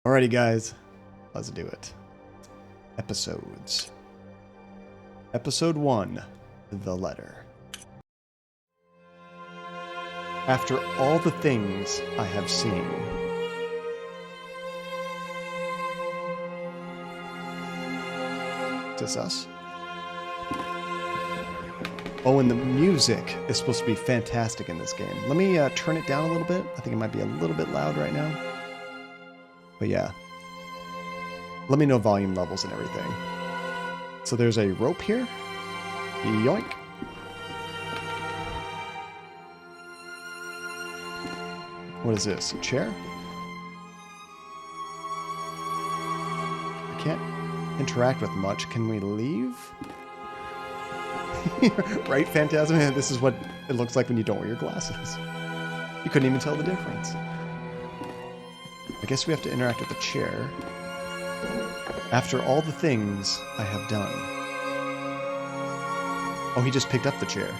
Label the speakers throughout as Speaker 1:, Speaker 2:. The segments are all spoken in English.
Speaker 1: Alrighty, guys. Let's do it. Episodes. Episode 1. The Letter. After all the things I have seen. Is this us? Oh, and the music is supposed to be fantastic in this game. Let me turn it down a little bit. I think it might be a little bit loud right now. But yeah. Let me know volume levels and everything. So there's a rope here. Yoink. What is this? A chair? I can't interact with much. Can we leave? Right, Phantasm? This is what it looks like when you don't wear your glasses. You couldn't even tell the difference. I guess we have to interact with the chair. After all the things I have done. Oh, he just picked up the chair.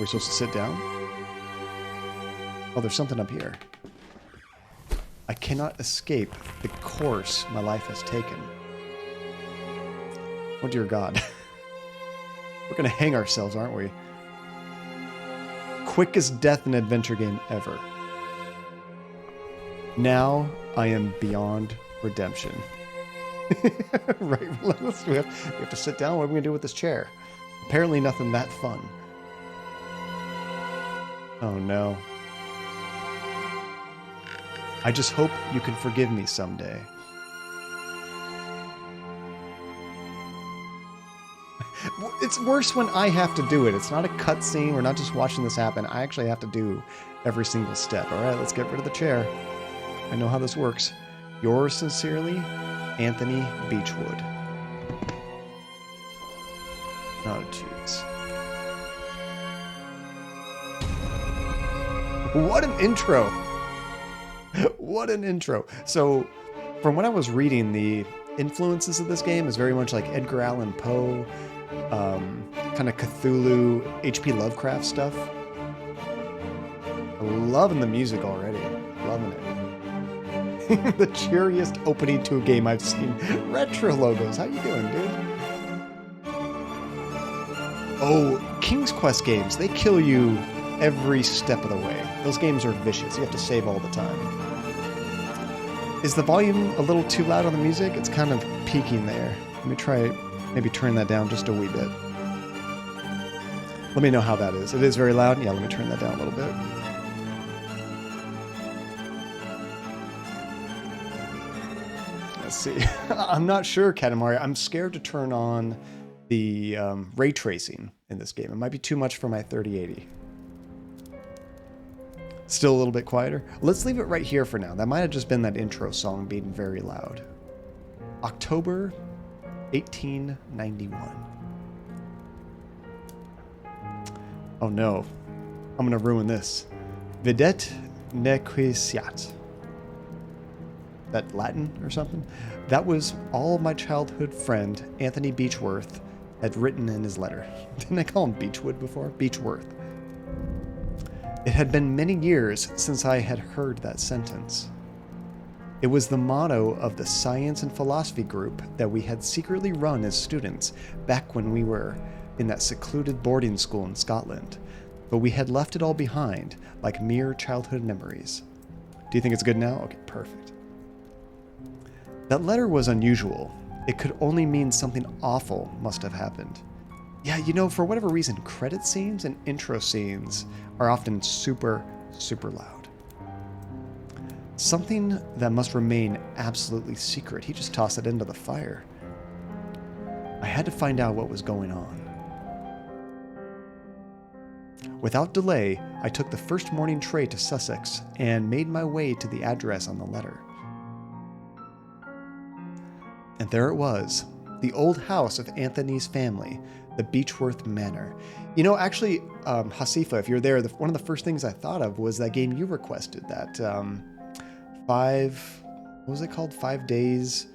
Speaker 1: We're supposed to sit down? Oh, there's something up here. I cannot escape the course my life has taken. Oh, dear God. We're going to hang ourselves, aren't we? Quickest death in an adventure game ever. Now I am beyond redemption. Right, we have to sit down. What are we going to do with this chair? Apparently nothing that fun. Oh no. I just hope you can forgive me someday. It's worse when I have to do it. It's not a cutscene. We're not just watching this happen. I actually have to do every single step. All right, let's get rid of the chair. I know how this works. Yours sincerely, Anthony Beechwood. Oh, jeez. What an intro! What an intro. So, from what I was reading, the influences of this game is very much like Edgar Allan Poe, kind of Cthulhu, H.P. Lovecraft stuff. Loving the music already. Loving it. The cheeriest opening to a game I've seen. Retro logos. How you doing, dude? Oh, King's Quest games. They kill you every step of the way. Those games are vicious. You have to save all the time. Is the volume a little too loud on the music? It's kind of peaking there. Let me try maybe turn that down just a wee bit. Let me know how that is. It is very loud? Yeah, let me turn that down a little bit. Let's see. I'm not sure, Katamari. I'm scared to turn on the ray tracing in this game. It might be too much for my 3080. Still a little bit quieter. Let's leave it right here for now. That might have just been that intro song being very loud. October 1891. Oh no. I'm going to ruin this. Videt nequitiat. That Latin or something? That was all my childhood friend, Anthony Beechworth, had written in his letter. Didn't I call him Beechwood before? Beechworth. It had been many years since I had heard that sentence. It was the motto of the science and philosophy group that we had secretly run as students back when we were in that secluded boarding school in Scotland, but we had left it all behind like mere childhood memories. Do you think it's good now? Okay, perfect. That letter was unusual. It could only mean something awful must have happened. Yeah, you know, for whatever reason, credit scenes and intro scenes are often super, super loud. Something that must remain absolutely secret. He just tossed it into the fire. I had to find out what was going on. Without delay, I took the first morning train to Sussex and made my way to the address on the letter. And there it was, the old house of Anthony's family, the Beechworth Manor. You know, actually, Hasifa, if you're there, one of the first things I thought of was that game you requested, that what was it called? 5 Days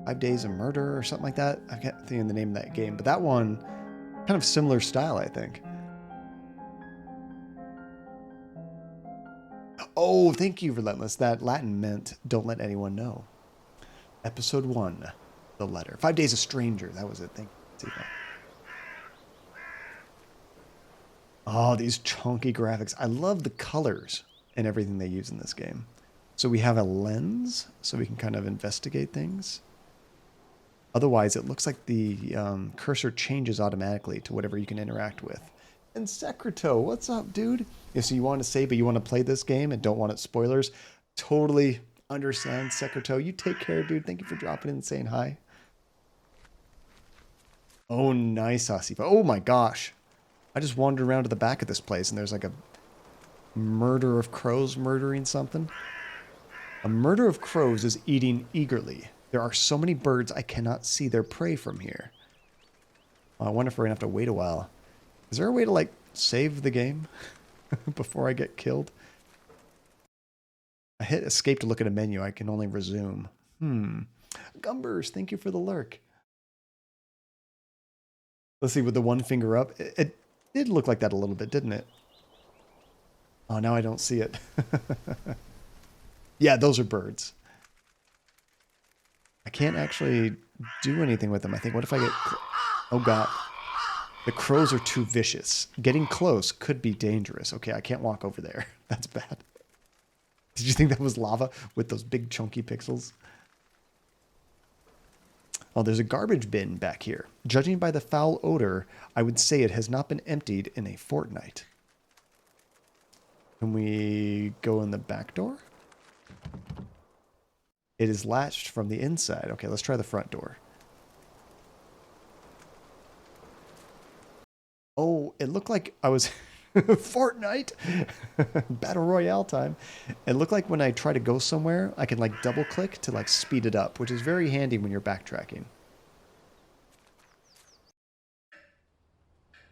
Speaker 1: of Murder or something like that. I can't think of the name of that game, but that one, kind of similar style, I think. Oh, thank you, Relentless. That Latin meant don't let anyone know. Episode 1, The Letter. 5 Days a Stranger. That was it. Thank you. Oh, these chunky graphics. I love the colors and everything they use in this game. So we have a lens, so we can kind of investigate things. Otherwise, it looks like the cursor changes automatically to whatever you can interact with. And Secreto, what's up, dude? Yeah, so you want to say, but you want to play this game and don't want it spoilers. Totally understand, Secreto. You take care, dude. Thank you for dropping in and saying hi. Oh, nice, Asifa. Oh my gosh. I just wandered around to the back of this place and there's like a murder of crows murdering something. A murder of crows is eating eagerly. There are so many birds I cannot see their prey from here. I wonder if we're going to have to wait a while. Is there a way to, like, save the game before I get killed? I hit escape to look at a menu. I can only resume. Gumbers, thank you for the lurk. Let's see, with the one finger up. It did look like that a little bit, didn't it? Oh, now I don't see it. Yeah, those are birds. I can't actually do anything with them. I think, what if I get... Oh, God. The crows are too vicious. Getting close could be dangerous. Okay, I can't walk over there. That's bad. Did you think that was lava with those big chunky pixels? Oh, there's a garbage bin back here. Judging by the foul odor, I would say it has not been emptied in a fortnight. Can we go in the back door? It is latched from the inside. Okay, let's try the front door. Oh, it looked like I was... Fortnite! Battle Royale time. It looked like when I try to go somewhere, I can like double click to like speed it up, which is very handy when you're backtracking.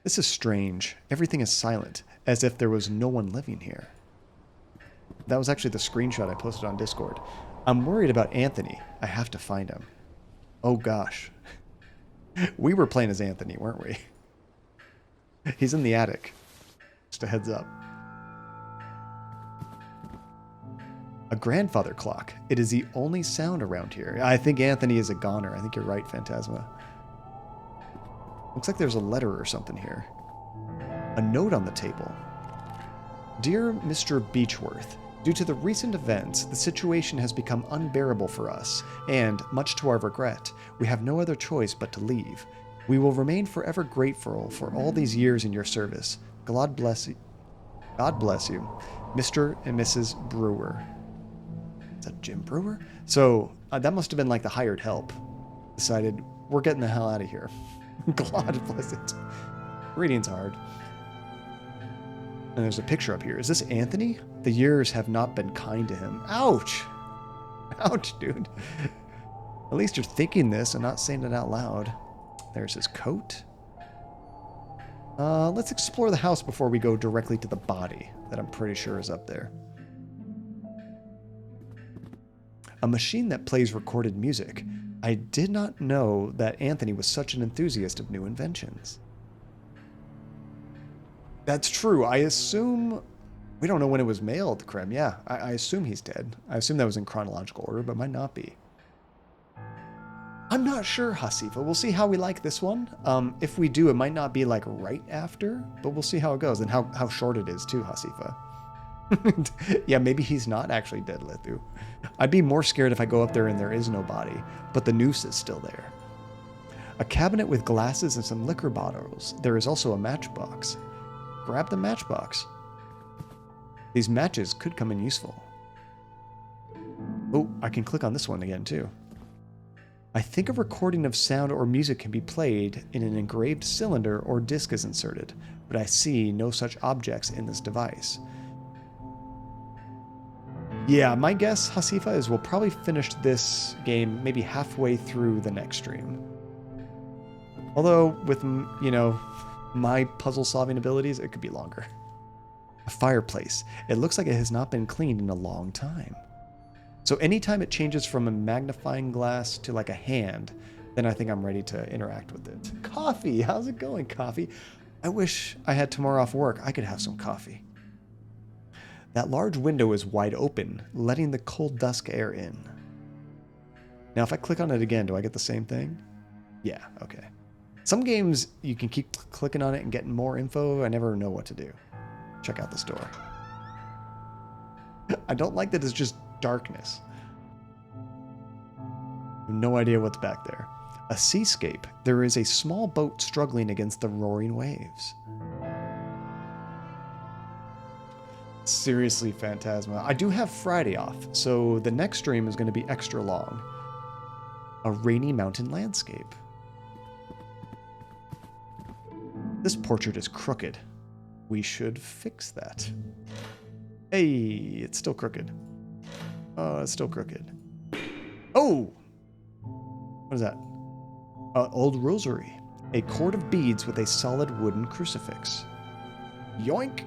Speaker 1: This is strange. Everything is silent, as if there was no one living here. That was actually the screenshot I posted on Discord. I'm worried about Anthony. I have to find him. Oh gosh. We were playing as Anthony, weren't we? He's in the attic. Just a heads up. A grandfather clock. It is the only sound around here. I think Anthony is a goner. I think you're right, Phantasma. Looks like there's a letter or something here. A note on the table. Dear Mr. Beechworth, due to the recent events, the situation has become unbearable for us, and, much to our regret, we have no other choice but to leave. We will remain forever grateful for all these years in your service. God bless you. God bless you, Mr. and Mrs. Brewer. Is that Jim Brewer? So, that must have been like the hired help. Decided, we're getting the hell out of here. God bless it. Reading's hard. And there's a picture up here. Is this Anthony? The years have not been kind to him. Ouch! Ouch, dude. At least you're thinking this and not saying it out loud. There's his coat. Let's explore the house before we go directly to the body that I'm pretty sure is up there. A machine that plays recorded music. I did not know that Anthony was such an enthusiast of new inventions. That's true. I assume... We don't know when it was mailed, Krem. Yeah, I assume he's dead. I assume that was in chronological order, but might not be. I'm not sure, Hasifa. We'll see how we like this one. If we do, it might not be like right after, but we'll see how it goes and how short it is too, Hasifa. Yeah, maybe he's not actually dead, Lithu. I'd be more scared if I go up there and there is no body, but the noose is still there. A cabinet with glasses and some liquor bottles. There is also a matchbox. Grab the matchbox. These matches could come in useful. Oh, I can click on this one again too. I think a recording of sound or music can be played in an engraved cylinder or disc is inserted, but I see no such objects in this device. Yeah, my guess, Hasifa, is we'll probably finish this game maybe halfway through the next stream. Although, with, you know, my puzzle-solving abilities, it could be longer. A fireplace. It looks like it has not been cleaned in a long time. So anytime it changes from a magnifying glass to like a hand, then I think I'm ready to interact with it. Coffee! How's it going, coffee? I wish I had tomorrow off work. I could have some coffee. That large window is wide open, letting the cold dusk air in. Now, if I click on it again, do I get the same thing? Yeah, okay. Some games, you can keep clicking on it and getting more info. I never know what to do. Check out this door. I don't like that it's just darkness. No idea what's back there. A seascape. There is a small boat struggling against the roaring waves. Seriously, Phantasma. I do have Friday off, so the next stream is going to be extra long. A rainy mountain landscape. This portrait is crooked. We should fix that. Hey, it's still crooked. Oh, it's still crooked. Oh! What is that? Old rosary. A cord of beads with a solid wooden crucifix. Yoink!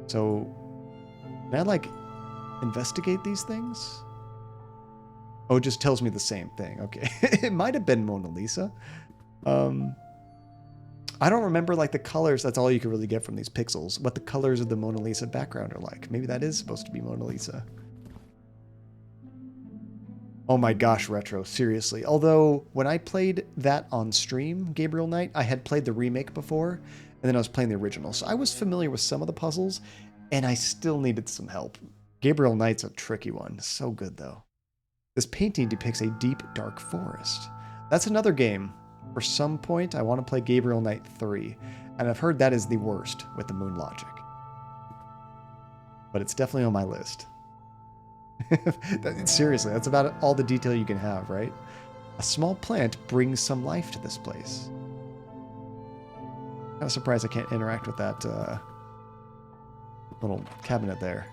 Speaker 1: So, can I, like, investigate these things? Oh, it just tells me the same thing. Okay. It might have been Mona Lisa. I don't remember, like, the colors. That's all you can really get from these pixels. What the colors of the Mona Lisa background are like. Maybe that is supposed to be Mona Lisa. Oh my gosh, Retro. Seriously. Although, when I played that on stream, Gabriel Knight, I had played the remake before, and then I was playing the original. So I was familiar with some of the puzzles, and I still needed some help. Gabriel Knight's a tricky one. So good, though. This painting depicts a deep, dark forest. That's another game. For some point, I want to play Gabriel Knight 3, and I've heard that is the worst with the moon logic. But it's definitely on my list. Seriously, that's about all the detail you can have, right? A small plant brings some life to this place. Kind of surprised I can't interact with that little cabinet there.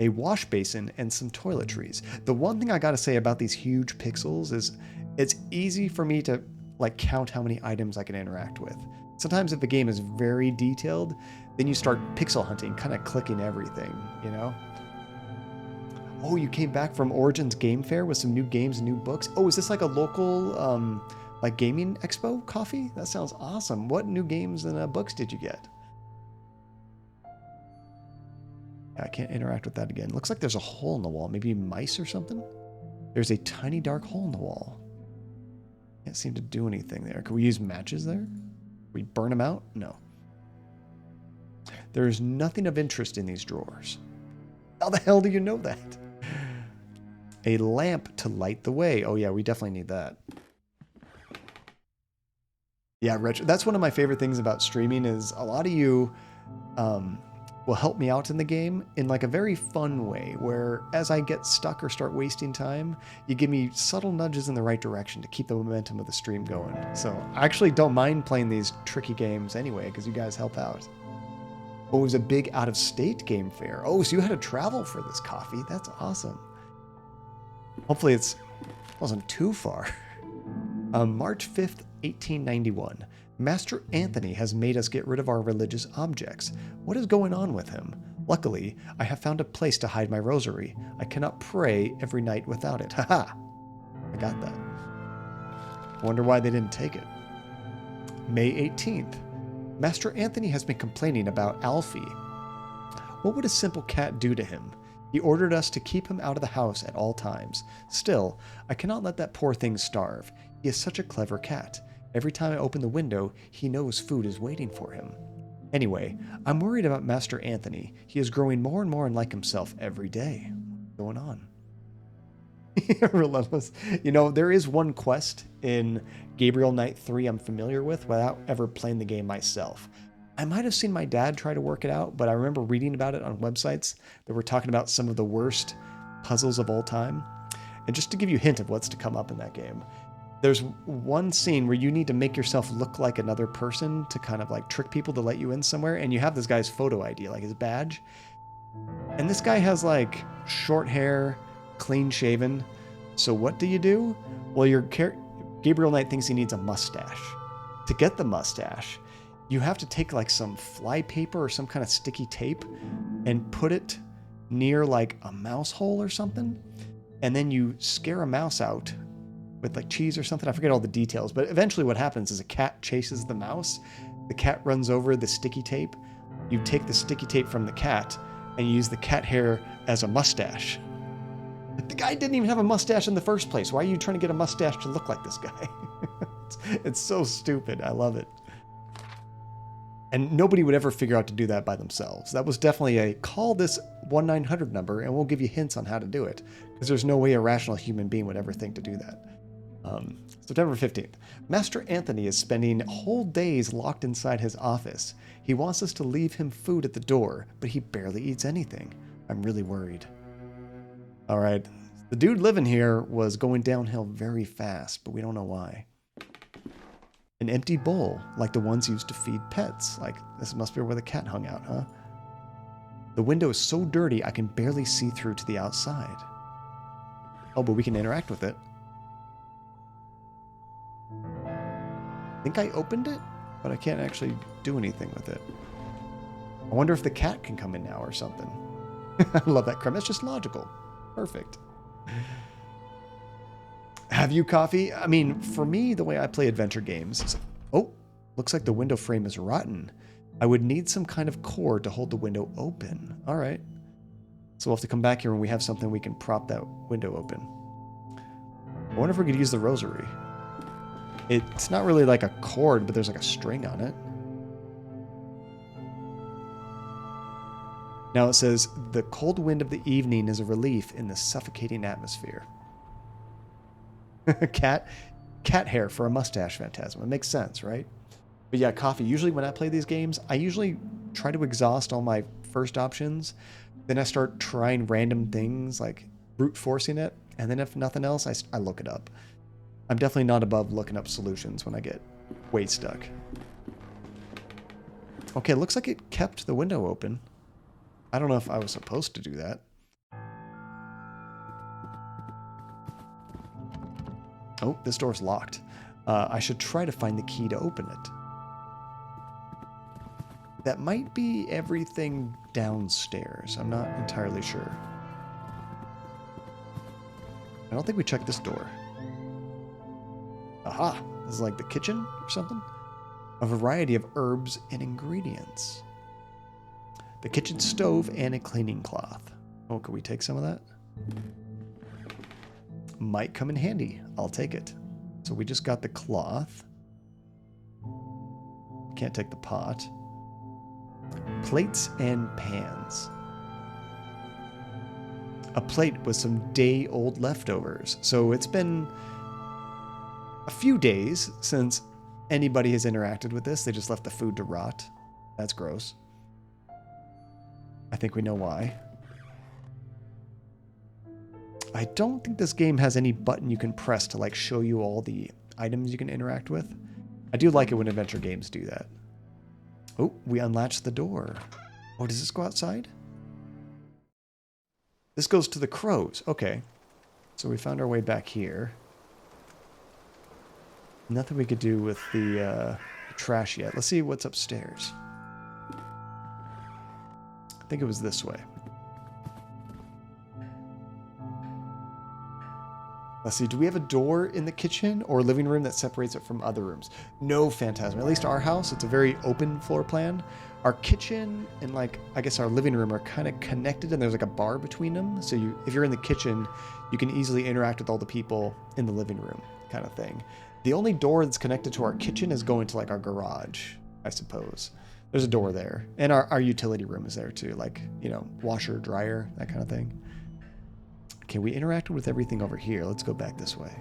Speaker 1: A wash basin and some toiletries. The one thing I gotta say about these huge pixels is it's easy for me to like count how many items I can interact with. Sometimes if the game is very detailed, then you start pixel hunting, kind of clicking everything, you know? Oh, you came back from Origins Game Fair with some new games and new books? Oh, is this like a local like gaming expo coffee? That sounds awesome. What new games and books did you get? I can't interact with that again. Looks like there's a hole in the wall. Maybe mice or something? There's a tiny dark hole in the wall. Can't seem to do anything there. Can we use matches there? We burn them out? No. There's nothing of interest in these drawers. How the hell do you know that? A lamp to light the way. Oh yeah, we definitely need that. Yeah, retro. That's one of my favorite things about streaming is a lot of you will help me out in the game in like a very fun way where as I get stuck or start wasting time, you give me subtle nudges in the right direction to keep the momentum of the stream going. So I actually don't mind playing these tricky games anyway because you guys help out. Oh, it was a big out-of-state game fair. Oh, so you had to travel for this coffee. That's awesome. Hopefully it wasn't too far. March 5th, 1891. Master Anthony has made us get rid of our religious objects. What is going on with him? Luckily, I have found a place to hide my rosary. I cannot pray every night without it. Haha! I got that. Wonder why they didn't take it. May 18th. Master Anthony has been complaining about Alfie. What would a simple cat do to him? He ordered us to keep him out of the house at all times. Still, I cannot let that poor thing starve. He is such a clever cat. Every time I open the window, he knows food is waiting for him. Anyway, I'm worried about Master Anthony. He is growing more and more unlike himself every day. What's going on? Relentless. You know, there is one quest in Gabriel Knight 3 I'm familiar with without ever playing the game myself. I might have seen my dad try to work it out, but I remember reading about it on websites that were talking about some of the worst puzzles of all time. And just to give you a hint of what's to come up in that game, there's one scene where you need to make yourself look like another person to kind of like trick people to let you in somewhere, and you have this guy's photo ID, like his badge. And this guy has like short hair, clean shaven. So what do? Well, Gabriel Knight thinks he needs a mustache. To get the mustache, you have to take like some fly paper or some kind of sticky tape and put it near like a mouse hole or something. And then you scare a mouse out with like cheese or something. I forget all the details, but eventually what happens is a cat chases the mouse, the cat runs over the sticky tape. You take the sticky tape from the cat and you use the cat hair as a mustache. The guy didn't even have a mustache in the first place. Why are you trying to get a mustache to look like this guy? It's so stupid. I love it. And nobody would ever figure out to do that by themselves. That was definitely a call this 1-900 number and we'll give you hints on how to do it. Because there's no way a rational human being would ever think to do that. September 15th. Master Anthony is spending whole days locked inside his office. He wants us to leave him food at the door, but he barely eats anything. I'm really worried. All right. The dude living here was going downhill very fast, but we don't know why. An empty bowl, like the ones used to feed pets. Like, this must be where the cat hung out, huh? The window is so dirty I can barely see through to the outside. Oh, but we can interact with it. I think I opened it, but I can't actually do anything with it. I wonder if the cat can come in now or something. I love that creme. It's just logical. Perfect. Have you coffee? I mean, for me, the way I play adventure games is... Oh, looks like the window frame is rotten. I would need some kind of cord to hold the window open. All right. So we'll have to come back here when we have something we can prop that window open. I wonder if we could use the rosary. It's not really like a cord, but there's like a string on it. Now it says, the cold wind of the evening is a relief in the suffocating atmosphere. Cat hair for a mustache phantasm. It makes sense, right? But yeah, coffee. Usually when I play these games, I usually try to exhaust all my first options. Then I start trying random things, like brute forcing it. And then if nothing else, I look it up. I'm definitely not above looking up solutions when I get way stuck. Okay, looks like it kept the window open. I don't know if I was supposed to do that. Oh, this door's locked. I should try to find the key to open it. That might be everything downstairs. I'm not entirely sure. I don't think we checked this door. Aha! This is like the kitchen or something? A variety of herbs and ingredients. The kitchen stove and a cleaning cloth. Oh, could we take some of that? Might come in handy. I'll take it. So we just got the cloth. Can't take the pot. Plates and pans. A plate with some day-old leftovers. So it's been a few days since anybody has interacted with this. They just left the food to rot. That's gross. I think we know why. I don't think this game has any button you can press to like show you all the items you can interact with. I do like it when adventure games do that. Oh, we unlatched the door. Oh, does this go outside? This goes to the crows. Okay. So we found our way back here. Nothing we could do with the trash yet. Let's see what's upstairs. I think it was this way. Let's see, do we have a door in the kitchen or living room that separates it from other rooms? No, Phantasm. At least our house, it's a very open floor plan. Our kitchen and like, I guess our living room are kind of connected and there's like a bar between them. So if you're in the kitchen, you can easily interact with all the people in the living room kind of thing. The only door that's connected to our kitchen is going to like our garage, I suppose. There's a door there. And our utility room is there too. Like, you know, washer, dryer, that kind of thing. Okay, we interacted with everything over here. Let's go back this way.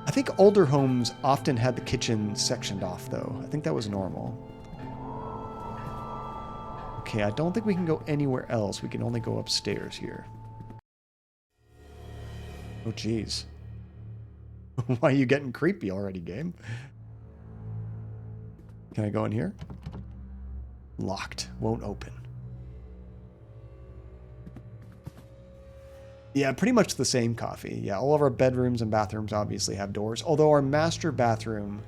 Speaker 1: I think older homes often had the kitchen sectioned off, though. I think that was normal. Okay, I don't think we can go anywhere else. We can only go upstairs here. Oh, jeez. Why are you getting creepy already, game? Can I go in here? Locked. Won't open. Yeah, pretty much the same coffee. Yeah, all of our bedrooms and bathrooms obviously have doors. Although our master bathroom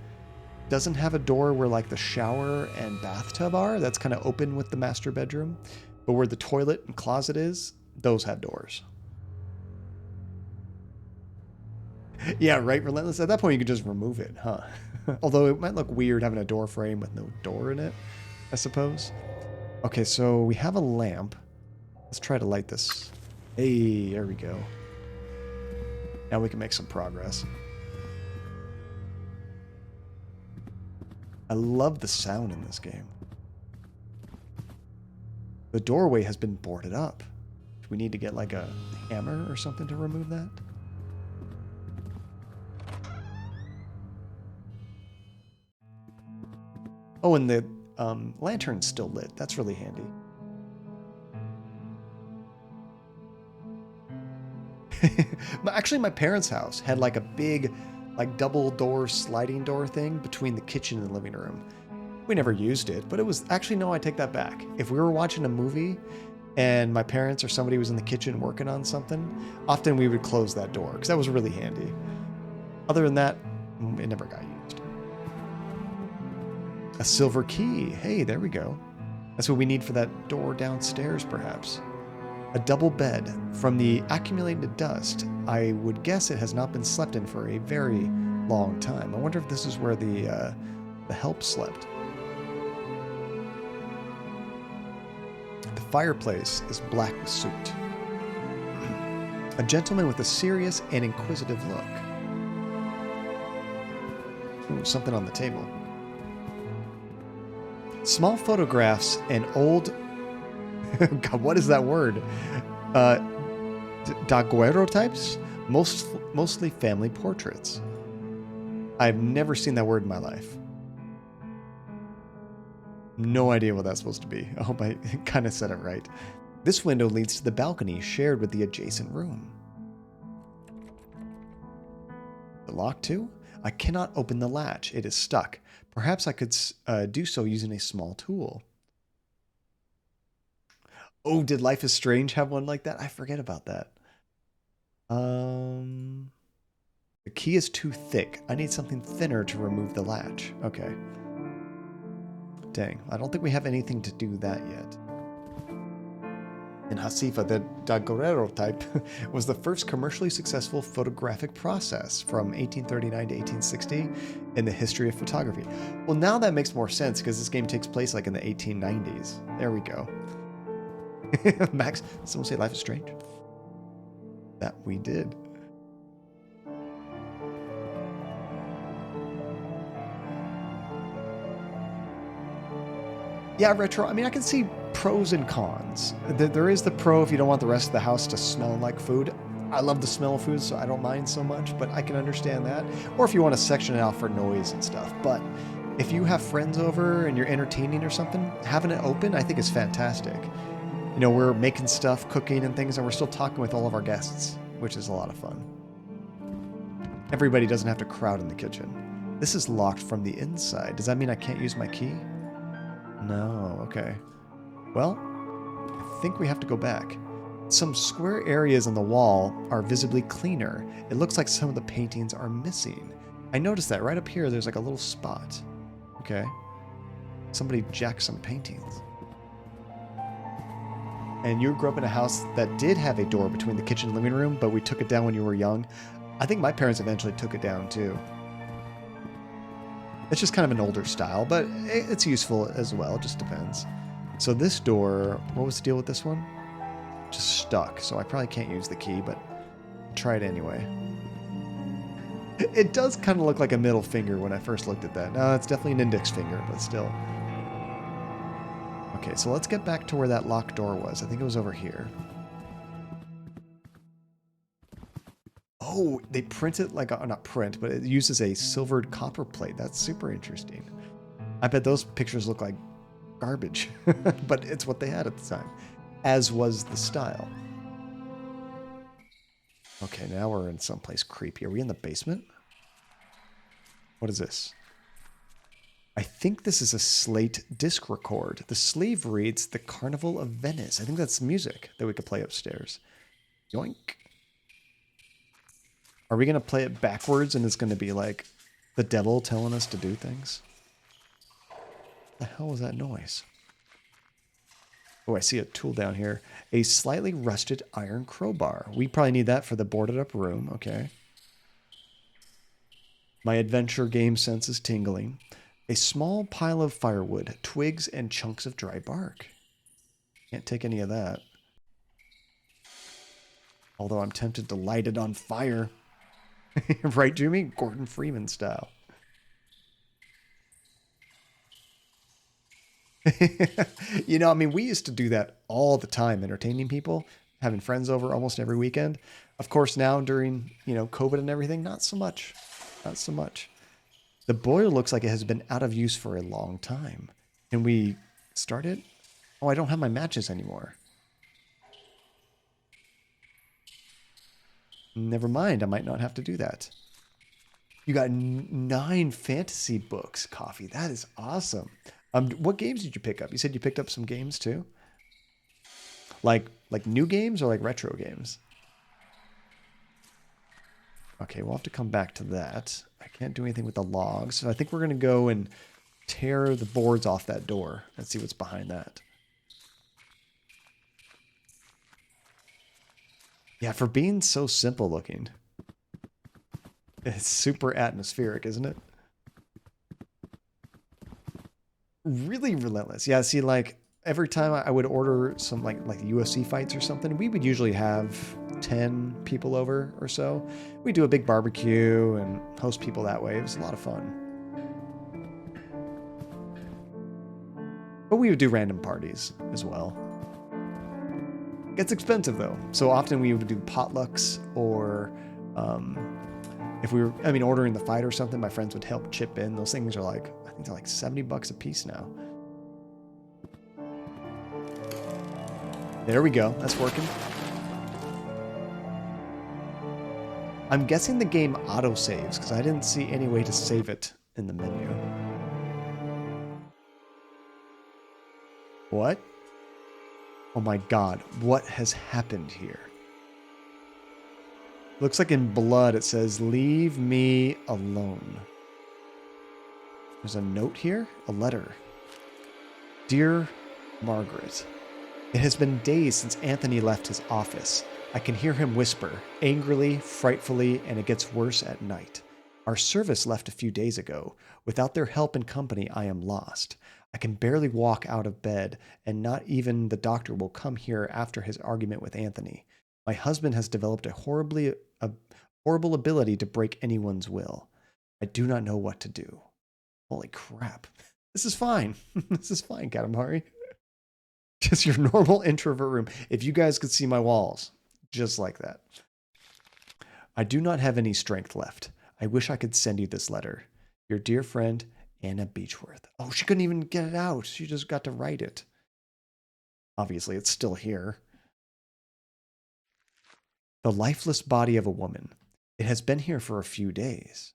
Speaker 1: doesn't have a door where like the shower and bathtub are. That's kind of open with the master bedroom. But where the toilet and closet is, those have doors. Yeah, right, relentless. At that point, you could just remove it, huh? Although it might look weird having a door frame with no door in it, I suppose. Okay, so we have a lamp. Let's try to light this. Hey, there we go. Now we can make some progress. I love the sound in this game. The doorway has been boarded up. Do we need to get like a hammer or something to remove that? Oh, and the lantern's still lit. That's really handy. Actually, my parents' house had like a big, like double door sliding door thing between the kitchen and the living room. We never used it, but it was actually, no, I take that back. If we were watching a movie and my parents or somebody was in the kitchen working on something, often we would close that door because that was really handy. Other than that, it never got used. A silver key. Hey, there we go. That's what we need for that door downstairs, perhaps. A double bed. From the accumulated dust, I would guess it has not been slept in for a very long time. I wonder if this is where the help slept. The fireplace is black with soot. A gentleman with a serious and inquisitive look. Ooh, something on the table. Small photographs and old... God, what is that word? Daguerreotypes? Mostly family portraits. I've never seen that word in my life. No idea what that's supposed to be. I hope I kind of said it right. This window leads to the balcony shared with the adjacent room. The lock too? I cannot open the latch. It is stuck. Perhaps I could do so using a small tool. Oh, did Life is Strange have one like that? I forget about that. The key is too thick. I need something thinner to remove the latch. Okay. Dang, I don't think we have anything to do that yet. In Hasifa, the daguerreotype was the first commercially successful photographic process from 1839 to 1860 in the history of photography. Well, now that makes more sense because this game takes place like in the 1890s. There we go. Max, someone say Life is Strange? That we did. Yeah, retro. I mean, I can see pros and cons. There is the pro if you don't want the rest of the house to smell like food. I love the smell of food, so I don't mind so much, but I can understand that. Or if you want to section it out for noise and stuff. But if you have friends over and you're entertaining or something, having it open, I think is fantastic. You know, we're making stuff, cooking and things, and we're still talking with all of our guests, which is a lot of fun. Everybody doesn't have to crowd in the kitchen. This is locked from the inside. Does that mean I can't use my key? No, okay. Well, I think we have to go back. Some square areas on the wall are visibly cleaner. It looks like some of the paintings are missing. I noticed that right up here, there's like a little spot. Okay. Somebody jacked some paintings. And you grew up in a house that did have a door between the kitchen and living room, but we took it down when you were young. I think my parents eventually took it down too. It's just kind of an older style, but it's useful as well. It just depends. So this door, what was the deal with this one? Just stuck, so I probably can't use the key, but I'll try it anyway. It does kind of look like a middle finger when I first looked at that. No, it's definitely an index finger, but still. Okay, so let's get back to where that locked door was. I think it was over here. Oh, they print it like a, not print, but it uses a silvered copper plate. That's super interesting. I bet those pictures look like garbage, but it's what they had at the time, as was the style. Okay, now we're in someplace creepy. Are we in the basement? What is this? I think this is a slate disc record. The sleeve reads The Carnival of Venice. I think that's music that we could play upstairs. Yoink. Are we going to play it backwards and it's going to be like the devil telling us to do things? What the hell was that noise? Oh, I see a tool down here. A slightly rusted iron crowbar. We probably need that for the boarded up room. Okay. My adventure game sense is tingling. A small pile of firewood, twigs, and chunks of dry bark. Can't take any of that. Although I'm tempted to light it on fire. Right, Jimmy? Gordon Freeman style. I mean, we used to do that all the time, entertaining people, having friends over almost every weekend. Of course, now during, COVID and everything, not so much. Not so much. The boiler looks like it has been out of use for a long time. Can we start it? Oh, I don't have my matches anymore. Never mind, I might not have to do that. You got 9 fantasy books, Coffee. That is awesome. What games did you pick up? You said you picked up some games too? Like new games or like retro games? Okay, we'll have to come back to that. I can't do anything with the logs, so I think we're going to go and tear the boards off that door and see what's behind that. Yeah, for being so simple looking, it's super atmospheric, isn't it? Really relentless. Yeah, see, like every time I would order some like UFC fights or something, we would usually have 10 people over or so. We do a big barbecue and host people that way. It was a lot of fun. But we would do random parties as well. It gets expensive though. So often we would do potlucks or if we were, ordering the fight or something, my friends would help chip in. Those things are like, I think they're like $70 a piece now. There we go. That's working. I'm guessing the game auto-saves because I didn't see any way to save it in the menu. What? Oh my god, what has happened here? Looks like in blood it says, "Leave me alone." There's a note here, a letter. Dear Margaret, it has been days since Anthony left his office. I can hear him whisper, angrily, frightfully, and it gets worse at night. Our service left a few days ago. Without their help and company, I am lost. I can barely walk out of bed, and not even the doctor will come here after his argument with Anthony. My husband has developed a horrible ability to break anyone's will. I do not know what to do. Holy crap. This is fine. This is fine, Katamari. Just your normal introvert room. If you guys could see my walls, just like that. I do not have any strength left. I wish I could send you this letter. Your dear friend, Anna Beechworth. Oh, she couldn't even get it out. She just got to write it. Obviously, it's still here. The lifeless body of a woman. It has been here for a few days.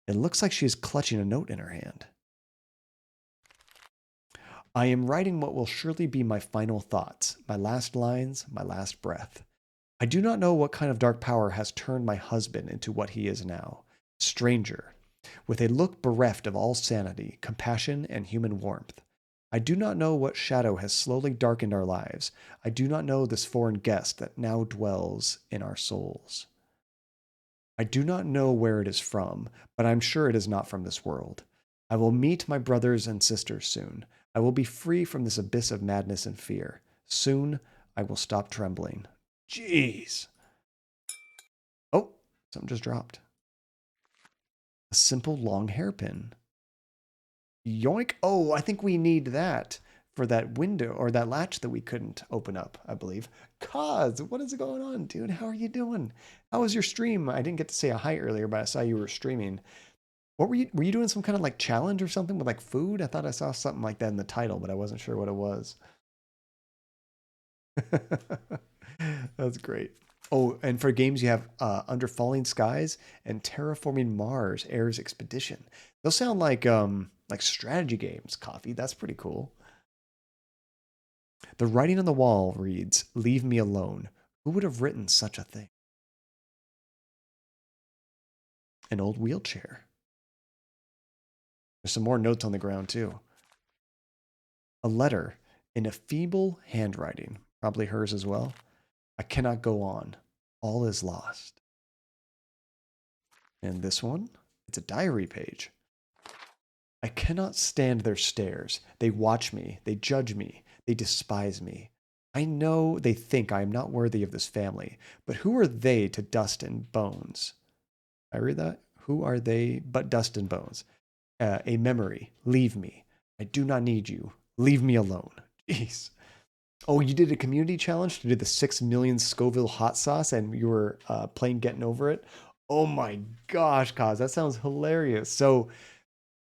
Speaker 1: It looks like she is clutching a note in her hand. I am writing what will surely be my final thoughts, my last lines, my last breath. I do not know what kind of dark power has turned my husband into what he is now. Stranger, with a look bereft of all sanity, compassion, and human warmth. I do not know what shadow has slowly darkened our lives. I do not know this foreign guest that now dwells in our souls. I do not know where it is from, but I'm sure it is not from this world. I will meet my brothers and sisters soon. I will be free from this abyss of madness and fear. Soon I will stop trembling. Jeez. Oh, something just dropped. A simple long hairpin. Yoink. Oh, I think we need that for that window or that latch that we couldn't open up, I believe. Cause, what is going on, dude? How are you doing? How was your stream? I didn't get to say a hi earlier, but I saw you were streaming. What were you doing some kind of like challenge or something with like food? I thought I saw something like that in the title, but I wasn't sure what it was. That's great. Oh, and for games you have Under Falling Skies and Terraforming Mars Ares Expedition. Those sound like strategy games, Coffee. That's pretty cool. The writing on the wall reads, "Leave me alone." Who would have written such a thing? An old wheelchair. There's some more notes on the ground too. A letter in a feeble handwriting, probably hers as well. I cannot go on. All is lost. And this one? It's a diary page. I cannot stand their stares. They watch me. They judge me. They despise me. I know they think I am not worthy of this family, but who are they to dust and bones? I read that. Who are they but dust and bones? A memory. Leave me. I do not need you. Leave me alone. Jeez. Oh, you did a community challenge to do the 6 million Scoville hot sauce and you were playing Getting Over It? Oh my gosh, Kaz, that sounds hilarious. So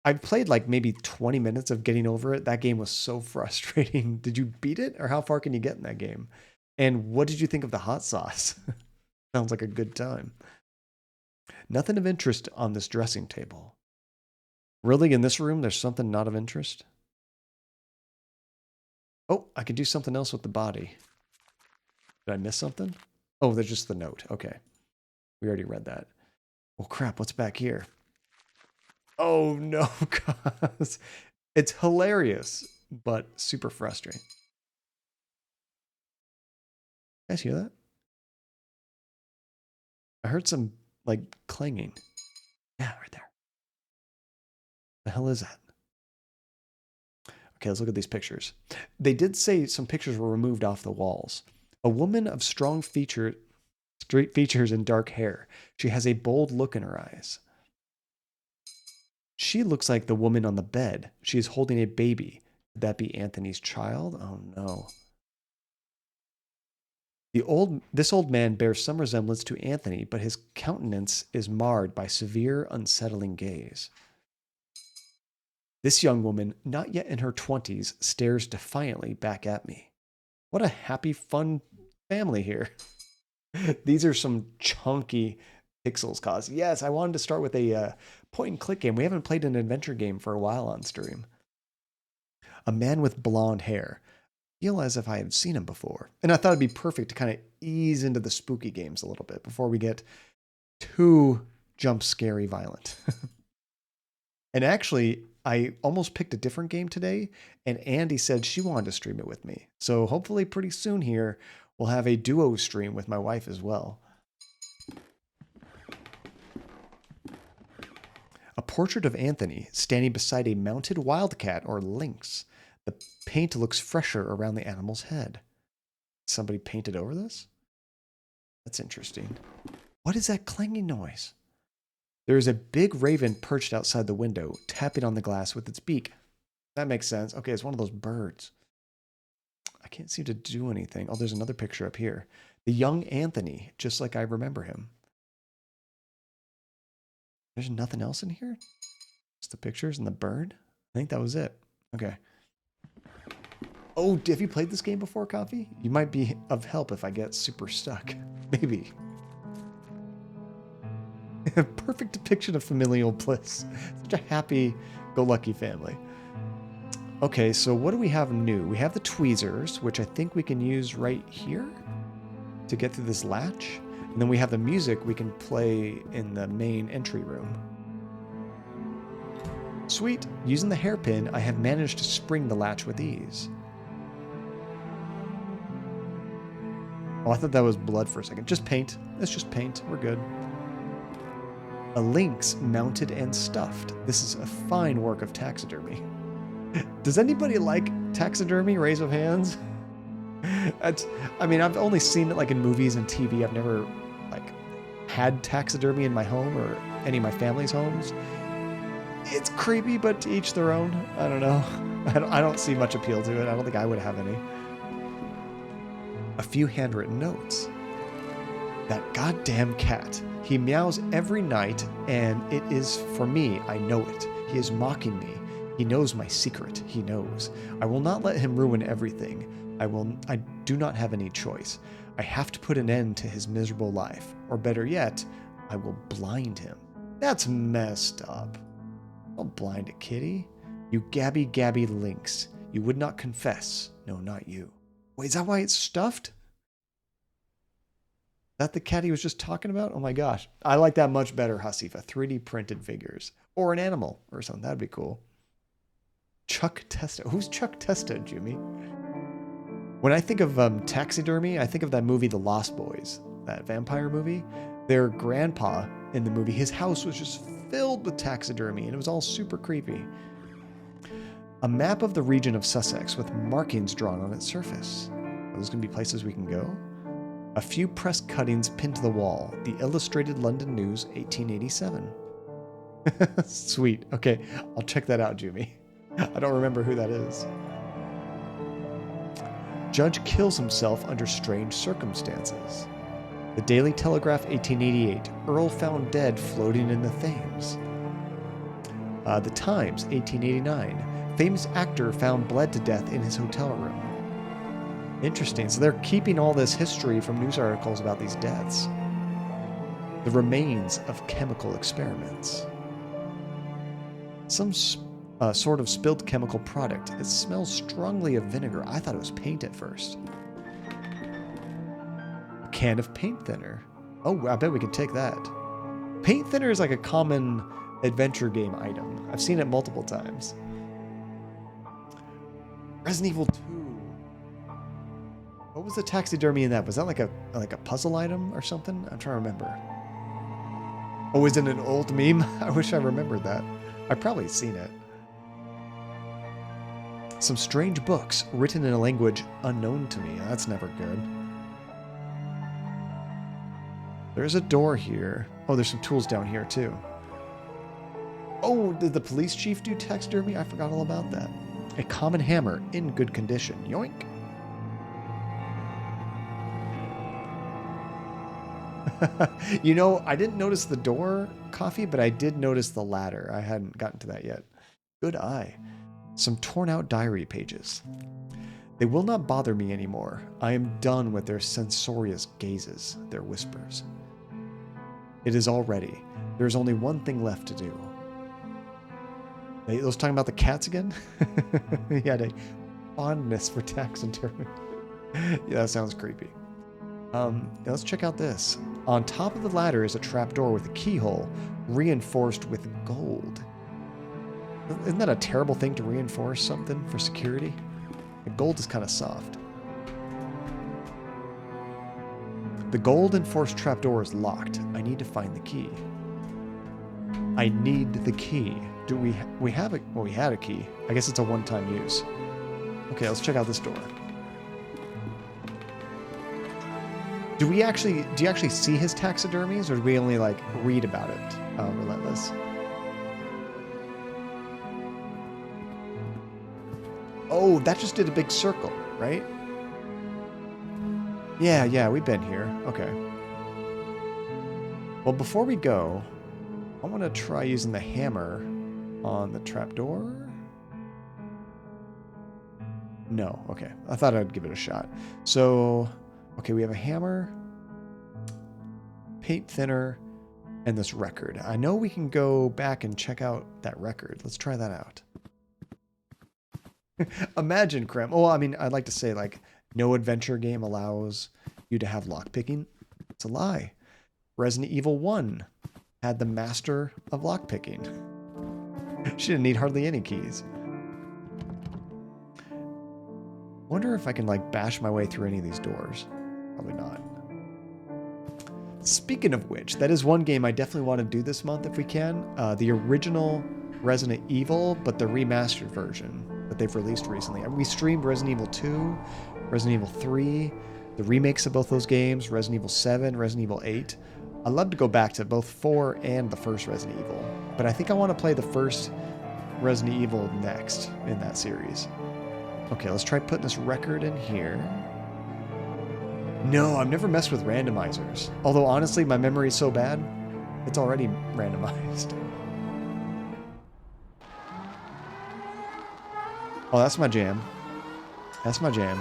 Speaker 1: I've played like maybe 20 minutes of Getting Over It. That game was so frustrating. Did you beat it or how far can you get in that game? And what did you think of the hot sauce? Sounds like a good time. Nothing of interest on this dressing table. Really, in this room, there's something not of interest? Oh, I could do something else with the body. Did I miss something? Oh, there's just the note. Okay. We already read that. Oh, crap. What's back here? Oh, no, guys. It's hilarious, but super frustrating. You guys hear that? I heard some, like, clanging. Yeah, right there. The hell is that? Okay, let's look at these pictures. They did say some pictures were removed off the walls. A woman of strong features and dark hair. She has a bold look in her eyes. She looks like the woman on the bed. She is holding a baby. Could that be Anthony's child? Oh no. This old man bears some resemblance to Anthony, but his countenance is marred by severe, unsettling gaze. This young woman, not yet in her 20s, stares defiantly back at me. What a happy, fun family here. These are some chunky pixels, Cause. Yes, I wanted to start with a point-and-click game. We haven't played an adventure game for a while on stream. A man with blonde hair. I feel as if I had seen him before. And I thought it'd be perfect to kind of ease into the spooky games a little bit before we get too jump-scary violent. And actually, I almost picked a different game today, and Andy said she wanted to stream it with me. So hopefully pretty soon here, we'll have a duo stream with my wife as well. A portrait of Anthony standing beside a mounted wildcat or lynx. The paint looks fresher around the animal's head. Somebody painted over this? That's interesting. What is that clanging noise? There is a big raven perched outside the window, tapping on the glass with its beak. That makes sense. Okay, it's one of those birds. I can't seem to do anything. Oh, there's another picture up here. The young Anthony, just like I remember him. There's nothing else in here? Just the pictures and the bird? I think that was it. Okay. Oh, have you played this game before, Coffee? You might be of help if I get super stuck. Maybe. Perfect depiction of familial bliss. Such a happy-go-lucky family. Okay, so what do we have new? We have the tweezers, which I think we can use right here to get through this latch. And then we have the music we can play in the main entry room. Sweet. Using the hairpin, I have managed to spring the latch with ease. Oh, I thought that was blood for a second. Just paint. It's just paint. We're good. A lynx mounted and stuffed. This is a fine work of taxidermy. Does anybody like taxidermy? Raise of hands. I mean, I've only seen it like in movies and TV. I've never like had taxidermy in my home or any of my family's homes. It's creepy, but to each their own. I don't know. I don't see much appeal to it. I don't think I would have any. A few handwritten notes. That goddamn cat. He meows every night, and it is for me. I know it. He is mocking me. He knows my secret. He knows. I will not let him ruin everything. I do not have any choice. I have to put an end to his miserable life. Or better yet, I will blind him. That's messed up. Don't blind a kitty. You gabby lynx. You would not confess. No, not you. Wait, is that why it's stuffed? Is that the cat he was just talking about? Oh my gosh. I like that much better, Hasifa. 3D printed figures. Or an animal or something. That'd be cool. Chuck Testa. Who's Chuck Testa, Jimmy? When I think of taxidermy, I think of that movie, The Lost Boys. That vampire movie. Their grandpa in the movie, his house was just filled with taxidermy, and it was all super creepy. A map of the region of Sussex with markings drawn on its surface. Are those going to be places we can go? A few press cuttings pinned to the wall. The Illustrated London News, 1887. Sweet. Okay, I'll check that out, Jimmy. I don't remember who that is. Judge kills himself under strange circumstances. The Daily Telegraph, 1888. Earl found dead floating in the Thames. The Times, 1889. Famous actor found bled to death in his hotel room. Interesting. So they're keeping all this history from news articles about these deaths. The remains of chemical experiments. Some sort of spilled chemical product. It smells strongly of vinegar. I thought it was paint at first. A can of paint thinner. Oh, I bet we could take that. Paint thinner is like a common adventure game item. I've seen it multiple times. Resident Evil 2. What was the taxidermy in that? Was that like a puzzle item or something? I'm trying to remember. Oh, is it an old meme? I wish I remembered that. I've probably seen it. Some strange books written in a language unknown to me. That's never good. There's a door here. Oh, there's some tools down here too. Oh, did the police chief do taxidermy? I forgot all about that. A common hammer in good condition. Yoink. You know, I didn't notice the door, Coffee, but I did notice the ladder. I hadn't gotten to that yet. Good eye. Some torn out diary pages. They will not bother me anymore. I am done with their censorious gazes, their whispers. It is all ready. There is only one thing left to do. Those talking about the cats again? He had a fondness for taxidermy. Yeah, that sounds creepy. Let's check out this. On top of the ladder is a trapdoor with a keyhole, reinforced with gold. Isn't that a terrible thing to reinforce something for security? The gold is kind of soft. The gold-enforced trapdoor is locked. I need to find the key. I need the key. Do we have a... Well, we had a key. I guess it's a one-time use. Okay, let's check out this door. Do you actually see his taxidermies, or do we only, like, read about it? Relentless. Oh, that just did a big circle, right? Yeah, we've been here. Okay. Well, before we go, I want to try using the hammer on the trapdoor. No, okay. I thought I'd give it a shot. So, okay, we have a hammer, paint thinner, and this record. I know we can go back and check out that record. Let's try that out. Imagine, Krem. Oh, I mean, I'd like to say, like, no adventure game allows you to have lockpicking. It's a lie. Resident Evil 1 had the master of lockpicking. She didn't need hardly any keys. Wonder if I can, like, bash my way through any of these doors. Probably not. Speaking of which, that is one game I definitely want to do this month if we can. The original Resident Evil, but the remastered version that they've released recently. We streamed Resident Evil 2, Resident Evil 3, the remakes of both those games, Resident Evil 7, Resident Evil 8. I'd love to go back to both 4 and the first Resident Evil, but I think I want to play the first Resident Evil next in that series. Okay, let's try putting this record in here. No, I've never messed with randomizers. Although, honestly, my memory is so bad, it's already randomized. Oh, that's my jam. That's my jam.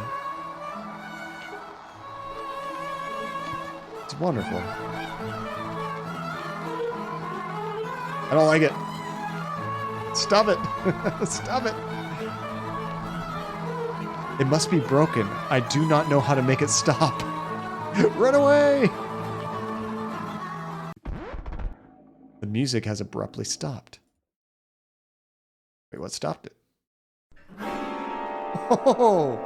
Speaker 1: It's wonderful. I don't like it. Stop it. Stop it. It must be broken. I do not know how to make it stop. Run away! The music has abruptly stopped. Wait, what stopped it? Oh!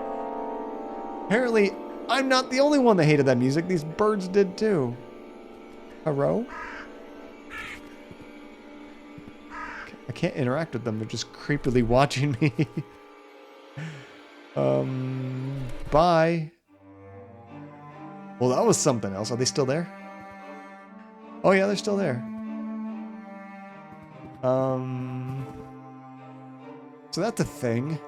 Speaker 1: Apparently, I'm not the only one that hated that music. These birds did too. Hello? I can't interact with them. They're just creepily watching me. Bye. Well, that was something else. Are they still there? Oh, yeah, they're still there. So that's a thing.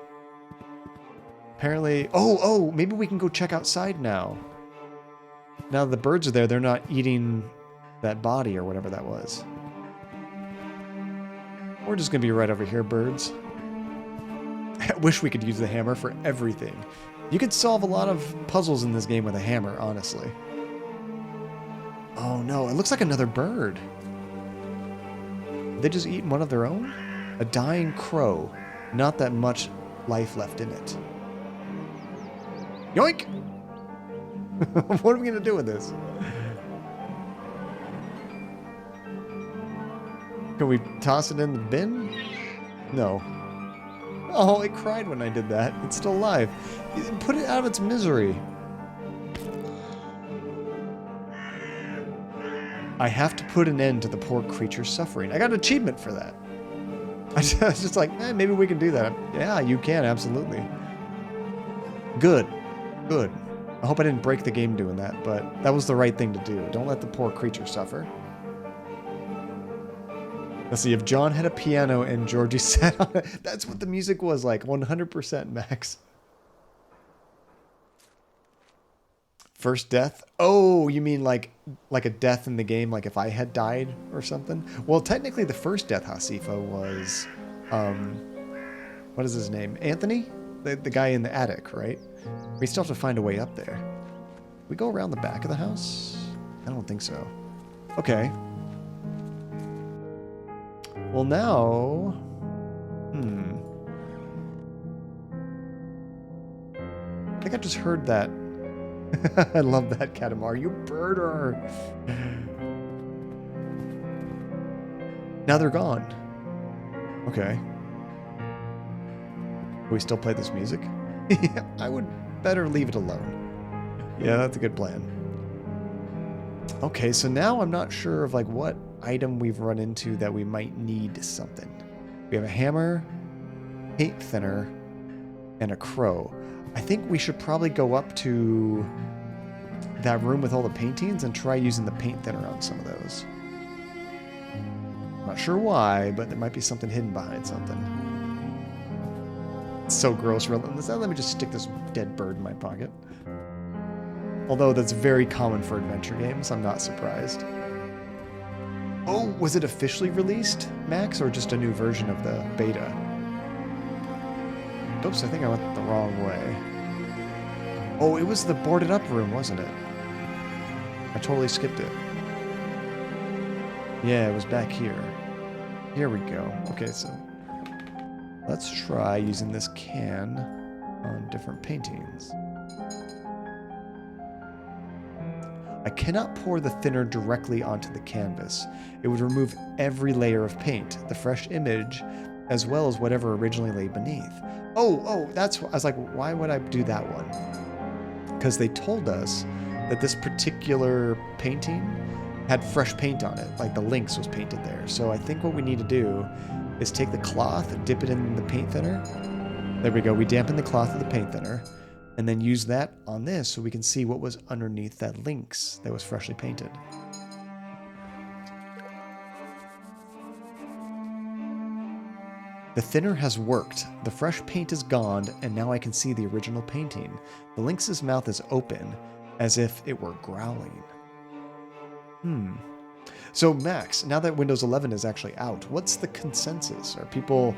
Speaker 1: Apparently... Oh, maybe we can go check outside now. Now the birds are there, they're not eating that body or whatever that was. We're just gonna be right over here, birds. I wish we could use the hammer for everything. You could solve a lot of puzzles in this game with a hammer, honestly. Oh no, it looks like another bird. They just eaten one of their own? A dying crow. Not that much life left in it. Yoink! What are we gonna do with this? Can we toss it in the bin? No. Oh, it cried when I did that. It's still alive. Put it out of its misery. I have to put an end to the poor creature's suffering. I got an achievement for that. I was just like, maybe we can do that. Yeah, you can, absolutely. Good. Good. I hope I didn't break the game doing that, but that was the right thing to do. Don't let the poor creature suffer. Let's see, if John had a piano and Georgie sat on it, that's what the music was like, 100% Max. First death? Oh, you mean like a death in the game, like if I had died or something? Well, technically the first death, Hasifa, was, what is his name? Anthony? The guy in the attic, right? We still have to find a way up there. We go around the back of the house? I don't think so. Okay. Well, now... I think I just heard that. I love that, Katamar. You birder! Now they're gone. Okay. Can we still play this music? Yeah, I would better leave it alone. Yeah, that's a good plan. Okay, so now I'm not sure of like what item we've run into that we might need something. We have a hammer, paint thinner, and a crow. I think we should probably go up to that room with all the paintings and try using the paint thinner on some of those. Not sure why, but there might be something hidden behind something. It's so gross, relentless. Let me just stick this dead bird in my pocket. Although that's very common for adventure games, I'm not surprised. Oh, was it officially released, Max, or just a new version of the beta? Oops, I think I went the wrong way. Oh, it was the boarded up room, wasn't it? I totally skipped it. Yeah, it was back here. Here we go. Okay, so let's try using this can on different paintings. I cannot pour the thinner directly onto the canvas. It would remove every layer of paint, the fresh image, as well as whatever originally lay beneath. Oh, that's... I was like, why would I do that one? Because they told us that this particular painting had fresh paint on it, like the Lynx was painted there. So I think what we need to do is take the cloth, dip it in the paint thinner. There we go, we dampen the cloth with the paint thinner, and then use that on this so we can see what was underneath that Lynx that was freshly painted. The thinner has worked. The fresh paint is gone, and now I can see the original painting. The Lynx's mouth is open, as if it were growling. So, Max, now that Windows 11 is actually out, what's the consensus? Are people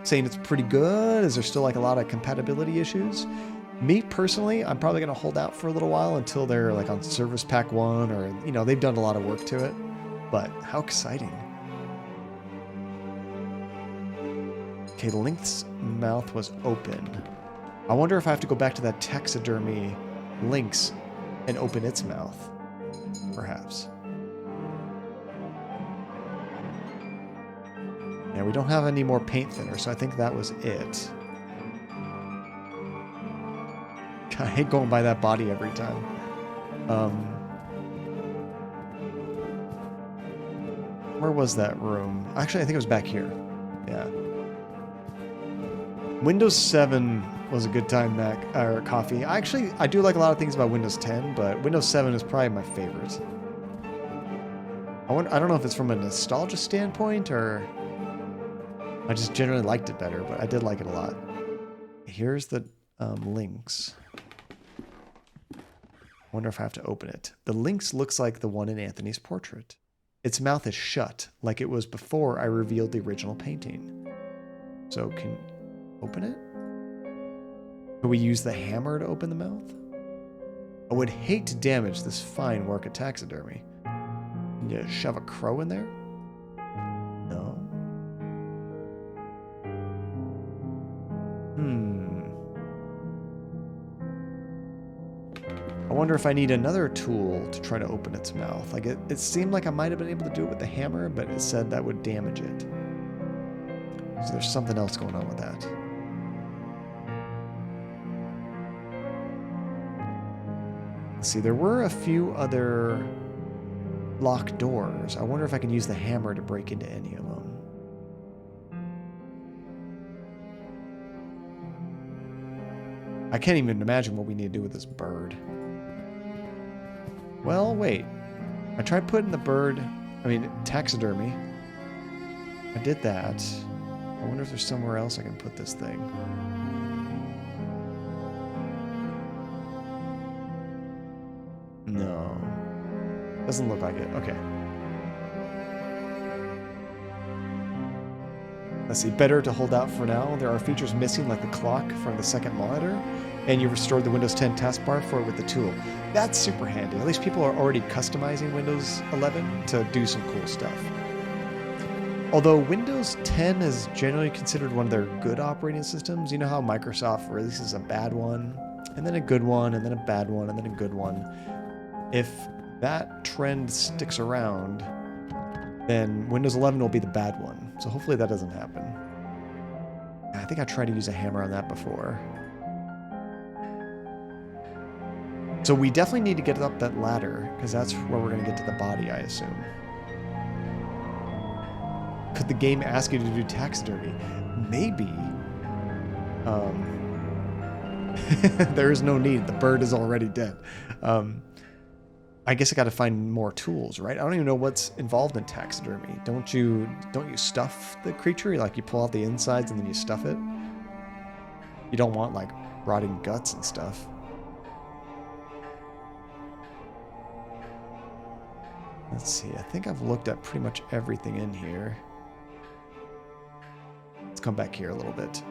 Speaker 1: saying it's pretty good? Is there still like a lot of compatibility issues? Me, personally, I'm probably going to hold out for a little while until they're like on Service Pack 1 or, you know, they've done a lot of work to it. But how exciting. Okay, the Lynx's mouth was open. I wonder if I have to go back to that taxidermy Lynx and open its mouth. Perhaps. Yeah, we don't have any more paint thinner, so I think that was it. I hate going by that body every time. Where was that room? Actually, I think it was back here. Yeah. Windows 7 was a good time Mac or coffee. I do like a lot of things about Windows 10, but Windows 7 is probably my favorite. I don't know if it's from a nostalgia standpoint or I just generally liked it better, but I did like it a lot. Here's the links. I wonder if I have to open it. The links looks like the one in Anthony's portrait. Its mouth is shut, like it was before I revealed the original painting. So can open it? Can we use the hammer to open the mouth? I would hate to damage this fine work of taxidermy. Can you shove a crow in there? No. I wonder if I need another tool to try to open its mouth. Like it seemed like I might have been able to do it with the hammer, but it said that would damage it. So there's something else going on with that. Let's see, there were a few other locked doors. I wonder if I can use the hammer to break into any of them. I can't even imagine what we need to do with this bird. Well, wait. I tried putting the bird, taxidermy. I did that. I wonder if there's somewhere else I can put this thing. No. Doesn't look like it. Okay. Let's see. Better to hold out for now. There are features missing like the clock from the second monitor, and you restored the Windows 10 taskbar for it with the tool. That's super handy. At least people are already customizing Windows 11 to do some cool stuff. Although Windows 10 is generally considered one of their good operating systems, you know how Microsoft releases a bad one, and then a good one, and then a bad one, and then a good one. If that trend sticks around, then Windows 11 will be the bad one. So hopefully that doesn't happen. I think I tried to use a hammer on that before. So we definitely need to get up that ladder, because that's where we're going to get to the body, I assume. Could the game ask you to do taxidermy? Maybe. There is no need. The bird is already dead. I guess I got to find more tools, right? I don't even know what's involved in taxidermy. Don't you stuff the creature? Like you pull out the insides and then you stuff it? You don't want like rotting guts and stuff. Let's see. I think I've looked at pretty much everything in here. Let's come back here a little bit.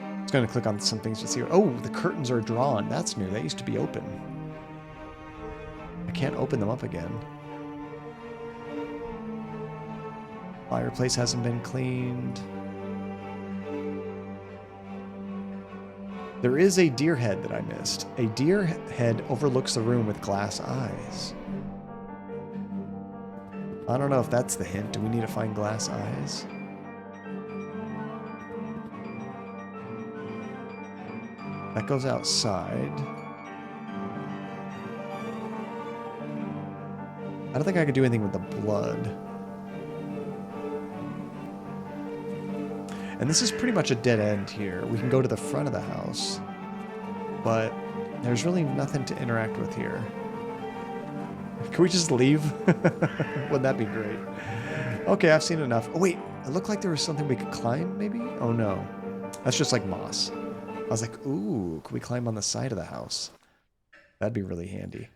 Speaker 1: I'm just going to click on some things to see. Oh, the curtains are drawn. That's new. That used to be open. I can't open them up again. Fireplace hasn't been cleaned. There is a deer head that I missed. A deer head overlooks the room with glass eyes. I don't know if that's the hint. Do we need to find glass eyes? That goes outside. I don't think I could do anything with the blood. And this is pretty much a dead end here. We can go to the front of the house, but there's really nothing to interact with here. Can we just leave? Wouldn't that be great? Okay, I've seen enough. Oh, wait. It looked like there was something we could climb, maybe? Oh, no. That's just like moss. I was like, ooh, could we climb on the side of the house? That'd be really handy.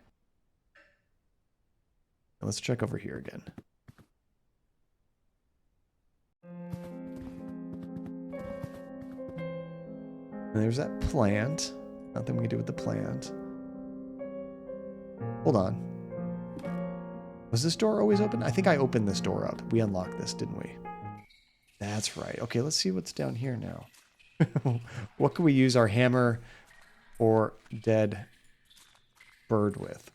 Speaker 1: Let's check over here again. And there's that plant. Nothing we can do with the plant. Hold on. Was this door always open? I think I opened this door up. We unlocked this, didn't we? That's right. Okay, let's see what's down here now. What can we use our hammer or dead bird with?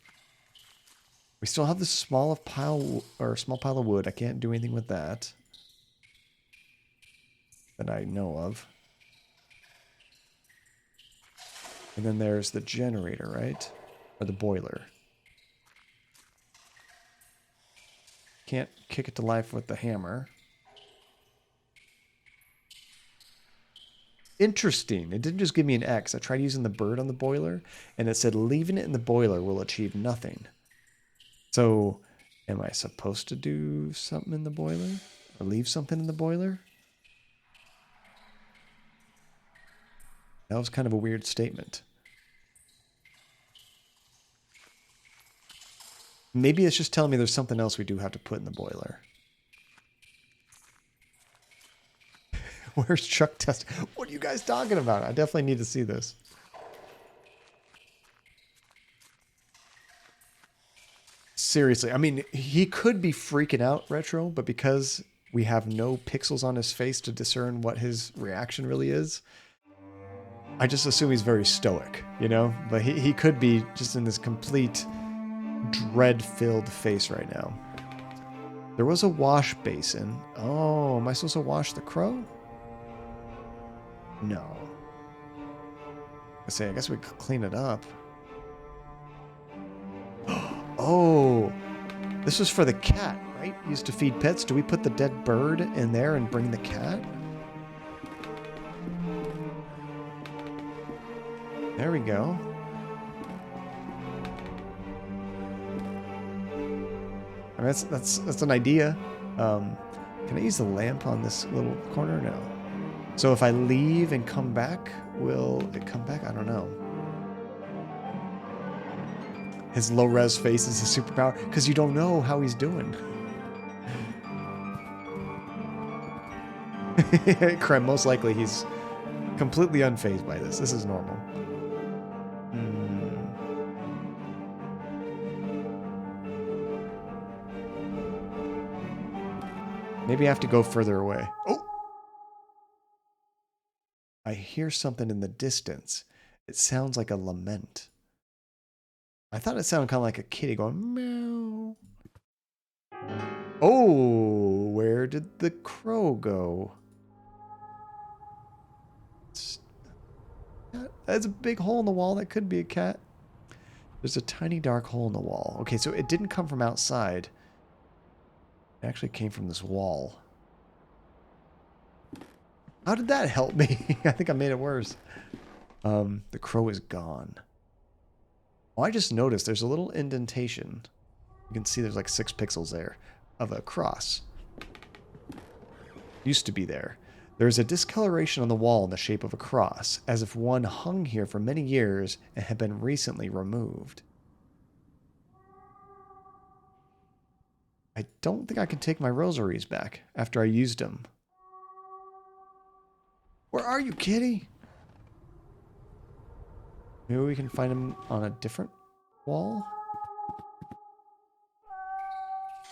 Speaker 1: We still have this small pile of wood. I can't do anything with that I know of. And then there's the generator, right? Or the boiler. Can't kick it to life with the hammer. Interesting. It didn't just give me an X. I tried using the bird on the boiler, and it said leaving it in the boiler will achieve nothing. So, am I supposed to do something in the boiler? Or leave something in the boiler? That was kind of a weird statement. Maybe it's just telling me there's something else we do have to put in the boiler. Where's Chuck Test? What are you guys talking about? I definitely need to see this. Seriously, I mean, he could be freaking out, Retro, but because we have no pixels on his face to discern what his reaction really is, I just assume he's very stoic, you know? But he could be just in this complete dread-filled face right now. There was a wash basin. Oh, am I supposed to wash the crow? No. I guess we could clean it up. Oh, this was for the cat, right? Used to feed pets. Do we put the dead bird in there and bring the cat? There we go. I mean, that's an idea. Can I use the lamp on this little corner? No. So if I leave and come back, will it come back? I don't know. His low-res face is his superpower, because you don't know how he's doing. Creme, most likely he's completely unfazed by this. This is normal. Maybe I have to go further away. Oh! I hear something in the distance. It sounds like a lament. I thought it sounded kind of like a kitty going meow. Oh, where did the crow go? That's a big hole in the wall. That could be a cat. There's a tiny dark hole in the wall. Okay, so it didn't come from outside. It actually came from this wall. How did that help me? I think I made it worse. The crow is gone. Oh, I just noticed there's a little indentation. You can see there's like 6 pixels there of a cross. Used to be there. There's a discoloration on the wall in the shape of a cross, as if one hung here for many years and had been recently removed. I don't think I can take my rosaries back after I used them. Where are you, kitty? Maybe we can find him on a different wall?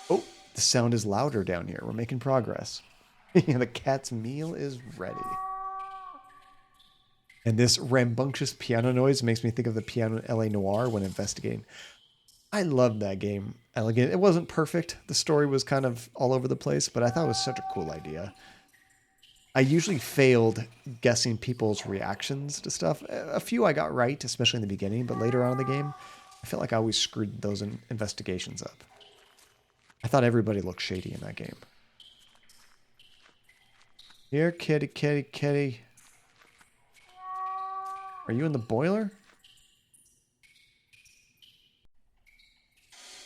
Speaker 1: Oh, the sound is louder down here. We're making progress. The cat's meal is ready. And this rambunctious piano noise makes me think of the piano in L.A. Noire when investigating. I loved that game. Elegant. It wasn't perfect. The story was kind of all over the place, but I thought it was such a cool idea. I usually failed guessing people's reactions to stuff. A few I got right, especially in the beginning, but later on in the game, I felt like I always screwed those investigations up. I thought everybody looked shady in that game. Here, kitty, kitty, kitty. Are you in the boiler?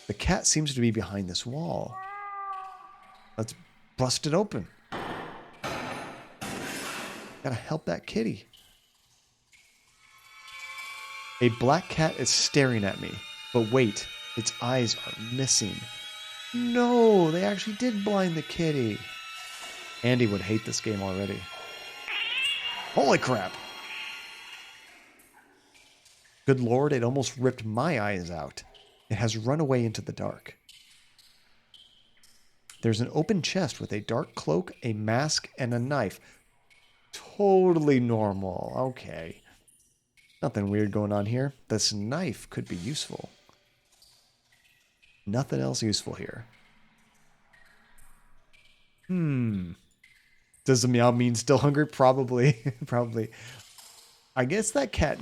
Speaker 1: The cat seems to be behind this wall. Let's bust it open. Gotta help that kitty. A black cat is staring at me. But wait, its eyes are missing. No, they actually did blind the kitty. Andy would hate this game already. Holy crap. Good lord, it almost ripped my eyes out. It has run away into the dark. There's an open chest with a dark cloak, a mask, and a knife. Totally normal. Okay. Nothing weird going on here. This knife could be useful. Nothing else useful here. Does the meow mean still hungry? Probably. Probably. I guess that cat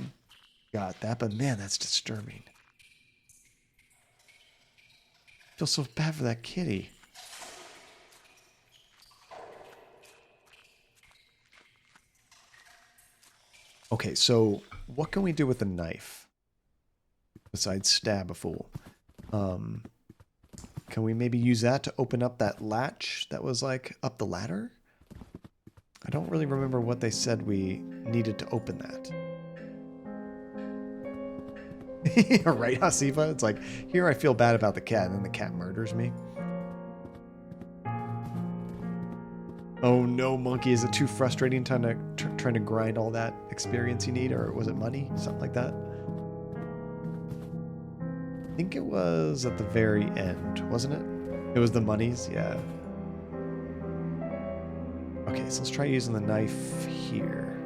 Speaker 1: got that, but man, that's disturbing. I feel so bad for that kitty. Okay, so what can we do with the knife besides stab a fool? Can we maybe use that to open up that latch that was like up the ladder? I don't really remember what they said we needed to open that. Right, Hasifa? It's like, here I feel bad about the cat, and then the cat murders me. Oh no, monkey, is it too frustrating trying to grind all that experience you need, or was it money? Something like that? I think it was at the very end, wasn't it? It was the monies, yeah. Okay, so let's try using the knife here.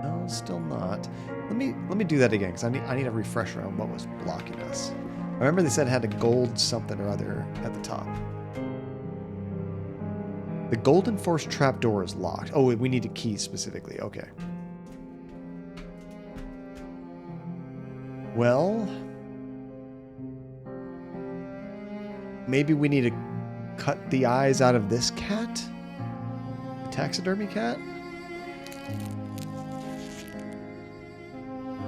Speaker 1: No, still not. Let me do that again, because I need a refresher on what was blocking us. I remember they said it had a gold something or other at the top. The golden force trapdoor is locked. Oh, we need a key specifically. Okay. Well, maybe we need to cut the eyes out of this cat? The taxidermy cat?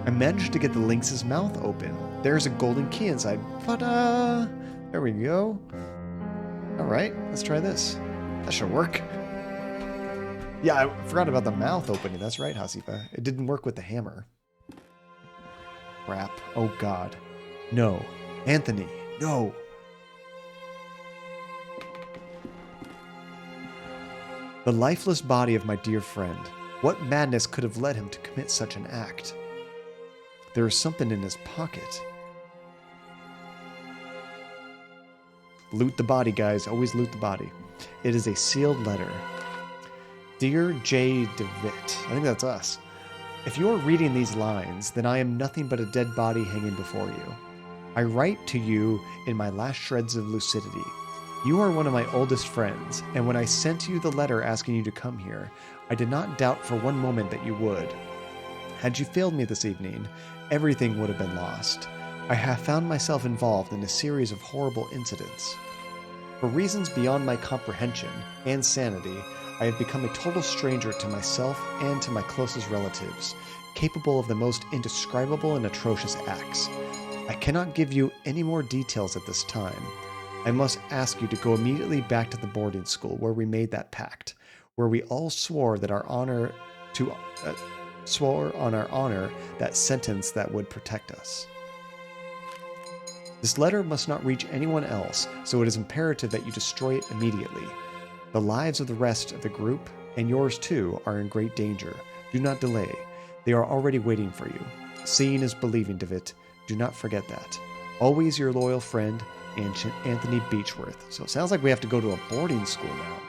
Speaker 1: I managed to get the lynx's mouth open. There's a golden key inside. Ta-da! There we go. Alright, let's try this. That should work. Yeah, I forgot about the mouth opening. That's right, Hasifa. It didn't work with the hammer. Crap. Oh, God. No. Anthony. No. The lifeless body of my dear friend. What madness could have led him to commit such an act? There is something in his pocket. Loot the body, guys. Always loot the body. It is a sealed letter. Dear J. Devitt. I think that's us. If you are reading these lines, then I am nothing but a dead body hanging before you. I write to you in my last shreds of lucidity. You are one of my oldest friends, and when I sent you the letter asking you to come here, I did not doubt for one moment that you would. Had you failed me this evening, everything would have been lost. I have found myself involved in a series of horrible incidents. For reasons beyond my comprehension and sanity, I have become a total stranger to myself and to my closest relatives, capable of the most indescribable and atrocious acts. I cannot give you any more details at this time. I must ask you to go immediately back to the boarding school where we made that pact, where we all swore that swore on our honor that sentence that would protect us. This letter must not reach anyone else, so it is imperative that you destroy it immediately. The lives of the rest of the group, and yours too, are in great danger. Do not delay. They are already waiting for you. Seeing is believing, Devitt. Do not forget that. Always your loyal friend, Anthony Beechworth. So it sounds like we have to go to a boarding school now.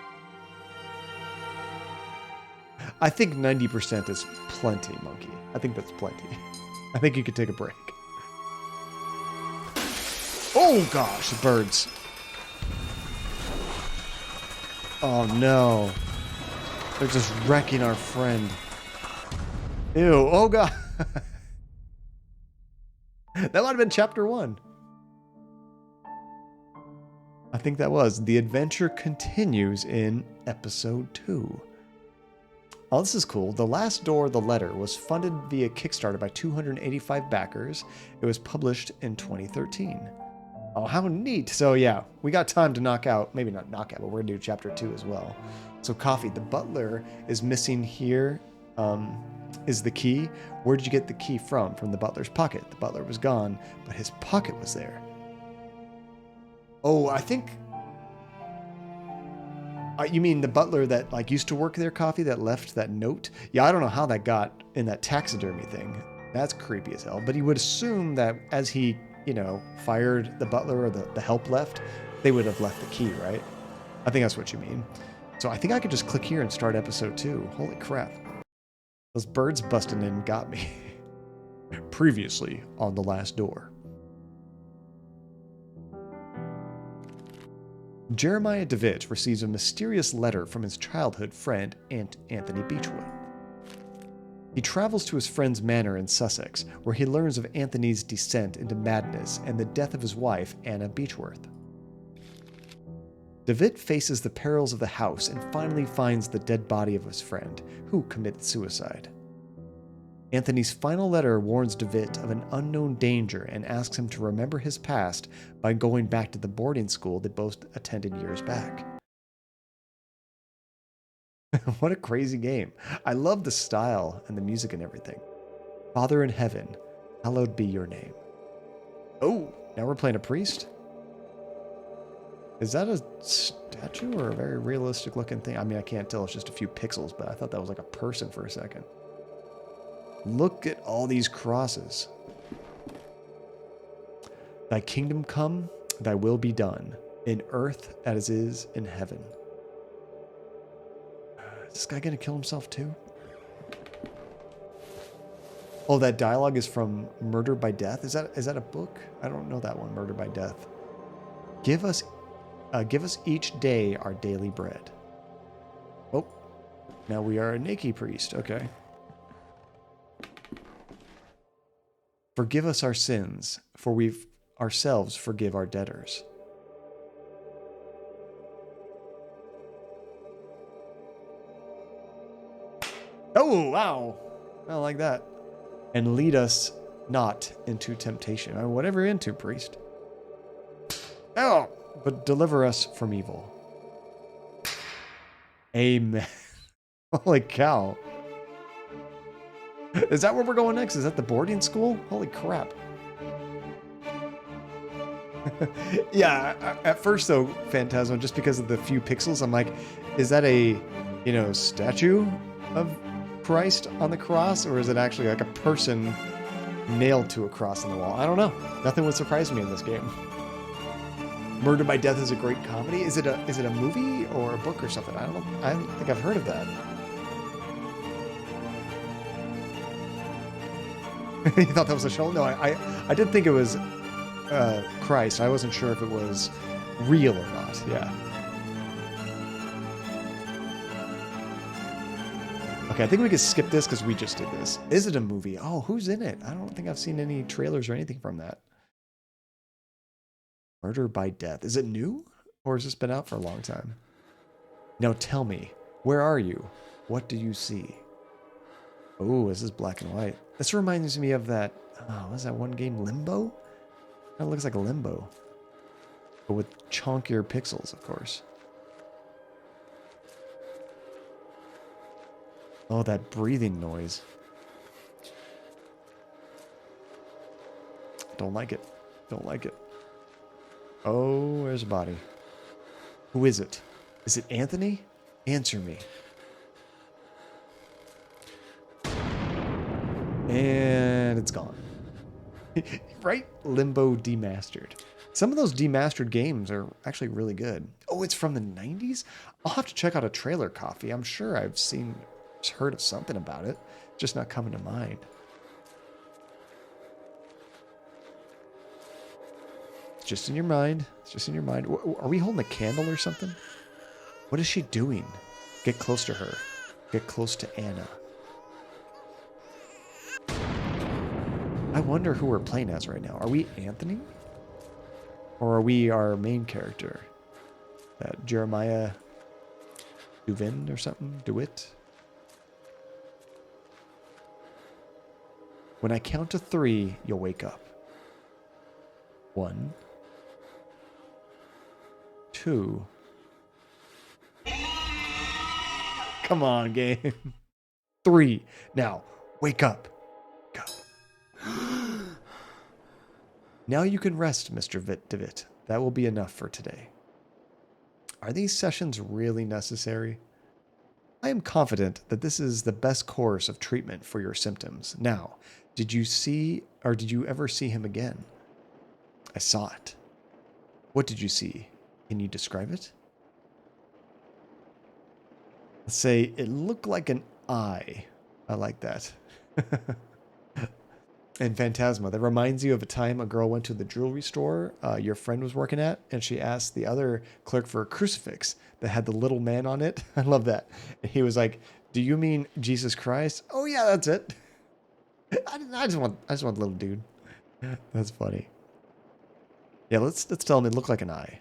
Speaker 1: I think 90% is plenty, Monkey. I think that's plenty. I think you could take a break. Oh gosh, the birds. Oh no. They're just wrecking our friend. Ew, oh god. That might have been chapter 1. I think that was. The adventure continues in episode 2. Oh, this is cool. The Last Door, the letter, was funded via Kickstarter by 285 backers. It was published in 2013. Oh, how neat. So yeah, we got time to knock out, maybe not knock out, but we're gonna do chapter 2 as well. So Coffee, the butler is missing here, is the key. Where did you get the key from? From the butler's pocket. The butler was gone, but his pocket was there. Oh, I think... you mean the butler that like used to work there, Coffee, that left that note? Yeah, I don't know how that got in that taxidermy thing. That's creepy as hell. But you would assume that as he, you know, fired the butler or the help left, they would have left the key, right? I think that's what you mean. So I think I could just click here and start episode 2. Holy crap. Those birds busting in got me. Previously on The Last Door. Jeremiah Devitt receives a mysterious letter from his childhood friend, Anthony Beechworth. He travels to his friend's manor in Sussex, where he learns of Anthony's descent into madness and the death of his wife, Anna Beechworth. Devitt faces the perils of the house and finally finds the dead body of his friend, who committed suicide. Anthony's final letter warns Devitt of an unknown danger and asks him to remember his past by going back to the boarding school they both attended years back. What a crazy game. I love the style and the music and everything. Father in heaven, hallowed be your name. Oh, now we're playing a priest? Is that a statue or a very realistic looking thing? I mean, I can't tell. It's just a few pixels, but I thought that was like a person for a second. Look at all these crosses. Thy kingdom come, thy will be done, in earth as it is in heaven. Is this guy going to kill himself too? Oh, that dialogue is from Murder by Death? Is that a book? I don't know that one, Murder by Death. Give us each day our daily bread. Oh, now we are a Neki priest. Okay. Forgive us our sins, for we've ourselves forgive our debtors. Oh, wow. I like that. And lead us not into temptation. I mean, whatever you're into, priest. Oh, but deliver us from evil. Amen. Holy cow. Is that where we're going next? Is that the boarding school? Holy crap. Yeah, at first though, Phantasma, just because of the few pixels, I'm like, is that a, statue of Christ on the cross? Or is it actually like a person nailed to a cross on the wall? I don't know. Nothing would surprise me in this game. Murder by Death is a great comedy. Is it a movie or a book or something? I don't know. I don't think I've heard of that. You thought that was a show? No, I did think it was Christ. I wasn't sure if it was real or not. Yeah. Okay, I think we could skip this because we just did this. Is it a movie? Oh, who's in it? I don't think I've seen any trailers or anything from that. Murder by Death. Is it new? Or has this been out for a long time? Now tell me, where are you? What do you see? Oh, this is black and white. This reminds me of that, what was that one game, Limbo? It looks like a Limbo. But with chunkier pixels, of course. Oh, that breathing noise. Don't like it. Don't like it. Oh, there's a body. Who is it? Is it Anthony? Answer me. And it's gone. Right? Limbo demastered. Some of those demastered games are actually really good. Oh, it's from the 90s? I'll have to check out a trailer copy. I'm sure I've heard of something about it. Just not coming to mind. It's just in your mind. It's just in your mind. Are we holding a candle or something? What is she doing? Get close to her. Get close to Anna. I wonder who we're playing as right now. Are we Anthony? Or are we our main character? Jeremiah Devitt or something? Dewitt? When I count to 3, you'll wake up. 1, 2. Come on, game. 3. Now, wake up. Go. Now you can rest, Mr. Devitt. That will be enough for today. Are these sessions really necessary? I am confident that this is the best course of treatment for your symptoms. Now, did you ever see him again? I saw it. What did you see? Can you describe it? Let's say it looked like an eye. I like that. And Phantasma, that reminds you of a time a girl went to the jewelry store your friend was working at, and she asked the other clerk for a crucifix that had the little man on it. I love that. And he was like, "Do you mean Jesus Christ?" "Oh yeah, that's it." I just want the little dude. That's funny. Yeah, let's tell him it looked like an eye.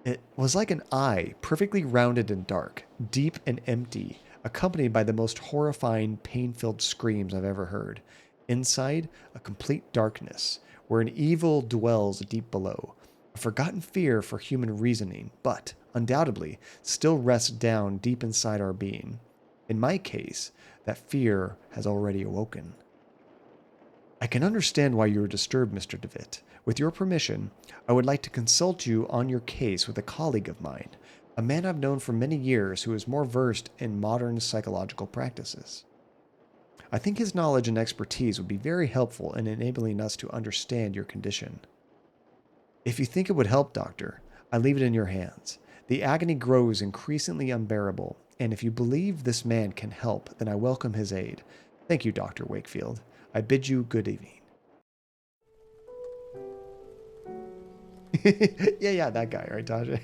Speaker 1: It was like an eye, perfectly rounded and dark, deep and empty, accompanied by the most horrifying, pain-filled screams I've ever heard. Inside, a complete darkness, where an evil dwells deep below, a forgotten fear for human reasoning, but, undoubtedly, still rests down deep inside our being. In my case, that fear has already awoken. I can understand why you are disturbed, Mr. Devitt. With your permission, I would like to consult you on your case with a colleague of mine, a man I've known for many years who is more versed in modern psychological practices. I think his knowledge and expertise would be very helpful in enabling us to understand your condition. If you think it would help, Doctor, I leave it in your hands. The agony grows increasingly unbearable, and if you believe this man can help, then I welcome his aid. Thank you, Dr. Wakefield. I bid you good evening. yeah, that guy, right, Tajay?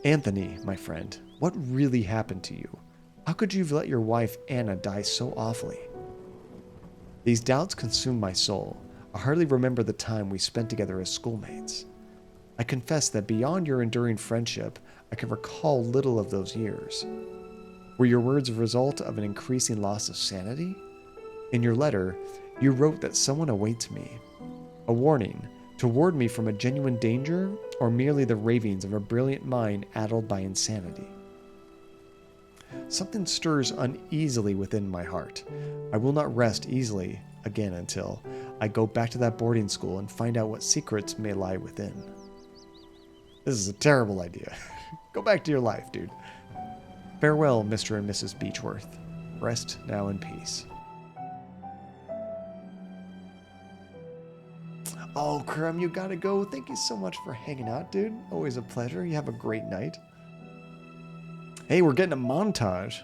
Speaker 1: Anthony, my friend, what really happened to you? How could you have let your wife Anna die so awfully? These doubts consume my soul. I hardly remember the time we spent together as schoolmates. I confess that beyond your enduring friendship, I can recall little of those years. Were your words a result of an increasing loss of sanity? In your letter, you wrote that someone awaits me. A warning to ward me from a genuine danger, or merely the ravings of a brilliant mind addled by insanity. Something stirs uneasily within my heart. I will not rest easily again until I go back to that boarding school and find out what secrets may lie within. This is a terrible idea. Go back to your life, dude. Farewell, Mr. and Mrs. Beechworth. Rest now in peace. Oh, Crumb, you gotta go. Thank you so much for hanging out, dude. Always a pleasure. You have a great night. Hey, we're getting a montage.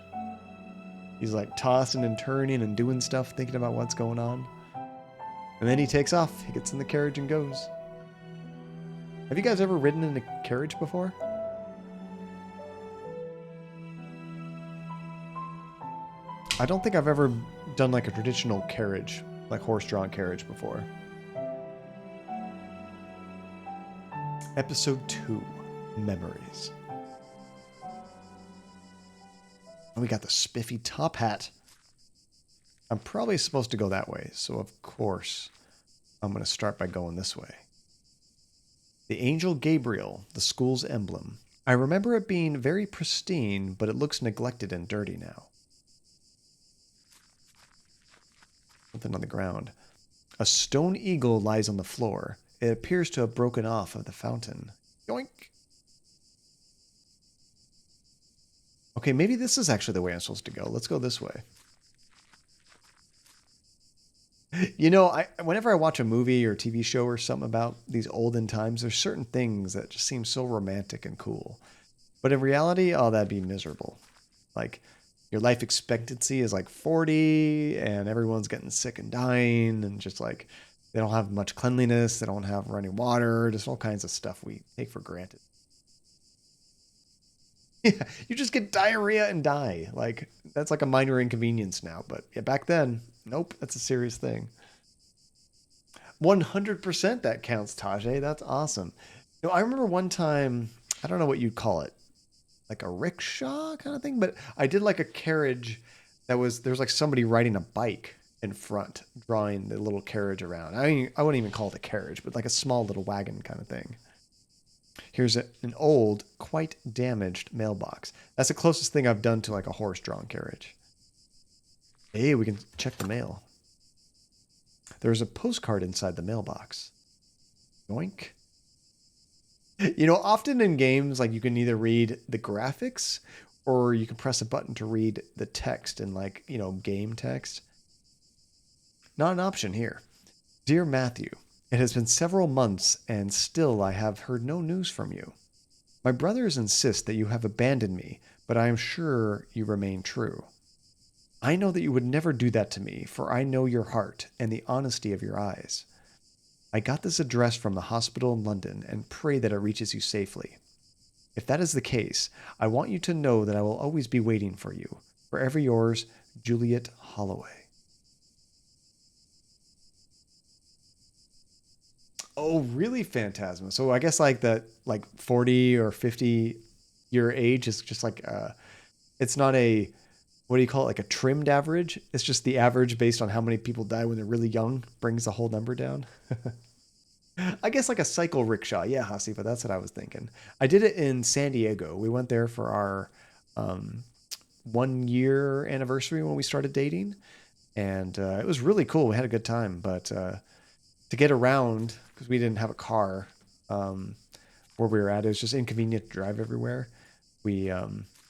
Speaker 1: He's like tossing and turning and doing stuff, thinking about what's going on. And then he takes off. He gets in the carriage and goes. Have you guys ever ridden in a carriage before? I don't think I've ever done like a traditional carriage, like horse-drawn carriage before. Episode 2, Memories. And we got the spiffy top hat. I'm probably supposed to go that way, so of course I'm going to start by going this way. The angel Gabriel, the school's emblem. I remember it being very pristine, but it looks neglected and dirty now. Something on the ground. A stone eagle lies on the floor. It appears to have broken off of the fountain. Yoink! Okay, maybe this is actually the way I'm supposed to go. Let's go this way. You know, whenever I watch a movie or TV show or something about these olden times, there's certain things that just seem so romantic and cool. But in reality, oh, that'd be miserable. Like, your life expectancy is like 40, and everyone's getting sick and dying, and just like, they don't have much cleanliness, they don't have running water, just all kinds of stuff we take for granted. Yeah, you just get diarrhea and die. Like, that's like a minor inconvenience now. But yeah, back then, nope, that's a serious thing. 100% that counts, Tajay. That's awesome. You know, I remember one time, I don't know what you'd call it, like a rickshaw kind of thing, but I did like a carriage that was, there's like somebody riding a bike in front, drawing the little carriage around. I mean, I wouldn't even call it a carriage, but like a small little wagon kind of thing. Here's an old, quite damaged mailbox. That's the closest thing I've done to like a horse-drawn carriage. Hey, we can check the mail. There's a postcard inside the mailbox. Yoink. You know, often in games, like you can either read the graphics or you can press a button to read the text in like, you know, game text. Not an option here. Dear Matthew, it has been several months and still I have heard no news from you. My brothers insist that you have abandoned me, but I am sure you remain true. I know that you would never do that to me, for I know your heart and the honesty of your eyes. I got this address from the hospital in London and pray that it reaches you safely. If that is the case, I want you to know that I will always be waiting for you. Forever yours, Juliet Holloway. Oh, really, Phantasma? So I guess like that, like 40 or 50 year age is just like It's not a, what do you call it, like a trimmed average. It's just the average based on how many people die when they're really young brings the whole number down. I guess like a cycle rickshaw. Yeah, Hasifa, that's what I was thinking. I did it in San Diego. We went there for our um, 1 year anniversary when we started dating, and it was really cool. We had a good time, but to get around because we didn't have a car um, where we were at, it was just inconvenient to drive everywhere. We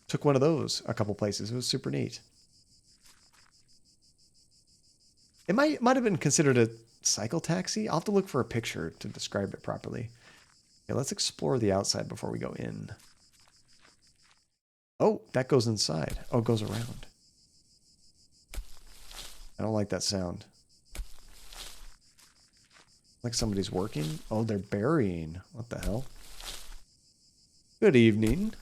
Speaker 1: took one of those a couple places. It was super neat. It might have been considered a cycle taxi. I'll have to look for a picture to describe it properly. Okay, let's explore the outside before we go in. Oh, that goes inside. Oh, it goes around. I don't like that sound. Like somebody's working. Oh, they're burying. What the hell? Good evening.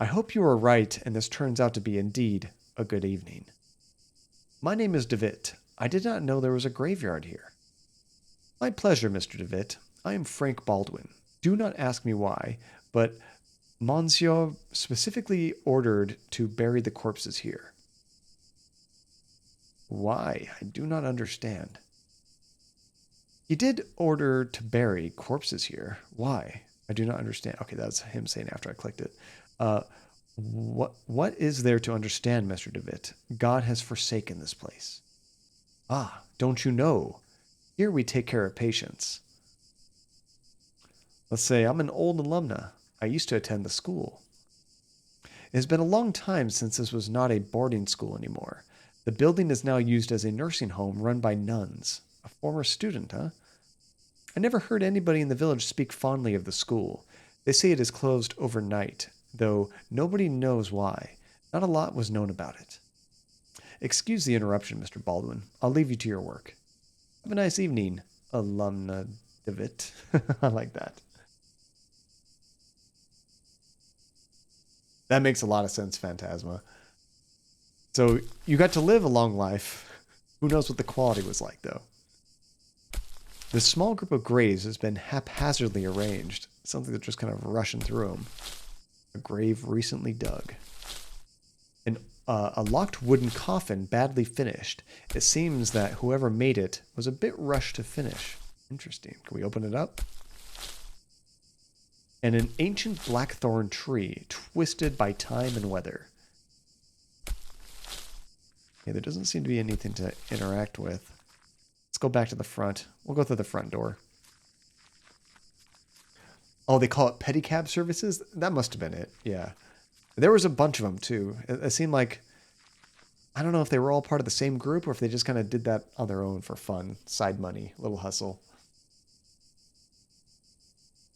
Speaker 1: I hope you are right and this turns out to be indeed a good evening. My name is Devitt. I did not know there was a graveyard here. My pleasure, Mr. Devitt. I am Frank Baldwin. Do not ask me why, but Monsieur specifically ordered to bury the corpses here. Why? I do not understand. He did order to bury corpses here. Why? I do not understand. Okay, that's him saying after I clicked it. Uh, what is there to understand, Mr. Devitt? God has forsaken this place. Ah, don't you know? Here we take care of patients. Let's say I'm an old alumna. I used to attend the school. It has been a long time since this was not a boarding school anymore. The building is now used as a nursing home run by nuns. A former student, huh? I never heard anybody in the village speak fondly of the school. They say it is closed overnight, though nobody knows why. Not a lot was known about it. Excuse the interruption, Mr. Baldwin. I'll leave you to your work. Have a nice evening, alumna Devitt. I like that. That makes a lot of sense, Phantasma. So you got to live a long life. Who knows what the quality was like, though? This small group of graves has been haphazardly arranged. Something that's just kind of rushing through them. A grave recently dug. A locked wooden coffin badly finished. It seems that whoever made it was a bit rushed to finish. Interesting. Can we open it up? And an ancient blackthorn tree, twisted by time and weather. Okay, there doesn't seem to be anything to interact with. Let's go back to the front. We'll go through the front door. Oh, they call it pedicab services? That must have been it. Yeah. There was a bunch of them, too. It seemed like, I don't know if they were all part of the same group or if they just kind of did that on their own for fun. Side money, little hustle.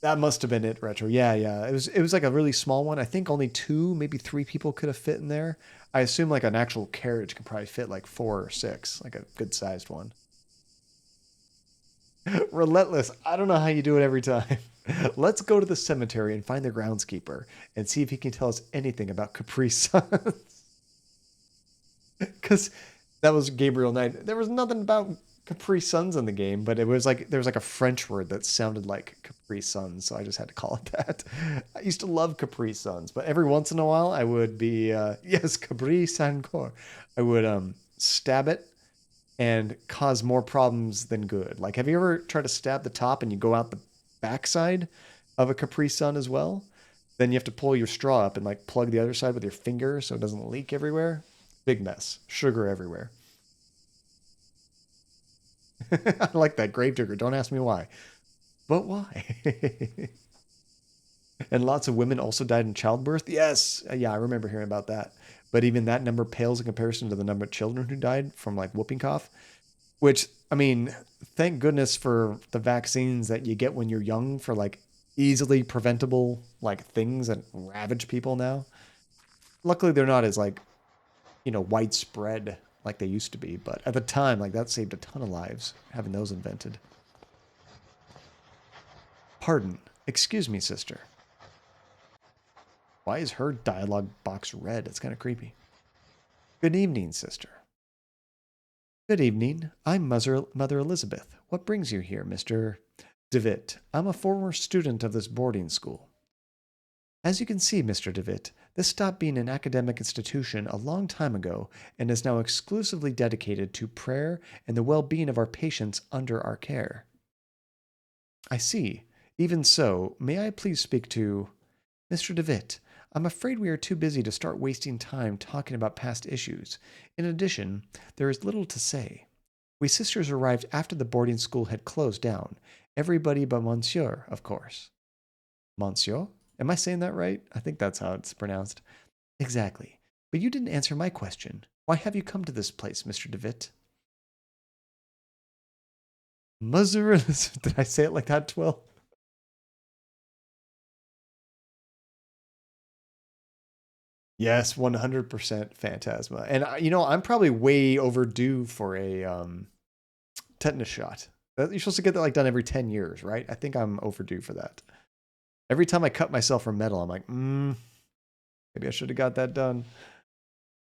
Speaker 1: That must have been it, Retro. Yeah, yeah. It was like a really small one. I think only two, maybe three people could have fit in there. I assume like an actual carriage could probably fit like 4 or 6, like a good sized one. Relentless. I don't know how you do it every time. Let's go to the cemetery and find the groundskeeper and see if he can tell us anything about Capri Sun. Because that was Gabriel Knight. There was nothing about Capri Suns in the game, but it was like there was like a French word that sounded like Capri Suns, so I just had to call it that. I used to love Capri Suns, but every once in a while I would be yes, Capri Sancor. I would stab it and cause more problems than good. Like, have you ever tried to stab the top and you go out the backside of a Capri Sun as well? Then you have to pull your straw up and like plug the other side with your finger so it doesn't leak everywhere. Big mess. Sugar everywhere. I like that Gravedigger. Don't ask me why. But why? And lots of women also died in childbirth. Yes. Yeah, I remember hearing about that. But even that number pales in comparison to the number of children who died from like whooping cough. Which, I mean, thank goodness for the vaccines that you get when you're young for like easily preventable like things that ravage people now. Luckily, they're not as like, widespread like they used to be. But at the time, like that saved a ton of lives having those invented. Pardon. Excuse me, sister. Why is her dialogue box red? It's kind of creepy. Good evening, sister. Good evening. I'm Mother Elizabeth. What brings you here, Mr. Devitt? I'm a former student of this boarding school. As you can see, Mr. Devitt, This stopped being an academic institution a long time ago and is now exclusively dedicated to prayer and the well-being of our patients under our care. I see. Even so, may I please speak to Mr. Devitt? I'm afraid we are too busy to start wasting time talking about past issues. In addition, there is little to say. We sisters arrived after the boarding school had closed down. Everybody but Monsieur, of course. Monsieur? Am I saying that right? I think that's how it's pronounced. Exactly. But you didn't answer my question. Why have you come to this place, Mr. Devitt? Muzzer, did I say it like that, Twill? Yes, 100% Phantasma. And, I'm probably way overdue for a tetanus shot. You're supposed to get that like done every 10 years, right? I think I'm overdue for that. Every time I cut myself from metal, I'm like, maybe I should have got that done.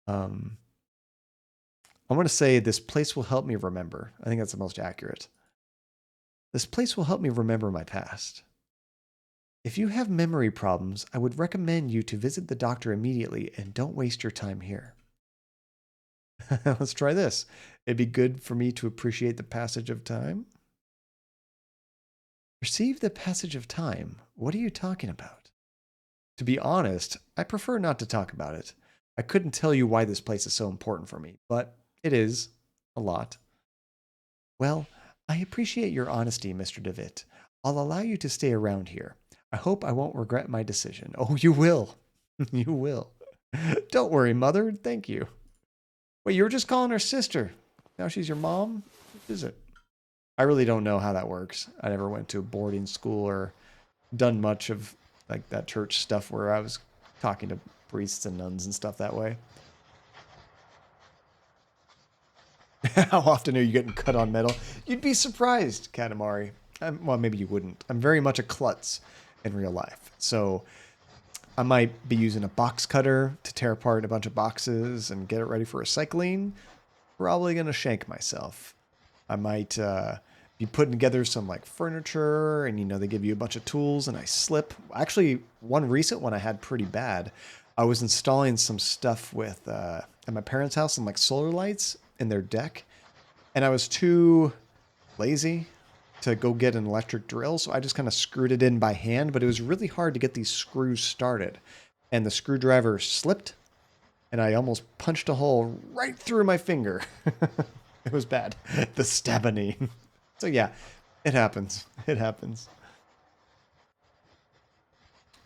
Speaker 1: I'm going to say this place will help me remember. I think that's the most accurate. This place will help me remember my past. If you have memory problems, I would recommend you to visit the doctor immediately and don't waste your time here. Let's try this. It'd be good for me to appreciate the passage of time. Perceive the passage of time? What are you talking about? To be honest, I prefer not to talk about it. I couldn't tell you why this place is so important for me, but it is. A lot. Well, I appreciate your honesty, Mr. Devitt. I'll allow you to stay around here. I hope I won't regret my decision. Oh, you will. You will. Don't worry, Mother. Thank you. Wait, you were just calling her sister. Now she's your mom? What is it? I really don't know how that works. I never went to a boarding school or done much of like that church stuff where I was talking to priests and nuns and stuff that way. How often are you getting cut on metal? You'd be surprised, Katamari. Well, maybe you wouldn't. I'm very much a klutz in real life. So I might be using a box cutter to tear apart a bunch of boxes and get it ready for recycling. Probably going to shank myself. I might be putting together some like furniture and, they give you a bunch of tools and I slip. Actually, one recent one I had pretty bad. I was installing some stuff with at my parents' house, some like solar lights in their deck. And I was too lazy to go get an electric drill. So I just kind of screwed it in by hand, but it was really hard to get these screws started. And the screwdriver slipped and I almost punched a hole right through my finger. It was bad. The stabonine. So yeah, it happens. It happens.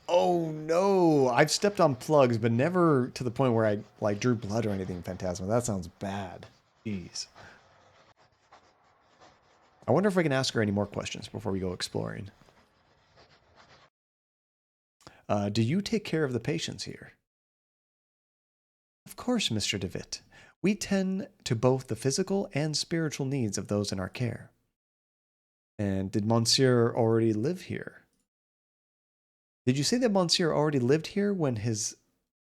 Speaker 1: Oh no, I've stepped on plugs, but never to the point where I like drew blood or anything, Phantasma. That sounds bad. Jeez. I wonder if I can ask her any more questions before we go exploring. Do you take care of the patients here? Of course, Mr. Devitt. We tend to both the physical and spiritual needs of those in our care. And did Monsieur already live here? Did you say that Monsieur already lived here when his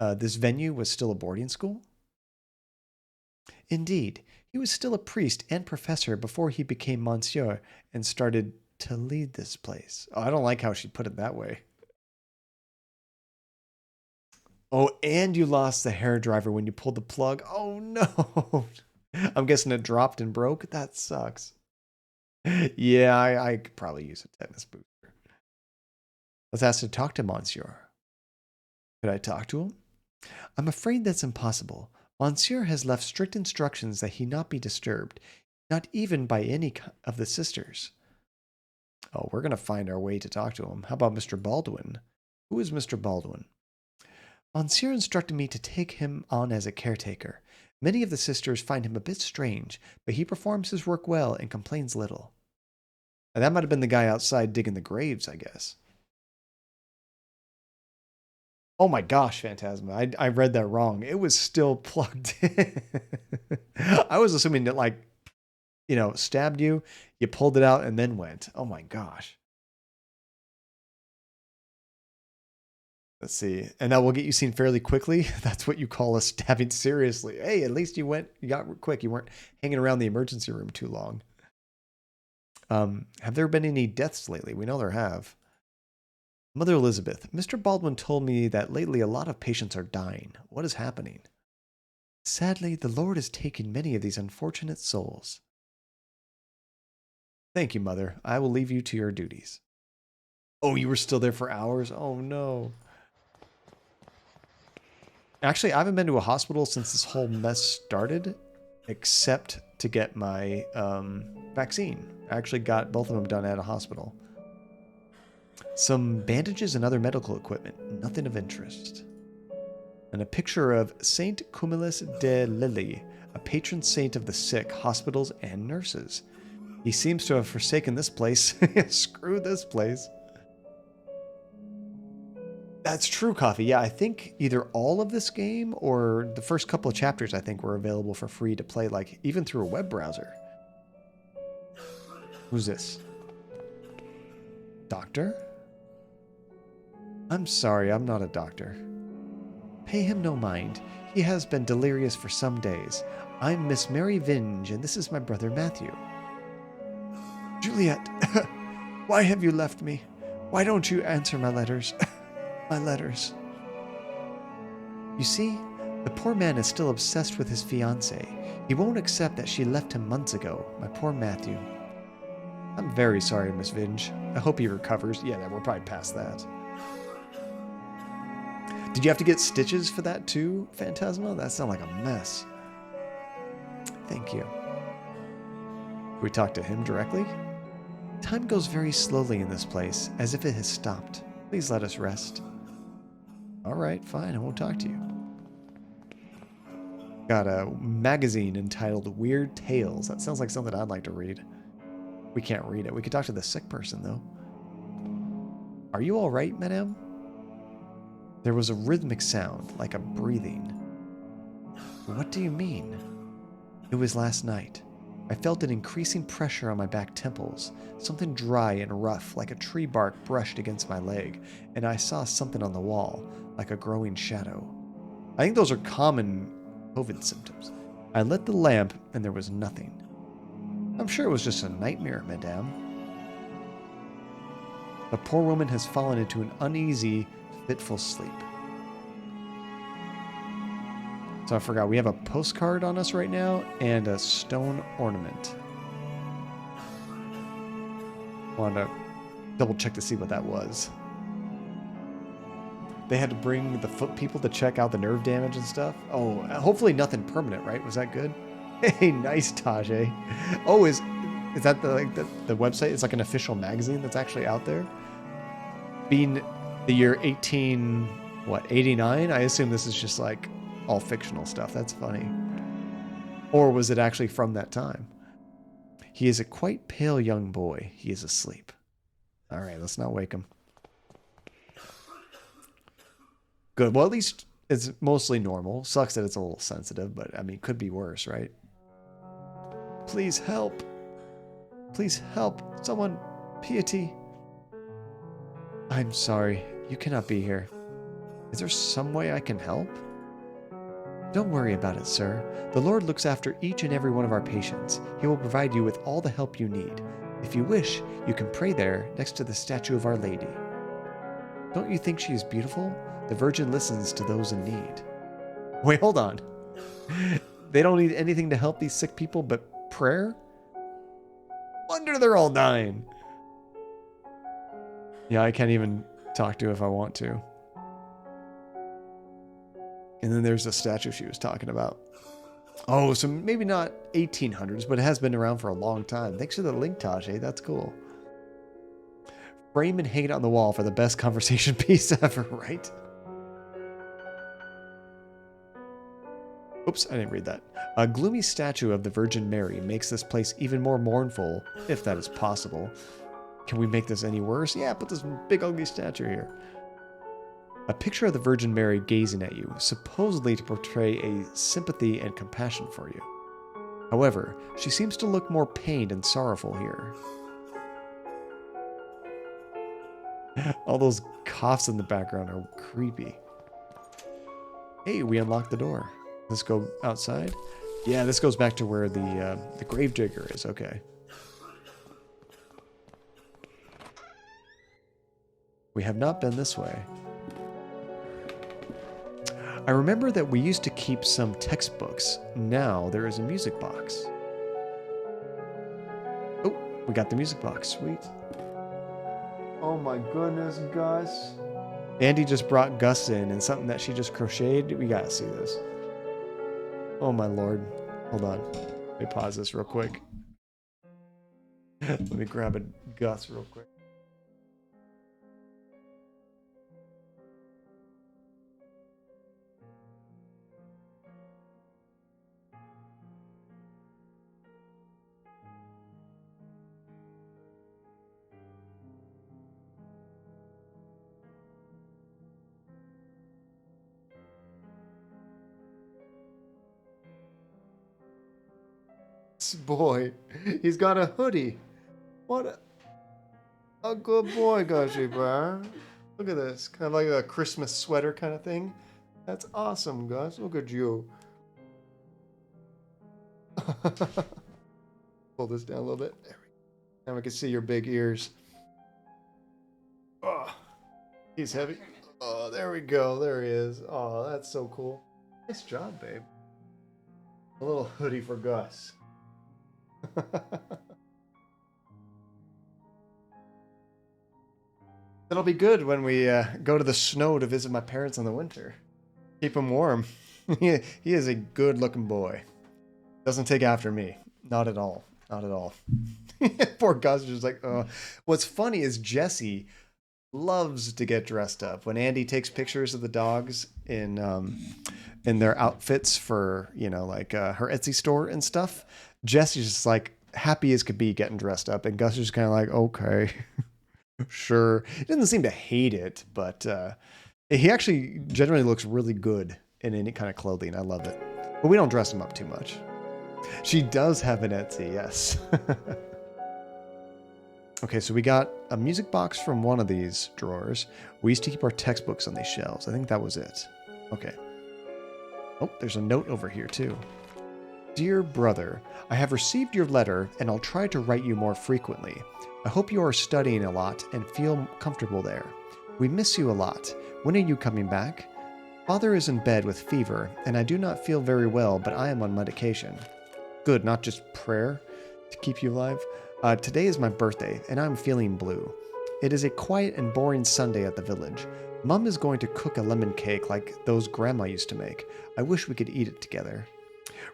Speaker 1: this venue was still a boarding school? Indeed, he was still a priest and professor before he became Monsieur and started to lead this place. Oh, I don't like how she put it that way. Oh, and you lost the hairdryer when you pulled the plug. Oh no. I'm guessing it dropped and broke. That sucks. Yeah, I could probably use a tetanus booster. Let's ask to talk to Monsieur. Could I talk to him? I'm afraid that's impossible. Monsieur has left strict instructions that he not be disturbed, not even by any of the sisters. Oh, we're going to find our way to talk to him. How about Mr. Baldwin? Who is Mr. Baldwin? Monsieur instructed me to take him on as a caretaker. Many of the sisters find him a bit strange, but he performs his work well and complains little. And that might have been the guy outside digging the graves, I guess. Oh my gosh, Phantasma. I read that wrong. It was still plugged in. I was assuming that, like, stabbed you, you pulled it out, and then went. Oh my gosh. Let's see. And that will get you seen fairly quickly. That's what you call a stabbing seriously. Hey, at least you got quick. You weren't hanging around the emergency room too long. Have there been any deaths lately? We know there have. Mother Elizabeth, Mr. Baldwin told me that lately a lot of patients are dying. What is happening? Sadly, the Lord has taken many of these unfortunate souls. Thank you, Mother. I will leave you to your duties. Oh, you were still there for hours? Oh, no. Actually, I haven't been to a hospital since this whole mess started, except to get my vaccine. I actually got both of them done at a hospital. Some bandages and other medical equipment. Nothing of interest. And a picture of Saint Cumulus de Lilly, a patron saint of the sick, hospitals, and nurses. He seems to have forsaken this place. Screw this place. That's true, Coffee. Yeah, I think either all of this game or the first couple of chapters, I think, were available for free to play, like, even through a web browser. Who's this? Doctor? I'm sorry, I'm not a doctor. Pay him no mind. He has been delirious for some days. I'm Miss Mary Vinge, and this is my brother Matthew. Juliet, why have you left me? Why don't you answer my letters? My letters. You see, the poor man is still obsessed with his fiancée. He won't accept that she left him months ago. My poor Matthew. I'm very sorry, Miss Vinge. I hope he recovers. Yeah, we're probably past that. Did you have to get stitches for that too, Phantasma? That sounded like a mess. Thank you. Can we talk to him directly? Time goes very slowly in this place, as if it has stopped. Please let us rest. All right, fine, I won't talk to you. Got a magazine entitled Weird Tales. That sounds like something I'd like to read. We can't read it. We could talk to the sick person, though. Are you all right, madame? There was a rhythmic sound, like a breathing. What do you mean? It was last night. I felt an increasing pressure on my back temples, something dry and rough, like a tree bark brushed against my leg, and I saw something on the wall, like a growing shadow. I think those are common COVID symptoms. I lit the lamp, and there was nothing. I'm sure it was just a nightmare, madame. The poor woman has fallen into an uneasy, fitful sleep. So I forgot, we have a postcard on us right now and a stone ornament. Wanted to double check to see what that was. They had to bring the foot people to check out the nerve damage and stuff. Oh, hopefully nothing permanent, right? Was that good? Hey, nice, Tajay. Oh, is that the website? It's like an official magazine that's actually out there. Being the year 89? I assume this is just like all fictional stuff. That's funny. Or was it actually from that time? He is a quite pale young boy. He is asleep. All right, let's not wake him. Good. Well, at least it's mostly normal. Sucks that it's a little sensitive, but I mean, it could be worse, right? Please help. Please help. Someone. Piety. I'm sorry. You cannot be here. Is there some way I can help? Don't worry about it, sir. The Lord looks after each and every one of our patients. He will provide you with all the help you need. If you wish, you can pray there next to the statue of Our Lady. Don't you think she is beautiful? The Virgin listens to those in need. Wait, hold on. They don't need anything to help these sick people but prayer? Wonder they're all dying. Yeah, I can't even talk to if I want to. And then there's the statue she was talking about. Oh, so maybe not 1800s, but it has been around for a long time. Thanks for the link, Tajay. That's cool. Frame and hang it on the wall for the best conversation piece ever, right? Oops, I didn't read that. A gloomy statue of the Virgin Mary makes this place even more mournful, if that is possible. Can we make this any worse? Yeah, put this big ugly statue here. A picture of the Virgin Mary gazing at you, supposedly to portray a sympathy and compassion for you. However, she seems to look more pained and sorrowful here. All those coughs in the background are creepy. Hey, we unlocked the door. Let's go outside. Yeah, this goes back to where the gravedigger is. Okay. We have not been this way. I remember that we used to keep some textbooks. Now there is a music box. Oh, we got the music box. Sweet. Oh my goodness, Gus. Andy just brought Gus in and something that she just crocheted. We gotta see this. Oh my lord. Hold on. Let me pause this real quick. Let me grab a Gus real quick. Boy, he's got a hoodie. What a good boy, Gushy Bear. Look at this, kind of like a Christmas sweater kind of thing. That's awesome, Gus. Look at you. Pull this down a little bit. There we go. Now we can see your big ears. Oh, he's heavy. Oh, there we go. There he is. Oh, that's so cool. Nice job, babe. A little hoodie for Gus. That'll be good when we go to the snow to visit my parents in the winter. Keep him warm. He is a good-looking boy. Doesn't take after me. Not at all. Not at all. Poor Gus is just like, What's funny is Jessie loves to get dressed up. When Andy takes pictures of the dogs in their outfits for, like her Etsy store and stuff, Jessie's just like happy as could be getting dressed up, and Gus is just kind of like, okay, sure. He doesn't seem to hate it, but he actually generally looks really good in any kind of clothing. I love it. But we don't dress him up too much. She does have an Etsy, yes. Okay, so we got a music box from one of these drawers. We used to keep our textbooks on these shelves. I think that was it. Okay. Oh, there's a note over here too. Dear brother, I have received your letter and I'll try to write you more frequently. I hope you are studying a lot and feel comfortable there. We miss you a lot. When are you coming back? Father is in bed with fever and I do not feel very well, but I am on medication. Good, not just prayer to keep you alive. Today is my birthday and I'm feeling blue. It is a quiet and boring Sunday at the village. Mom is going to cook a lemon cake like those Grandma used to make. I wish we could eat it together.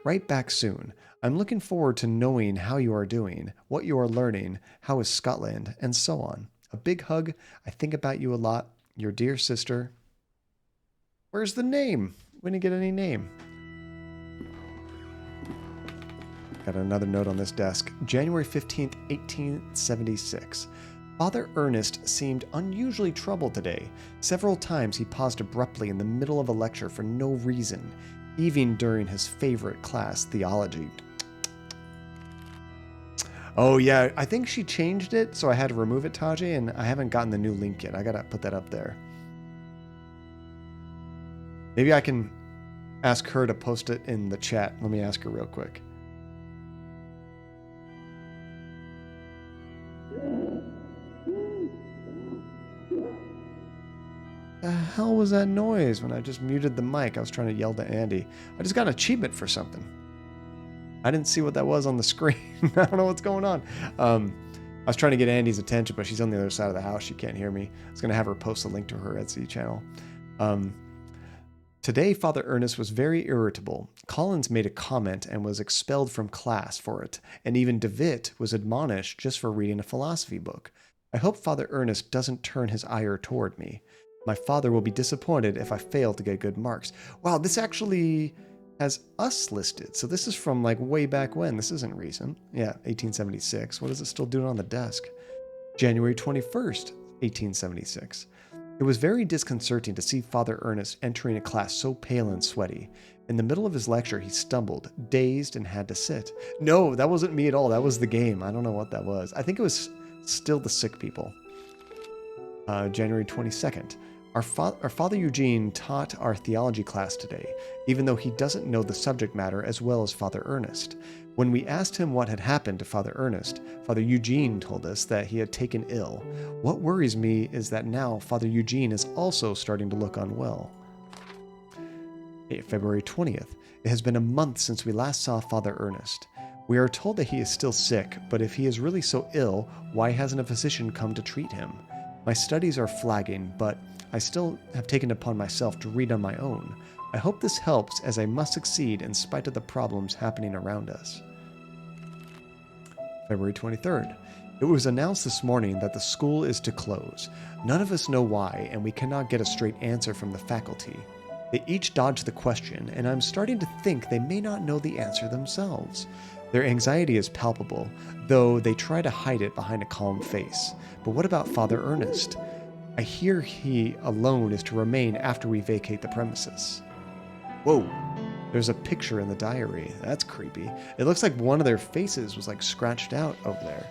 Speaker 1: Write back soon. I'm looking forward to knowing how you are doing, what you are learning, how is Scotland, and so on. A big hug. I think about you a lot. Your dear sister. Where's the name? We didn't get any name. Got another note on this desk. January 15th, 1876. Father Ernest seemed unusually troubled today. Several times he paused abruptly in the middle of a lecture for no reason, even during his favorite class, theology. Oh yeah, I think she changed it, so I had to remove it, Taji, and I haven't gotten the new link yet. I gotta put that up there. Maybe I can ask her to post it in the chat. Let me ask her real quick. The hell was that noise when I just muted the mic? I was trying to yell to Andy. I just got an achievement for something. I didn't see what that was on the screen. I don't know what's going on. I was trying to get Andy's attention, but she's on the other side of the house. She can't hear me. I was going to have her post a link to her Etsy channel. Today, Father Ernest was very irritable. Collins made a comment and was expelled from class for it, and even Devitt was admonished just for reading a philosophy book. I hope Father Ernest doesn't turn his ire toward me. My father will be disappointed if I fail to get good marks. Wow, this actually has us listed. So this is from like way back when. This isn't recent. Yeah, 1876. What is it still doing on the desk? January 21st, 1876. It was very disconcerting to see Father Ernest entering a class so pale and sweaty. In the middle of his lecture, he stumbled, dazed, and had to sit. No, that wasn't me at all. That was the game. I don't know what that was. I think it was still the sick people. January 22nd. Our Father Eugene taught our theology class today, even though he doesn't know the subject matter as well as Father Ernest. When we asked him what had happened to Father Ernest, Father Eugene told us that he had taken ill. What worries me is that now Father Eugene is also starting to look unwell. February 20th. It has been a month since we last saw Father Ernest. We are told that he is still sick, but if he is really so ill, why hasn't a physician come to treat him? My studies are flagging, but I still have taken it upon myself to read on my own. I hope this helps, as I must succeed in spite of the problems happening around us. February 23rd. It was announced this morning that the school is to close. None of us know why, and we cannot get a straight answer from the faculty. They each dodge the question, and I'm starting to think they may not know the answer themselves. Their anxiety is palpable, though they try to hide it behind a calm face. But what about Father Ernest? I hear he alone is to remain after we vacate the premises. Whoa, there's a picture in the diary. That's creepy. It looks like one of their faces was like scratched out over there.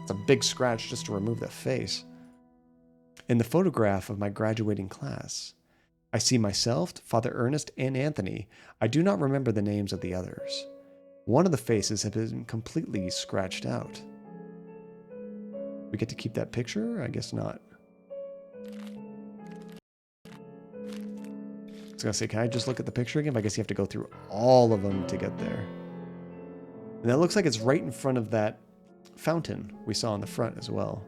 Speaker 1: It's a big scratch just to remove the face. In the photograph of my graduating class, I see myself, Father Ernest, and Anthony. I do not remember the names of the others. One of the faces has been completely scratched out. We get to keep that picture? I guess not. I was gonna say, can I just look at the picture again? I guess you have to go through all of them to get there. And that looks like it's right in front of that fountain we saw in the front as well.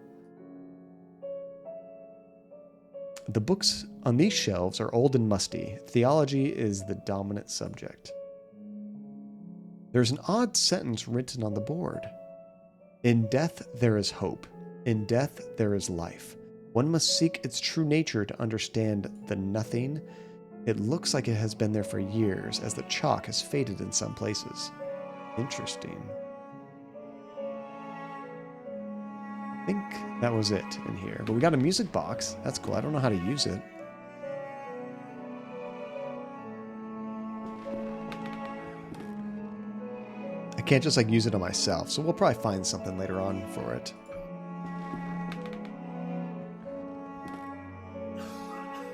Speaker 1: The books on these shelves are old and musty. Theology is the dominant subject. There's an odd sentence written on the board. In death there is hope. In death there is life. One must seek its true nature to understand the nothing. It looks like it has been there for years, as the chalk has faded in some places. Interesting. I think that was it in here. But we got a music box. That's cool. I don't know how to use it. I can't just like use it on myself, so we'll probably find something later on for it.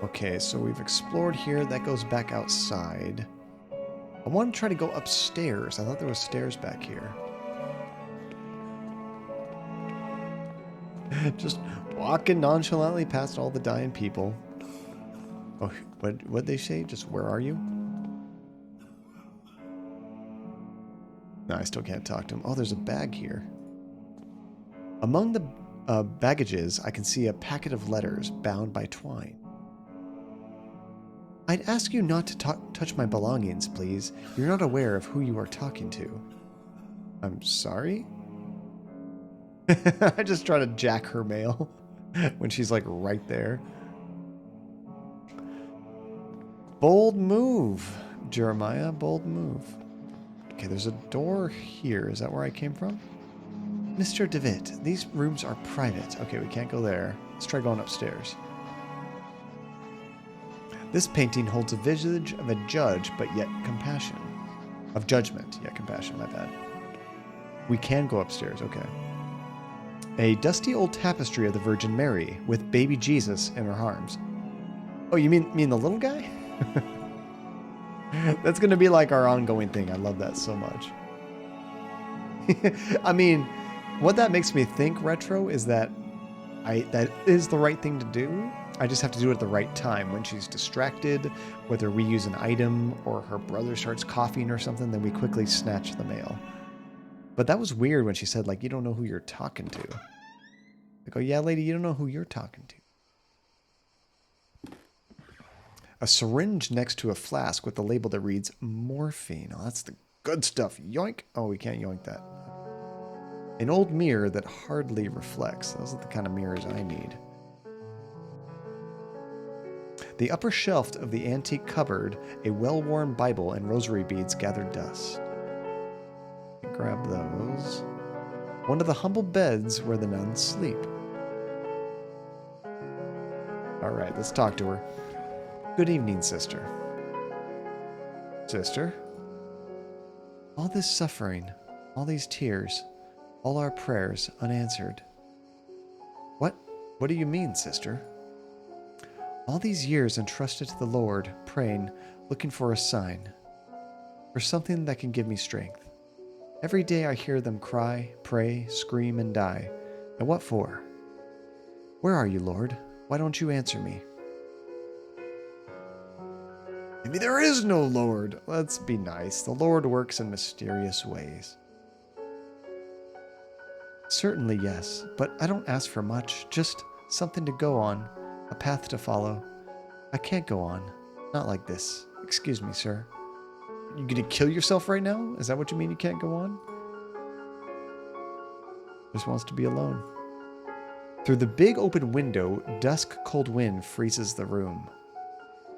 Speaker 1: Okay, so we've explored here. That goes back outside. I want to try to go upstairs. I thought there was stairs back here. Just walking nonchalantly past all the dying people. Oh, what'd they say? Just, where are you? No, I still can't talk to him. Oh, there's a bag here. Among the baggages, I can see a packet of letters bound by twine. I'd ask you not to touch my belongings, please. You're not aware of who you are talking to. I'm sorry? I just try to jack her mail when she's like right there. Bold move, Jeremiah. Bold move. Okay, there's a door here. Is that where I came from? Mr. Devitt, these rooms are private. Okay, we can't go there. Let's try going upstairs. This painting holds a visage of a judge, but yet compassion. Of judgment, yet compassion, my bad. We can go upstairs, okay. A dusty old tapestry of the Virgin Mary, with baby Jesus in her arms. Oh, you mean the little guy? That's gonna be like our ongoing thing. I love that so much. I mean, what that makes me think, Retro, is that that is the right thing to do. I just have to do it at the right time. When she's distracted, whether we use an item or her brother starts coughing or something, then we quickly snatch the mail. But that was weird when she said, like, you don't know who you're talking to. I go, yeah, lady, you don't know who you're talking to. A syringe next to a flask with a label that reads morphine. Oh, that's the good stuff. Yoink. Oh, we can't yoink that. An old mirror that hardly reflects. Those are the kind of mirrors I need. The upper shelf of the antique cupboard, a well-worn Bible and rosary beads gathered dust. Grab those. One of the humble beds where the nuns sleep. Alright, let's talk to her. Good evening, sister. Sister? All this suffering, all these tears, all our prayers unanswered. What do you mean, sister? All these years entrusted to the Lord, praying, looking for a sign, for something that can give me strength. Every day I hear them cry, pray, scream, and die. And what for? Where are you, Lord? Why don't you answer me? Maybe there is no Lord. Let's be nice. The Lord works in mysterious ways. Certainly, yes, but I don't ask for much. Just something to go on, a path to follow. I can't go on. Not like this. Excuse me, sir. You gonna kill yourself right now? Is that what you mean you can't go on? Just wants to be alone. Through the big open window, dusk cold wind freezes the room.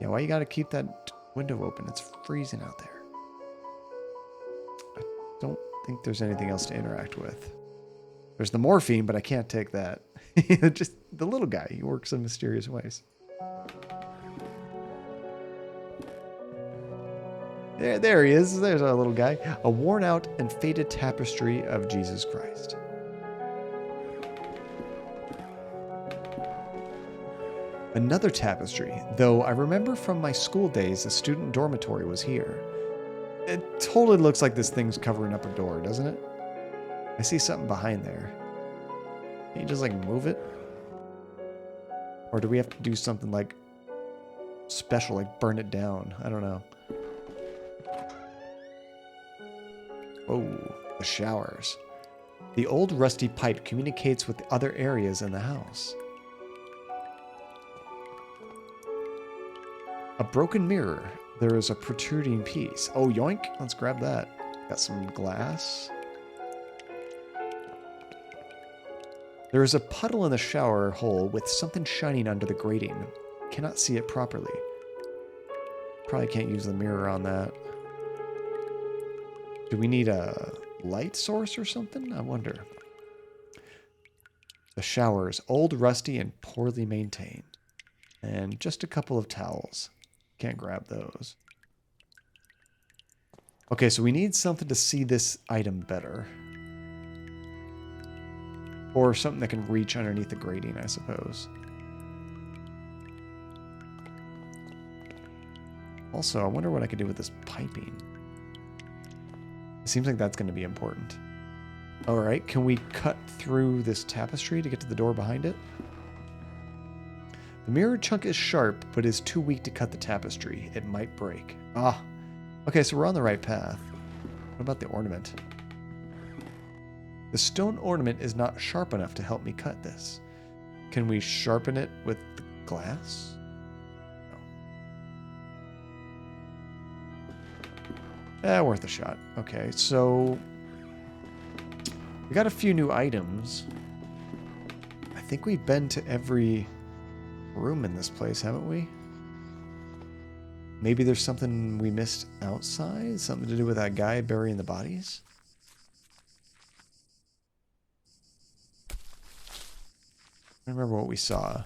Speaker 1: Yeah, why you gotta keep that window open? It's freezing out there. I don't think there's anything else to interact with. There's the morphine, but I can't take that. Just the little guy. He works in mysterious ways. There he is. There's our little guy. A worn out and faded tapestry of Jesus Christ. Another tapestry, though I remember from my school days the student dormitory was here. It totally looks like this thing's covering up a door, doesn't it? I see something behind there. Can you just like move it? Or do we have to do something like special, like burn it down? I don't know. Oh, the showers. The old rusty pipe communicates with the other areas in the house. A broken mirror. There is a protruding piece. Oh, yoink. Let's grab that. Got some glass. There is a puddle in the shower hole with something shining under the grating. Cannot see it properly. Probably can't use the mirror on that. Do we need a light source or something? I wonder. The shower is old, rusty, and poorly maintained. And just a couple of towels. Can't grab those. Okay, so we need something to see this item better. Or something that can reach underneath the grating, I suppose. Also, I wonder what I could do with this piping. It seems like that's going to be important. Alright, can we cut through this tapestry to get to the door behind it? The mirror chunk is sharp, but is too weak to cut the tapestry. It might break. Ah. Okay, so we're on the right path. What about the ornament? The stone ornament is not sharp enough to help me cut this. Can we sharpen it with the glass? No. Worth a shot. Okay, so we got a few new items. I think we've been to every room in this place, haven't we? Maybe there's something we missed outside? Something to do with that guy burying the bodies? I remember what we saw.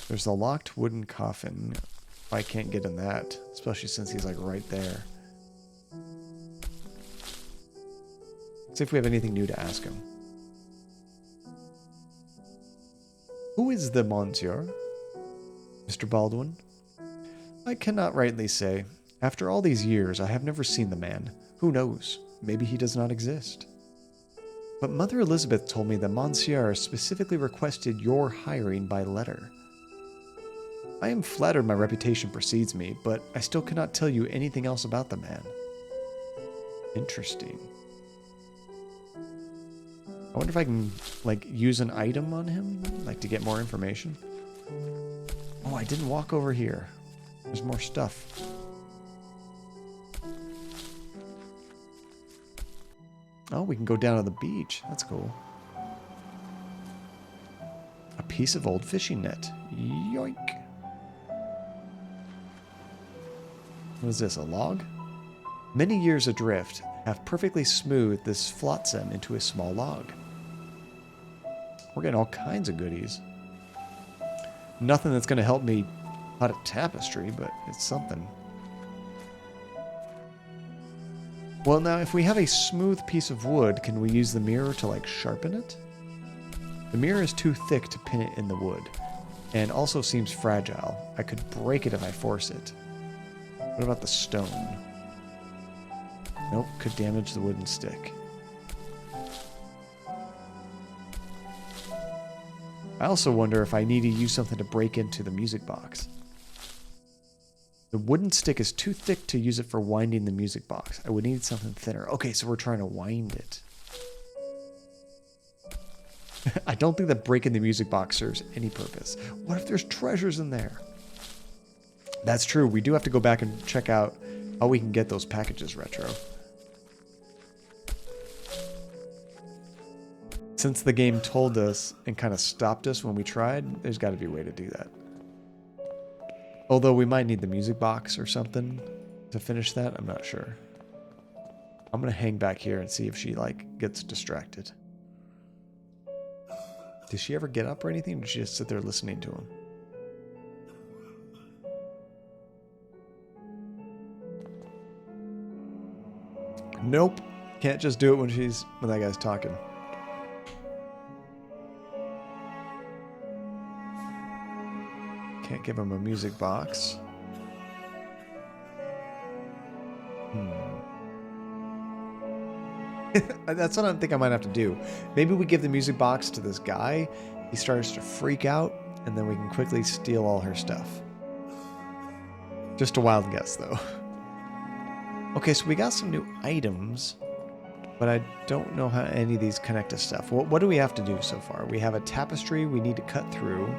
Speaker 1: There's the locked wooden coffin. I can't get in that, especially since he's like right there. Let's see if we have anything new to ask him. Who is the monsieur? Mr. Baldwin? I cannot rightly say. After all these years, I have never seen the man. Who knows? Maybe he does not exist. But Mother Elizabeth told me that Monsieur specifically requested your hiring by letter. I am flattered my reputation precedes me, but I still cannot tell you anything else about the man. Interesting. I wonder if I can, like, use an item on him, like, to get more information. Oh, I didn't walk over here. There's more stuff. Oh, we can go down to the beach. That's cool. A piece of old fishing net. Yoink. What is this, a log? Many years adrift have perfectly smoothed this flotsam into a small log. We're getting all kinds of goodies. Nothing that's going to help me cut a tapestry, but it's something. Well, now, if we have a smooth piece of wood, can we use the mirror to, like, sharpen it? The mirror is too thick to pin it in the wood. And also seems fragile. I could break it if I force it. What about the stone? Nope, could damage the wooden stick. I also wonder if I need to use something to break into the music box. The wooden stick is too thick to use it for winding the music box. I would need something thinner. Okay, so we're trying to wind it. I don't think that breaking the music box serves any purpose. What if there's treasures in there? That's true. We do have to go back and check out how we can get those packages, Retro. Since the game told us and kind of stopped us when we tried, there's got to be a way to do that. Although we might need the music box or something to finish that. I'm not sure. I'm going to hang back here and see if she, like, gets distracted. Did she ever get up or anything? Or did she just sit there listening to him? Nope. Can't just do it when that guy's talking. Can't give him a music box. That's what I think I might have to do. Maybe we give the music box to this guy. He starts to freak out, and then we can quickly steal all her stuff. Just a wild guess, though. Okay, so we got some new items, but I don't know how any of these connect to stuff. What do we have to do so far? We have a tapestry we need to cut through.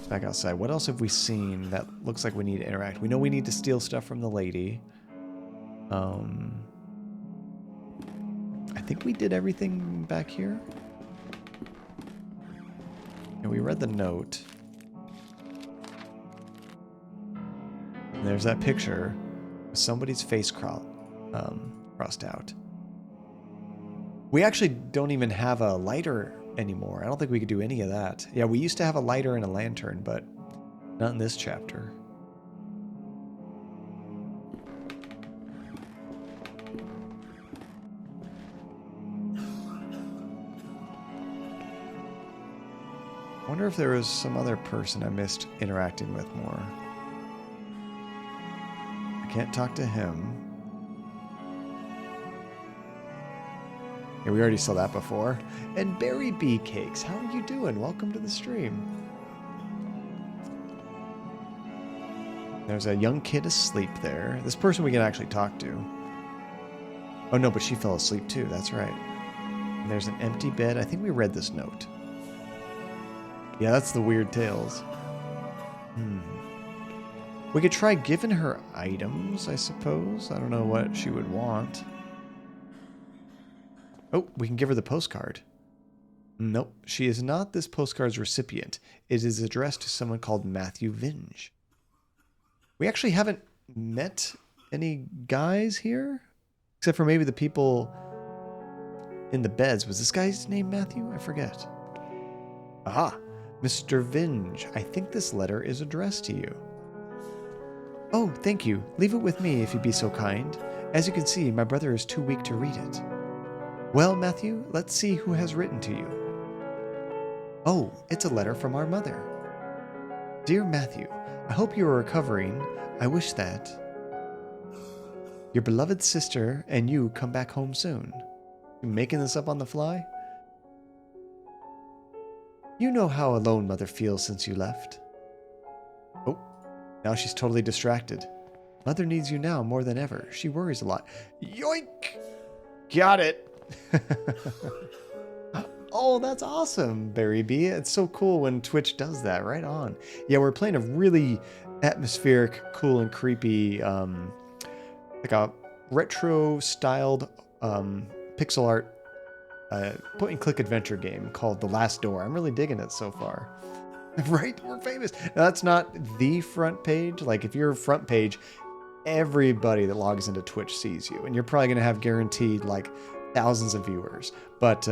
Speaker 1: Back outside. What else have we seen that looks like we need to interact? We know we need to steal stuff from the lady. I think we did everything back here. And we read the note. And there's that picture with somebody's face crossed out. We actually don't even have a lighter anymore. I don't think we could do any of that. Yeah, we used to have a lighter and a lantern, but not in this chapter. I wonder if there was some other person I missed interacting with more. I can't talk to him. Yeah, we already saw that before. And Berry Bee Cakes, how are you doing? Welcome to the stream. There's a young kid asleep there. This person we can actually talk to. Oh no, but she fell asleep too, that's right. And there's an empty bed. I think we read this note. Yeah, that's the Weird Tales. We could try giving her items, I suppose. I don't know what she would want. Oh, we can give her the postcard. Nope, she is not this postcard's recipient. It is addressed to someone called Matthew Vinge. We actually haven't met any guys here, except for maybe the people in the beds. Was this guy's name Matthew? I forget. Aha, Mr. Vinge. I think this letter is addressed to you. Oh, thank you. Leave it with me if you'd be so kind. As you can see, my brother is too weak to read it. Well, Matthew, let's see who has written to you. Oh, it's a letter from our mother. Dear Matthew, I hope you are recovering. I wish that your beloved sister and you come back home soon. You making this up on the fly? You know how alone Mother feels since you left. Oh, now she's totally distracted. Mother needs you now more than ever. She worries a lot. Yoink! Got it! Oh, that's awesome, Barry B. It's so cool when Twitch does that. Right on. Yeah, we're playing a really atmospheric, cool, and creepy, like a retro-styled pixel art point-and-click adventure game called The Last Door. I'm really digging it so far. Right? We're famous. Now, that's not the front page. Like, if you're front page, everybody that logs into Twitch sees you. And you're probably going to have guaranteed, like, thousands of viewers. But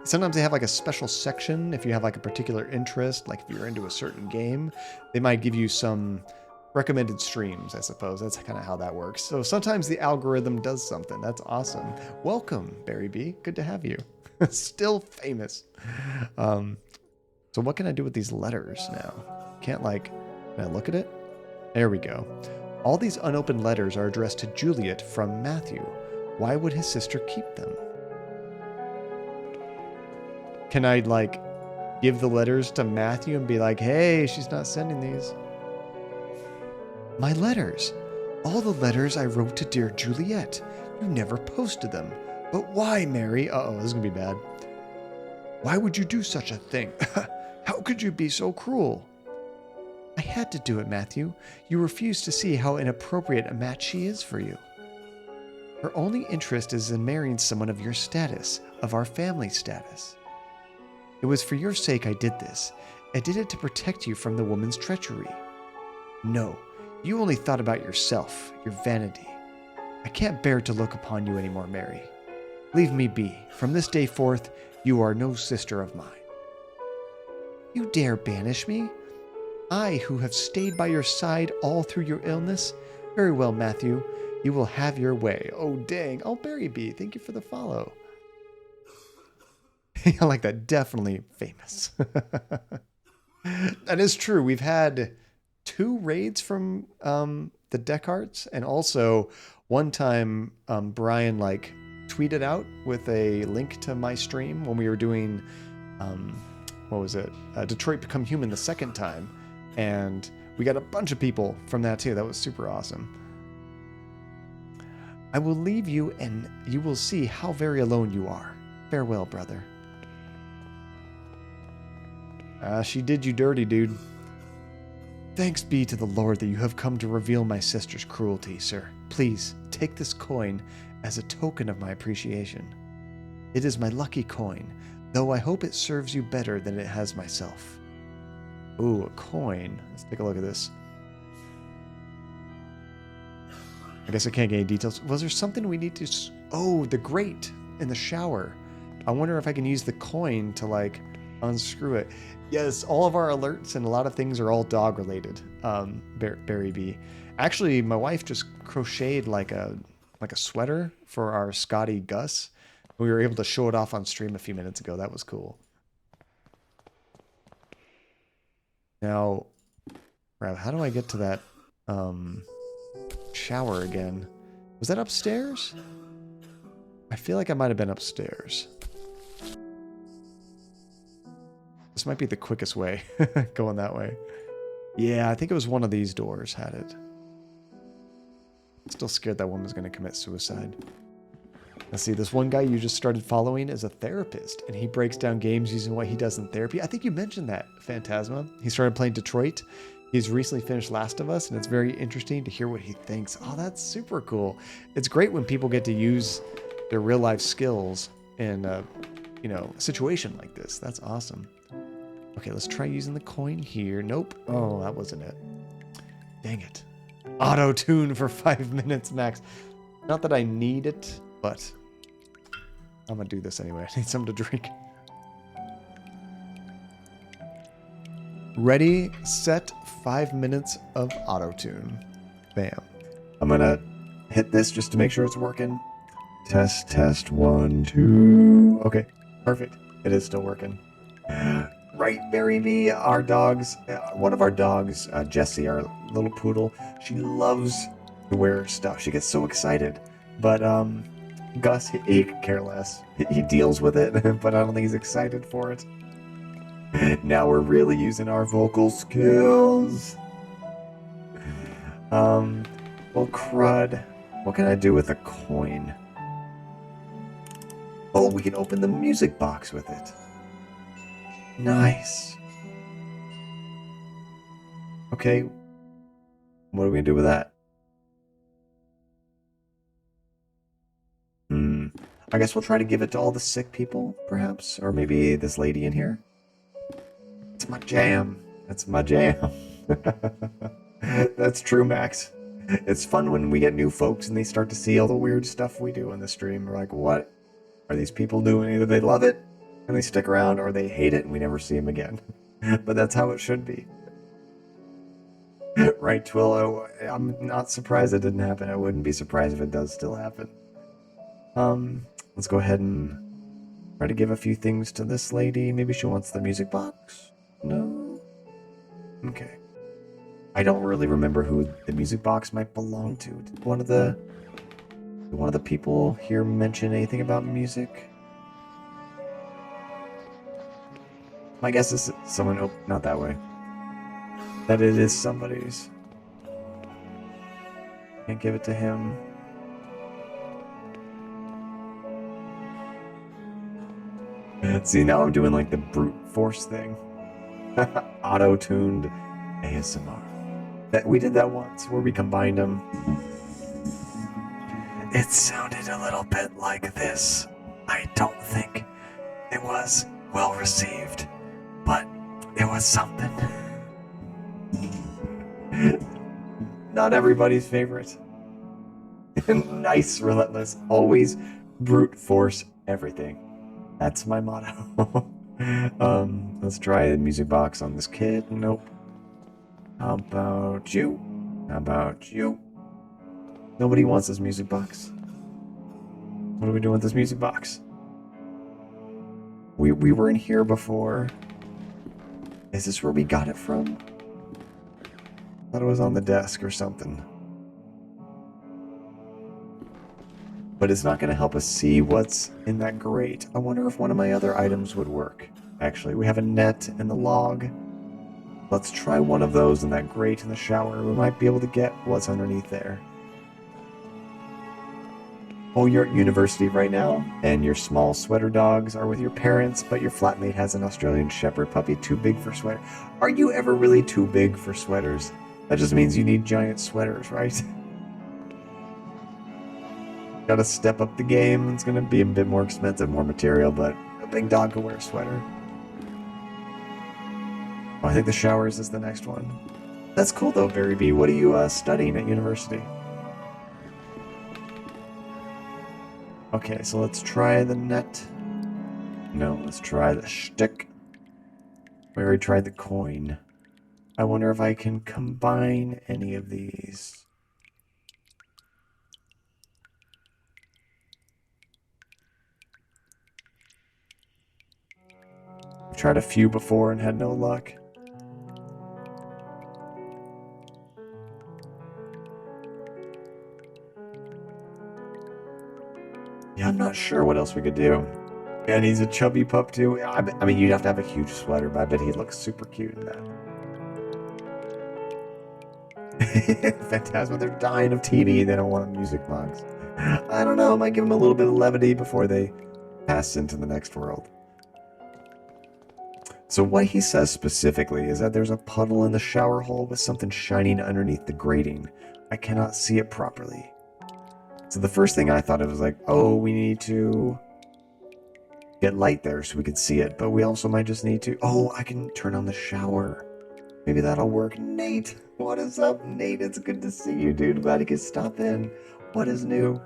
Speaker 1: sometimes they have, like, a special section if you have, like, a particular interest. Like, if you're into a certain game, they might give you some recommended streams, I suppose. That's kind of how that works. So sometimes the algorithm does something. That's awesome. Welcome, Barry B. Good to have you. Still famous. So what can I do with these letters now? Can't can I look at it? There we go. All these unopened letters are addressed to Juliet from Matthew. Why would his sister keep them? Can I give the letters to Matthew and be like, hey, she's not sending these? My letters. All the letters I wrote to dear Juliet. You never posted them. But why, Mary? Uh-oh, this is going to be bad. Why would you do such a thing? How could you be so cruel? I had to do it, Matthew. You refuse to see how inappropriate a match she is for you. Her only interest is in marrying someone of your status, of our family status. It was for your sake I did this. I did it to protect you from the woman's treachery. No, you only thought about yourself, your vanity. I can't bear to look upon you anymore, Mary. Leave me be. From this day forth, you are no sister of mine. You dare banish me? I, who have stayed by your side all through your illness? Very well, Matthew. You will have your way. Oh, dang. Oh, Barry B, thank you for the follow. I like that. Definitely famous. That is true. We've had 2 raids from the Deckharts, and also one time Brian tweeted out with a link to my stream when we were doing what was it? Detroit Become Human the second time, and we got a bunch of people from that too. That was super awesome. I will leave you, and you will see how very alone you are. Farewell, brother. She did you dirty, dude. Thanks be to the Lord that you have come to reveal my sister's cruelty, sir. Please, take this coin as a token of my appreciation. It is my lucky coin, though I hope it serves you better than it has myself. Ooh, a coin. Let's take a look at this. I guess I can't get any details. Was there something we need to... Oh, the grate in the shower. I wonder if I can use the coin to, unscrew it. Yes, all of our alerts and a lot of things are all dog related. Barry B. Actually, my wife just crocheted like a sweater for our Scotty Gus. We were able to show it off on stream a few minutes ago. That was cool. Now, how do I get to that shower again? Was that upstairs? I feel like I might have been upstairs. This might be the quickest way, going that way. Yeah, I think it was one of these doors had it. Still scared that woman's going to commit suicide. Let's see, this one guy you just started following is a therapist, and he breaks down games using what he does in therapy. I think you mentioned that, Phantasma. He started playing Detroit. He's recently finished Last of Us, and it's very interesting to hear what he thinks. Oh, that's super cool. It's great when people get to use their real-life skills in a situation like this. That's awesome. Okay, let's try using the coin here. Nope. Oh, that wasn't it. Dang it. Auto-tune for 5 minutes max. Not that I need it, but I'm gonna do this anyway. I need something to drink. Ready, set, 5 minutes of auto-tune. Bam. I'm gonna hit this just to make sure it's working. Test, test, 1, 2. Okay, perfect. It is still working. Right, Barry B, our dogs, one of our dogs, Jessie, our little poodle, she loves to wear stuff. She gets so excited. But Gus, he could care less. He deals with it, but I don't think he's excited for it. Now we're really using our vocal skills. Well, crud. What can I do with a coin? Oh, we can open the music box with it. Nice. Okay. What are we gonna do with that? I guess we'll try to give it to all the sick people, perhaps? Or maybe this lady in here? It's my jam. That's my jam. That's true, Max. It's fun when we get new folks and they start to see all the weird stuff we do in the stream. We're like, what are these people doing? Either they love it and they stick around, or they hate it and we never see them again. But that's how it should be. Right, Twill. I'm not surprised it didn't happen. I wouldn't be surprised if it does still happen. Let's go ahead and try to give a few things to this lady. Maybe she wants the music box? No? Okay. I don't really remember who the music box might belong to. Did one of the people here mention anything about music? My guess is someone... Oh, not that way. That it is somebody's. Can't give it to him. See, now I'm doing like the brute force thing. Auto-tuned ASMR. We did that once where we combined them. It sounded a little bit like this. I don't think it was well received, but it was something. Not everybody's favorite. Nice, relentless, always brute force everything. That's my motto. Let's try the music box on this kid. Nope. How about you? How about you? Nobody wants this music box. What are we doing with this music box? We were in here before. Is this where we got it from? I thought it was on the desk or something. But it's not going to help us see what's in that grate. I wonder if one of my other items would work. Actually, we have a net and the log. Let's try one of those in that grate in the shower. We might be able to get what's underneath there. Oh, you're at university right now, and your small sweater dogs are with your parents, but your flatmate has an Australian Shepherd puppy too big for sweater. Are you ever really too big for sweaters? That just means you need giant sweaters, right? Gotta step up the game. It's gonna be a bit more expensive, more material, but a big dog can wear a sweater. Oh, I think the showers is the next one. That's cool though, Barry B. What are you studying at university? Okay, so let's try the net. No, let's try the shtick. We already tried the coin. I wonder if I can combine any of these. I've tried a few before and had no luck. Yeah, I'm not sure what else we could do. And he's a chubby pup too. I mean, you'd have to have a huge sweater, but I bet he'd look super cute in that. Phantasma, they're dying of TV. They don't want a music box. I don't know. I might give them a little bit of levity before they pass into the next world. So what he says specifically is that there's a puddle in the shower hole with something shining underneath the grating. I cannot see it properly. So the first thing I thought it was like, oh, we need to get light there so we could see it. But we also might just need to... Oh, I can turn on the shower. Maybe that'll work. Nate, what is up, Nate? It's good to see you, dude. Glad you could stop in. What is new?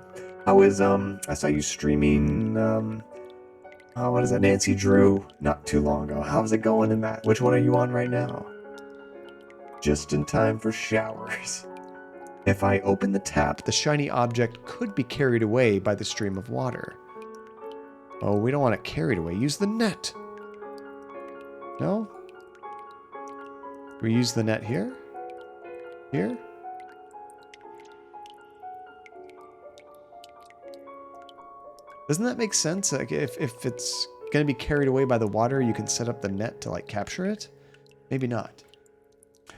Speaker 1: How is, I saw you streaming, what is that, Nancy Drew, not too long ago. How's it going in that? Which one are you on right now? Just in time for showers. If I open the tap, the shiny object could be carried away by the stream of water. Oh, we don't want it carried away. Use the net. No? We use the net here? Here? Doesn't that make sense? Like if it's going to be carried away by the water, you can set up the net to like capture it? Maybe not.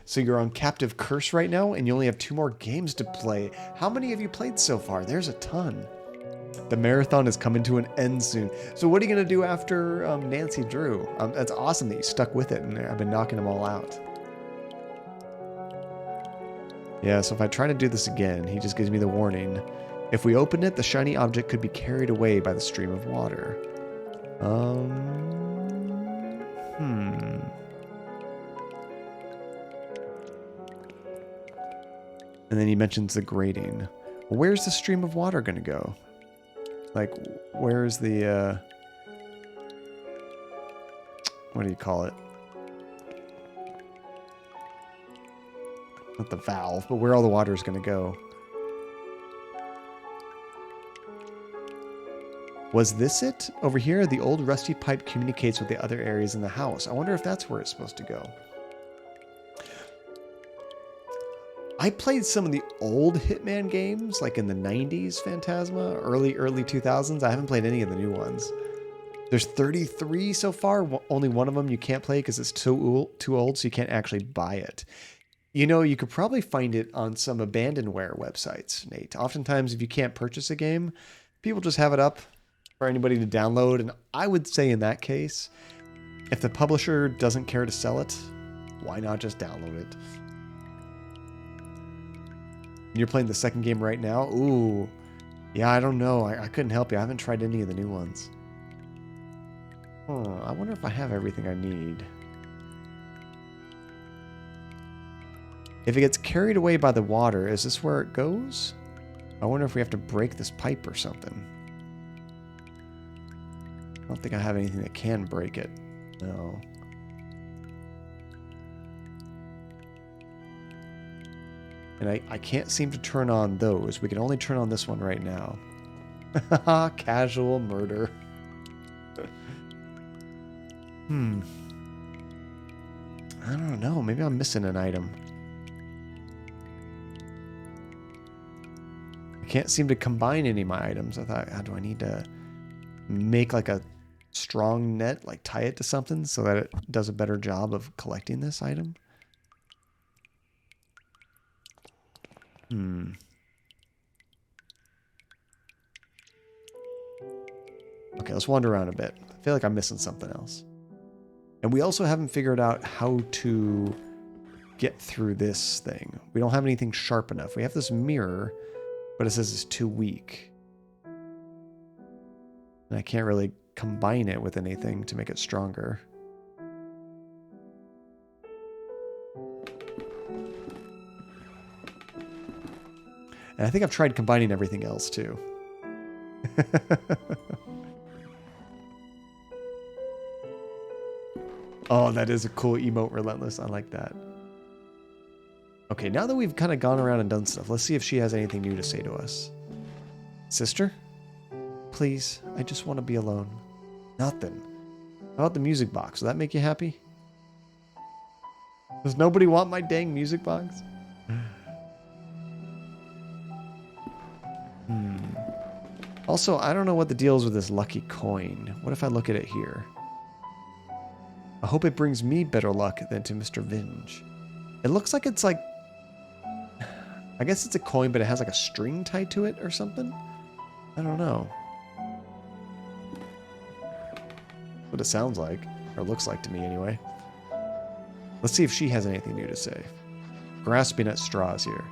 Speaker 1: So you're on Captive Curse right now, and you only have 2 more games to play. How many have you played so far? There's a ton. The marathon is coming to an end soon. So what are you going to do after Nancy Drew? That's awesome that you stuck with it, and I've been knocking them all out. Yeah, so if I try to do this again, he just gives me the warning. If we open it, the shiny object could be carried away by the stream of water. And then he mentions the grating. Well, where's the stream of water going to go? Like, where's the, what do you call it? Not the valve, but where all the water is going to go. Was this it? Over here, the old rusty pipe communicates with the other areas in the house. I wonder if that's where it's supposed to go. I played some of the old Hitman games, like in the 90s Phantasma, early 2000s. I haven't played any of the new ones. There's 33 so far. Only one of them you can't play because it's too old, so you can't actually buy it. You know, you could probably find it on some abandonware websites, Nate. Oftentimes, if you can't purchase a game, people just have it up for anybody to download. And I would say in that case, if the publisher doesn't care to sell it, why not just download it? You're playing the second game right now? Ooh. Yeah, I don't know. I couldn't help you. I haven't tried any of the new ones. I wonder if I have everything I need. If it gets carried away by the water, is this where it goes? I wonder if we have to break this pipe or something. I don't think I have anything that can break it. No. And I can't seem to turn on those. We can only turn on this one right now. Casual murder. I don't know. Maybe I'm missing an item. I can't seem to combine any of my items. I thought, do I need to make like a strong net, like tie it to something so that it does a better job of collecting this item? Okay, let's wander around a bit. I feel like I'm missing something else. And we also haven't figured out how to get through this thing. We don't have anything sharp enough. We have this mirror, but it says it's too weak. And I can't really combine it with anything to make it stronger. And I think I've tried combining everything else too. Oh, that is a cool emote, Relentless. I like that. Okay, now that we've kind of gone around and done stuff, let's see if she has anything new to say to us. Sister? Please, I just want to be alone. Nothing. How about the music box? Will that make you happy? Does nobody want my dang music box? Also, I don't know what the deal is with this lucky coin. What if I look at it here? I hope it brings me better luck than to Mr. Vinge. It looks like it's like... I guess it's a coin, but it has like a string tied to it or something? I don't know. What it sounds like. Or looks like to me anyway. Let's see if she has anything new to say. Grasping at straws here.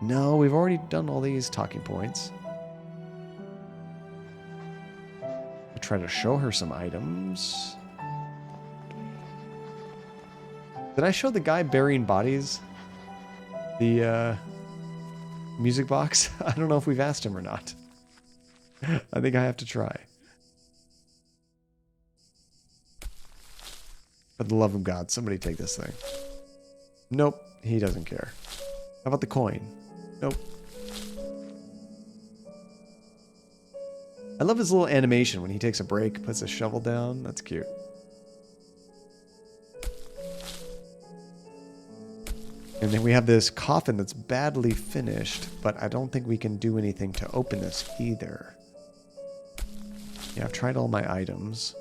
Speaker 1: No, we've already done all these talking points. I try to show her some items. Did I show the guy burying bodies the music box? I don't know if we've asked him or not. I think I have to try. For the love of God, somebody take this thing. Nope, he doesn't care. How about the coin? Nope. I love his little animation when he takes a break, puts a shovel down. That's cute. And then we have this coffin that's badly finished, but I don't think we can do anything to open this either. Yeah, I've tried all my items.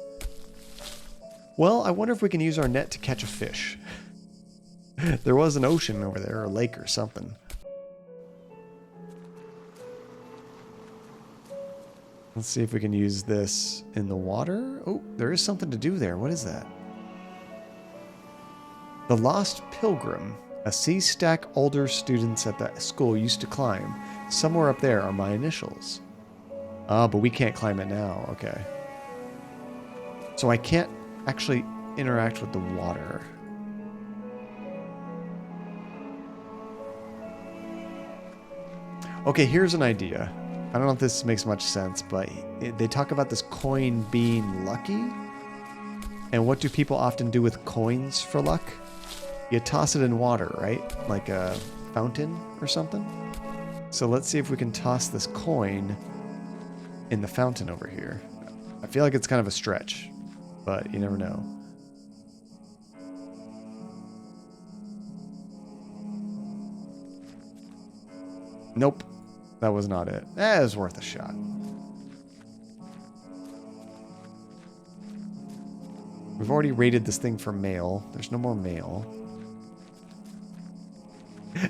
Speaker 1: Well, I wonder if we can use our net to catch a fish. There was an ocean over there, or a lake or something. Let's see if we can use this in the water. Oh, there is something to do there. What is that? The Lost Pilgrim. A sea stack older students at the school used to climb. Somewhere up there are my initials. Ah, but we can't climb it now. Okay. So I can't actually interact with the water. Okay, here's an idea. I don't know if this makes much sense, but they talk about this coin being lucky. And what do people often do with coins for luck? You toss it in water, right? Like a fountain or something. So let's see if we can toss this coin in the fountain over here. I feel like it's kind of a stretch, but you never know. Nope. That was not it. That was worth a shot. We've already rated this thing for mail. There's no more mail.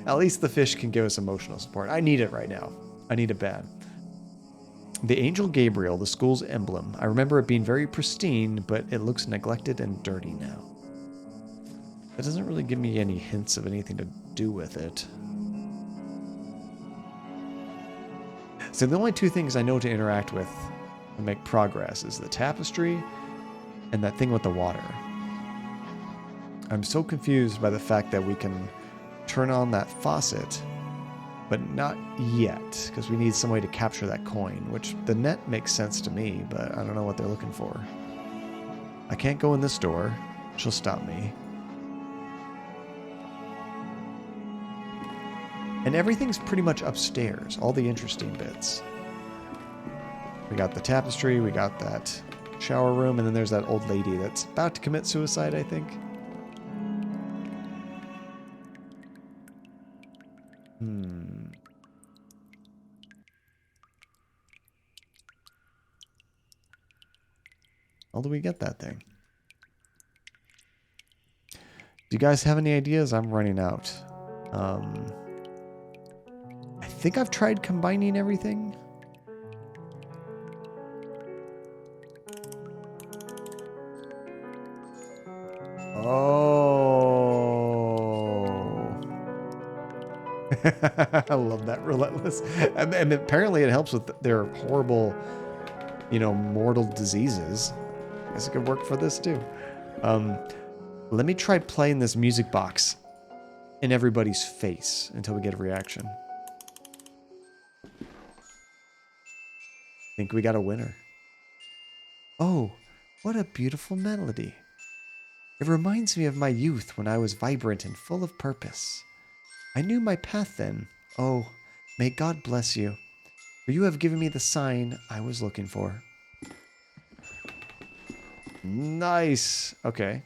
Speaker 1: At least the fish can give us emotional support. I need it right now. I need it bad. The Angel Gabriel, the school's emblem. I remember it being very pristine, but it looks neglected and dirty now. That doesn't really give me any hints of anything to do with it. So the only two things I know to interact with and make progress is the tapestry and that thing with the water. I'm so confused by the fact that we can turn on that faucet, but not yet, because we need some way to capture that coin, which the net makes sense to me, but I don't know what they're looking for. I can't go in this door. She'll stop me. And everything's pretty much upstairs, all the interesting bits. We got the tapestry, we got that shower room, and then there's that old lady that's about to commit suicide, I think. How do we get that thing? Do you guys have any ideas? I'm running out. I think I've tried combining everything. Oh. I love that relentless. And apparently it helps with their horrible, you know, mortal diseases. I guess it could work for this too. Let me try playing this music box in everybody's face until we get a reaction. I think we got a winner. Oh, what a beautiful melody. It reminds me of my youth when I was vibrant and full of purpose. I knew my path then. Oh, may God bless you, for you have given me the sign I was looking for. Nice. Okay.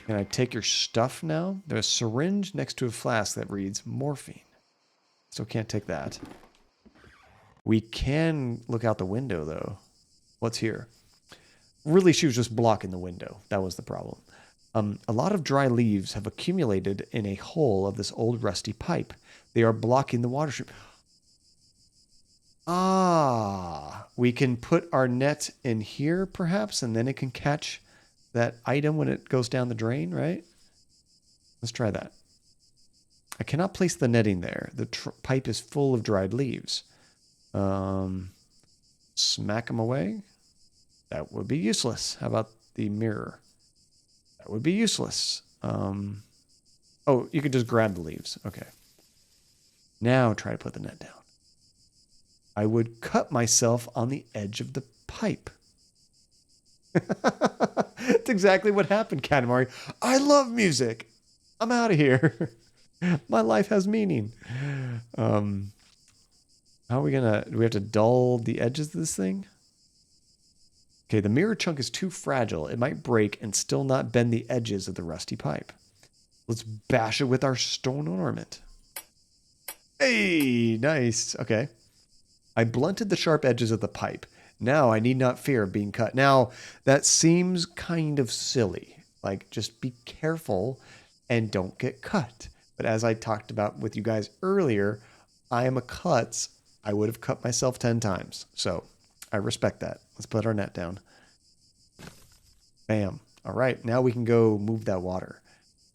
Speaker 1: Can I take your stuff now? There's a syringe next to a flask that reads morphine. Still can't take that. We can look out the window, though. What's here? Really, she was just blocking the window. That was the problem. A lot of dry leaves have accumulated in a hole of this old rusty pipe. They are blocking the water stream. Ah, we can put our net in here, perhaps, and then it can catch that item when it goes down the drain, right? Let's try that. I cannot place the netting there. The pipe is full of dried leaves. Smack them away. That would be useless. How about the mirror? That would be useless. Oh, you could just grab the leaves. Okay. Now try to put the net down. I would cut myself on the edge of the pipe. That's exactly what happened, Katamari. I love music. I'm out of here. My life has meaning. How are we gonna... Do we have to dull the edges of this thing? Okay, the mirror chunk is too fragile. It might break and still not bend the edges of the rusty pipe. Let's bash it with our stone ornament. Hey, nice. Okay. I blunted the sharp edges of the pipe. Now I need not fear of being cut. Now, that seems kind of silly. Like, just be careful and don't get cut. But as I talked about with you guys earlier, I am a klutz. I would have cut myself 10 times. So, I respect that. Let's put our net down. Bam. All right, now we can go move that water.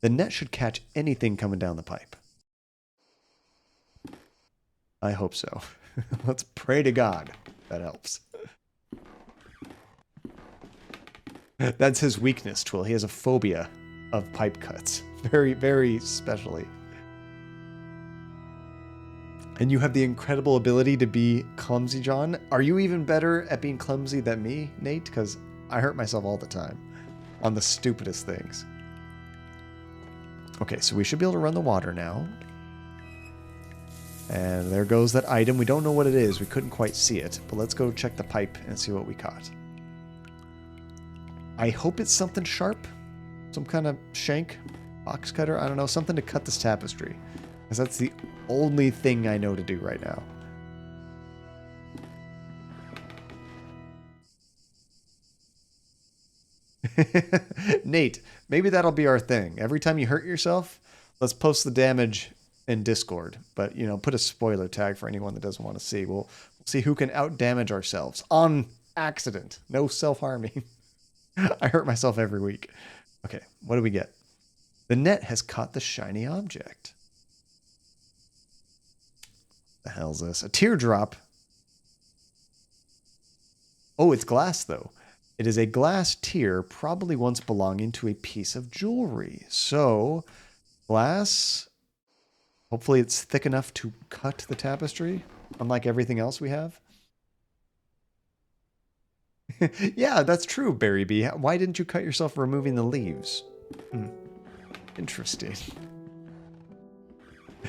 Speaker 1: The net should catch anything coming down the pipe. I hope so. Let's pray to God. That helps. That's his weakness, Twill. He has a phobia of pipe cuts. Very, very specially. And you have the incredible ability to be clumsy, John. Are you even better at being clumsy than me, Nate? Because I hurt myself all the time on the stupidest things. Okay, so we should be able to run the water now. And there goes that item. We don't know what it is. We couldn't quite see it. But let's go check the pipe and see what we caught. I hope it's something sharp. Some kind of shank, box cutter. I don't know. Something to cut this tapestry. Because that's the only thing I know to do right now. Nate, maybe that'll be our thing. Every time you hurt yourself, let's post the damage in Discord. But, you know, put a spoiler tag for anyone that doesn't want to see. We'll see who can out-damage ourselves on accident. No self-harming. I hurt myself every week. Okay, what do we get? The net has caught the shiny object. The hell's this? A teardrop. Oh, it's glass, though. It is a glass tear, probably once belonging to a piece of jewelry. So, glass. Hopefully it's thick enough to cut the tapestry, unlike everything else we have. Yeah, that's true, Barry B. Why didn't you cut yourself removing the leaves? Interesting.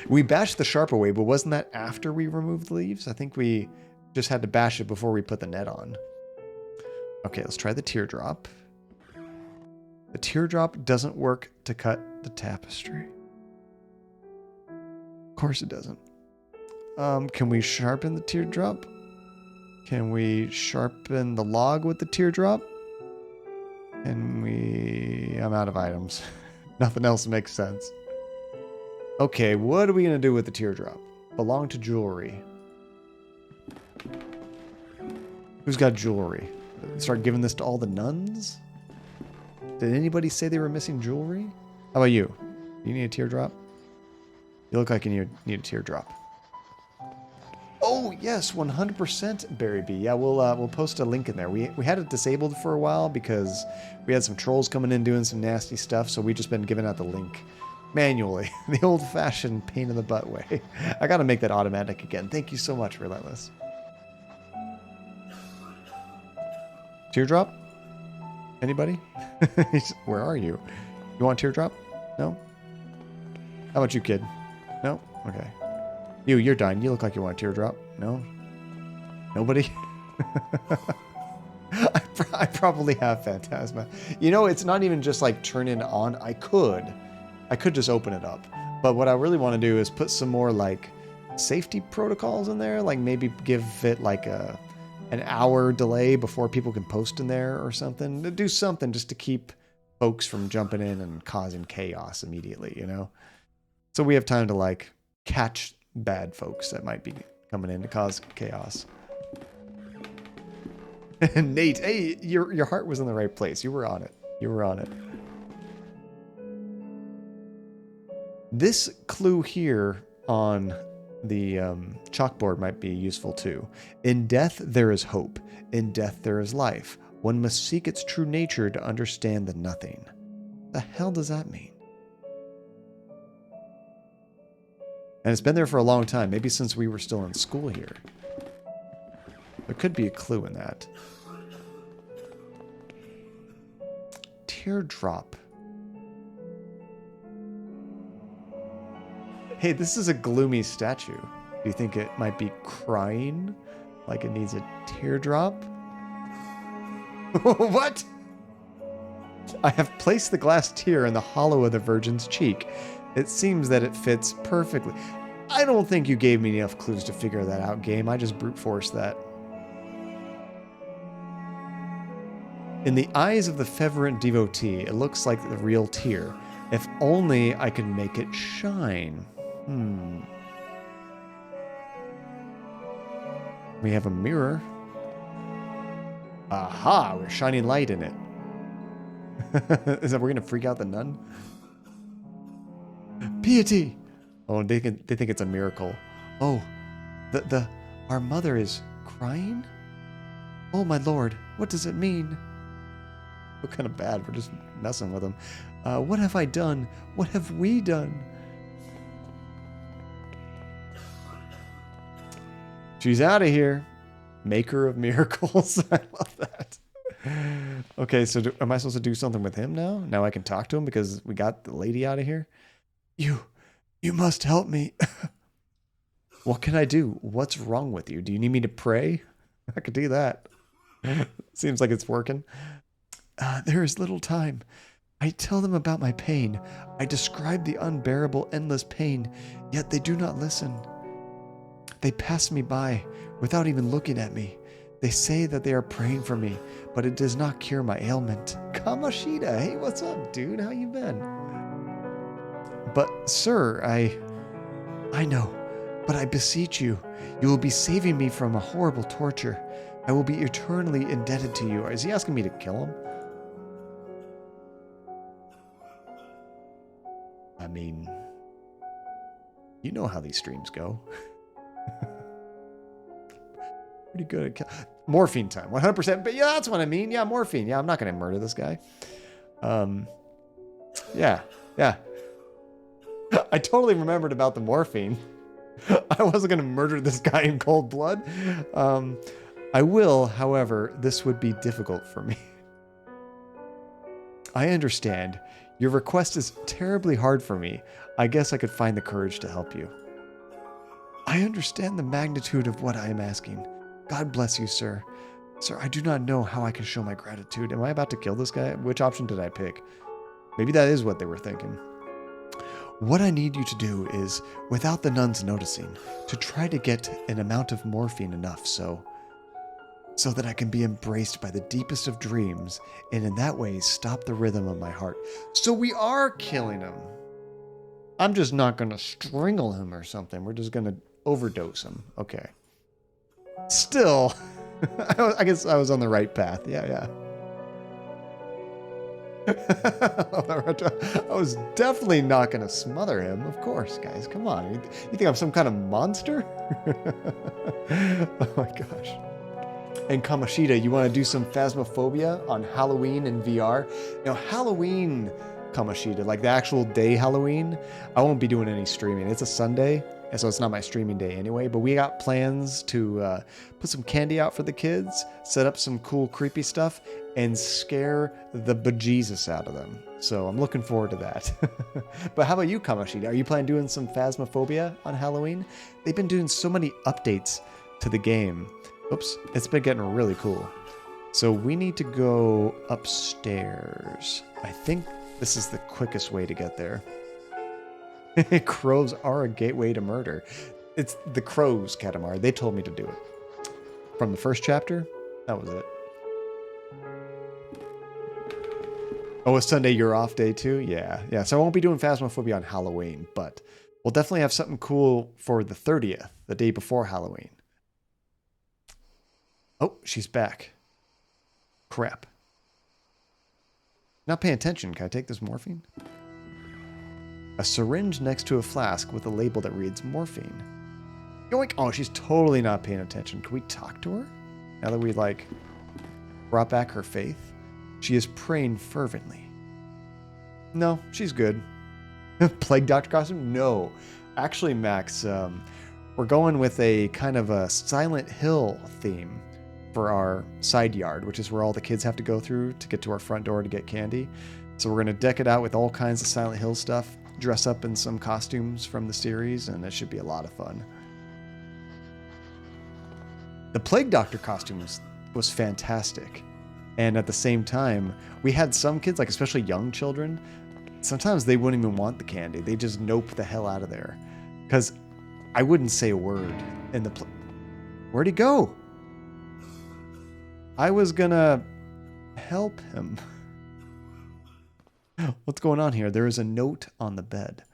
Speaker 1: We bashed the sharp away, but wasn't that after we removed the leaves? I think we just had to bash it before we put the net on. Okay, let's try the teardrop. The teardrop doesn't work to cut the tapestry. Of course it doesn't. Can we sharpen the teardrop? Can we sharpen the log with the teardrop? Can we... I'm out of items. Nothing else makes sense. Okay, what are we going to do with the teardrop? Belong to jewelry. Who's got jewelry? Start giving this to all the nuns? Did anybody say they were missing jewelry? How about you? You need a teardrop? You look like you need a teardrop. Oh, yes, 100% Barry B. Yeah, we'll post a link in there. We had it disabled for a while because we had some trolls coming in doing some nasty stuff, so we've just been giving out the link manually. The old-fashioned pain in the butt way. I gotta make that automatic again. Thank you so much, Relentless. Teardrop? Anybody? Where are you? You want teardrop? No? How about you, kid? No? Okay. You're dying. You look like you want a teardrop. No? Nobody? I probably have Phantasma. You know, it's not even just like turn it on. I could just open it up. But what I really want to do is put some more like safety protocols in there. Like maybe give it like an hour delay before people can post in there or something. Do something just to keep folks from jumping in and causing chaos immediately, you know? So we have time to like catch bad folks that might be coming in to cause chaos. Nate, hey, your heart was in the right place. You were on it. You were on it. This clue here on the chalkboard might be useful too. In death there is hope. In death there is life. One must seek its true nature to understand the nothing. The hell does that mean? And it's been there for a long time, maybe since we were still in school here. There could be a clue in that. Teardrop. Hey, this is a gloomy statue. Do you think it might be crying? Like it needs a teardrop? What? I have placed the glass tear in the hollow of the Virgin's cheek. It seems that it fits perfectly. I don't think you gave me enough clues to figure that out, game. I just brute forced that. In the eyes of the fervent devotee, it looks like the real tear. If only I could make it shine. We have a mirror. Aha, we're shining light in it. Is that we're gonna freak out the nun? Piety! Oh, they think it's a miracle. Oh, our mother is crying? Oh my lord, what does it mean? We're kind of bad, we're just messing with them. What have I done? What have we done? She's out of here. Maker of miracles. I love that. Okay, so am I supposed to do something with him now? Now I can talk to him because we got the lady out of here? You must help me. What can I do? What's wrong with you? Do you need me to pray? I could do that. Seems like it's working. There is little time. I tell them about my pain. I describe the unbearable, endless pain, yet they do not listen. They pass me by without even looking at me. They say that they are praying for me, but it does not cure my ailment. Kamashita, hey, what's up, dude? How you been? But, sir, I know, but I beseech you, you will be saving me from a horrible torture. I will be eternally indebted to you. Is he asking me to kill him? I mean, you know how these streams go. Pretty good at morphine time, 100%. But yeah, that's what I mean. Yeah, morphine. Yeah, I'm not going to murder this guy. Yeah. I totally remembered about the morphine. I wasn't going to murder this guy in cold blood. I will, however, this would be difficult for me. I understand. Your request is terribly hard for me. I guess I could find the courage to help you. I understand the magnitude of what I am asking. God bless you, sir. Sir, I do not know how I can show my gratitude. Am I about to kill this guy? Which option did I pick? Maybe that is what they were thinking. What I need you to do is, without the nuns noticing, to try to get an amount of morphine enough so that I can be embraced by the deepest of dreams, and in that way stop the rhythm of my heart. So we are killing him. I'm just not going to strangle him or something. We're just going to overdose him. Okay. Still, I guess I was on the right path. Yeah. I was definitely not going to smother him. Of course, guys. Come on. You think I'm some kind of monster? Oh my gosh. And Kamashita, you want to do some Phasmophobia on Halloween in VR? Now, Halloween, Kamashita, like the actual day Halloween, I won't be doing any streaming. It's a Sunday, and so it's not my streaming day anyway, but we got plans to put some candy out for the kids, set up some cool creepy stuff, and scare the bejesus out of them. So I'm looking forward to that. But how about you, Kamashita? Are you planning on doing some Phasmophobia on Halloween? They've been doing so many updates to the game. Oops, it's been getting really cool. So we need to go upstairs. I think this is the quickest way to get there. Crows are a gateway to murder. It's the crows, Katamari. They told me to do it. From the first chapter, that was it. Oh, it's Sunday, you're off day too? Yeah. So I won't be doing Phasmophobia on Halloween, but we'll definitely have something cool for the 30th, the day before Halloween. Oh, she's back. Crap. Not paying attention. Can I take this morphine? A syringe next to a flask with a label that reads morphine. Yoink! Oh, she's totally not paying attention. Can we talk to her? Now that we, brought back her faith? She is praying fervently. No, she's good. Plague Doctor costume? No. Actually, Max, we're going with a kind of a Silent Hill theme for our side yard, which is where all the kids have to go through to get to our front door to get candy. So we're going to deck it out with all kinds of Silent Hill stuff, dress up in some costumes from the series, and it should be a lot of fun. The Plague Doctor costume was fantastic. And at the same time, we had some kids, especially young children, sometimes they wouldn't even want the candy. They just nope the hell out of there. Because I wouldn't say a word in the... Where'd he go? I was gonna help him. What's going on here? There is a note on the bed.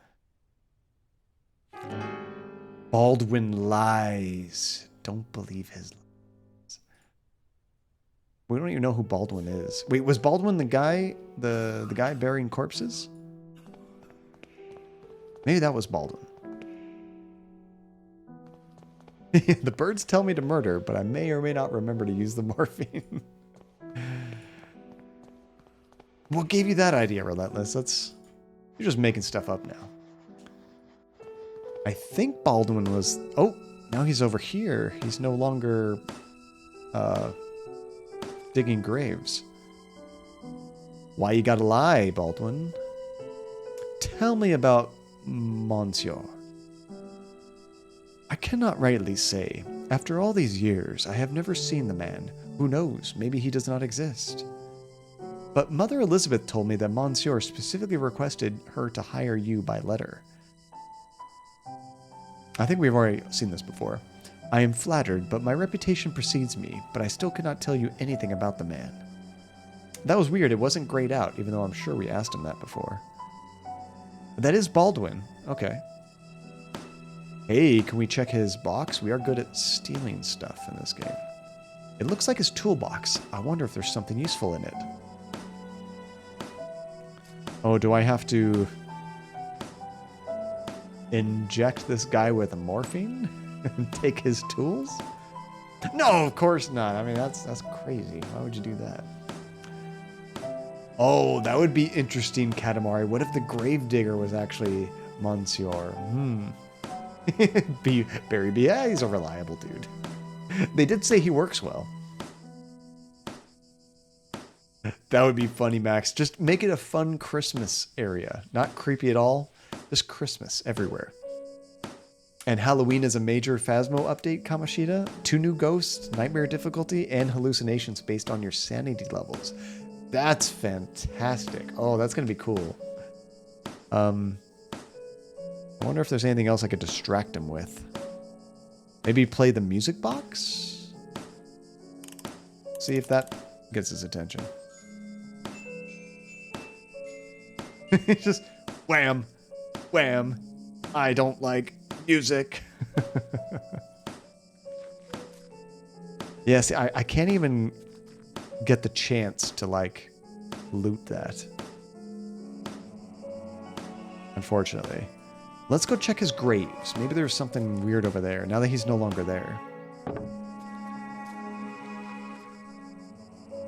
Speaker 1: Baldwin lies. Don't believe his lies. We don't even know who Baldwin is. Wait, was Baldwin the guy burying corpses? Maybe that was Baldwin. The birds tell me to murder, but I may or may not remember to use the morphine. What gave you that idea, Relentless? You're just making stuff up now. I think Baldwin was... Oh, now he's over here. He's no longer digging graves. Why you gotta lie, Baldwin? Tell me about Monsieur. I cannot rightly say. After all these years, I have never seen the man. Who knows? Maybe he does not exist. But Mother Elizabeth told me that Monsieur specifically requested her to hire you by letter. I think we've already seen this before. I am flattered, but my reputation precedes me, but I still cannot tell you anything about the man. That was weird. It wasn't grayed out, even though I'm sure we asked him that before. That is Baldwin. Okay. Hey, can we check his box? We are good at stealing stuff in this game. It looks like his toolbox. I wonder if there's something useful in it. Oh, do I have to inject this guy with morphine and take his tools? No, of course not. I mean, that's crazy. Why would you do that? Oh, that would be interesting, Katamari. What if the gravedigger was actually Monsieur? Barry B. Yeah, he's a reliable dude. They did say he works well. That would be funny, Max. Just make it a fun Christmas area. Not creepy at all. Just Christmas everywhere. And Halloween is a major Phasmo update, Kamoshida. 2 new ghosts, nightmare difficulty, and hallucinations based on your sanity levels. That's fantastic. Oh, that's going to be cool. I wonder if there's anything else I could distract him with. Maybe play the music box? See if that gets his attention. Just wham, wham. I don't like music. Yeah, see, I can't even get the chance to, like, loot that. Unfortunately. Let's go check his graves. Maybe there's something weird over there, now that he's no longer there.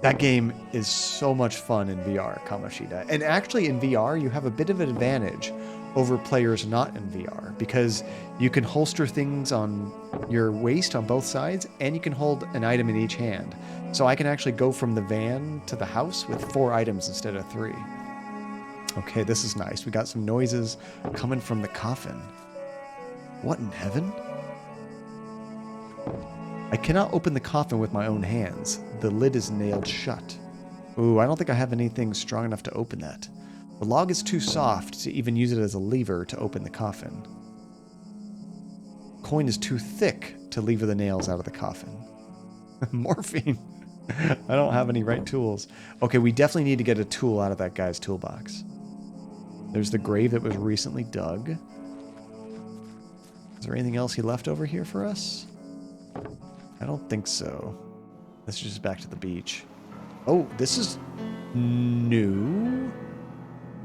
Speaker 1: That game is so much fun in VR, Kamoshida. And actually in VR, you have a bit of an advantage over players not in VR, because you can holster things on your waist on both sides, and you can hold an item in each hand. So I can actually go from the van to the house with 4 items instead of 3. Okay, this is nice. We got some noises coming from the coffin. What in heaven? I cannot open the coffin with my own hands. The lid is nailed shut. Ooh, I don't think I have anything strong enough to open that. The log is too soft to even use it as a lever to open the coffin. Coin is too thick to lever the nails out of the coffin. Morphine. I don't have any right tools. Okay, we definitely need to get a tool out of that guy's toolbox. There's the grave that was recently dug. Is there anything else he left over here for us? I don't think so. Let's just back to the beach. Oh, this is new.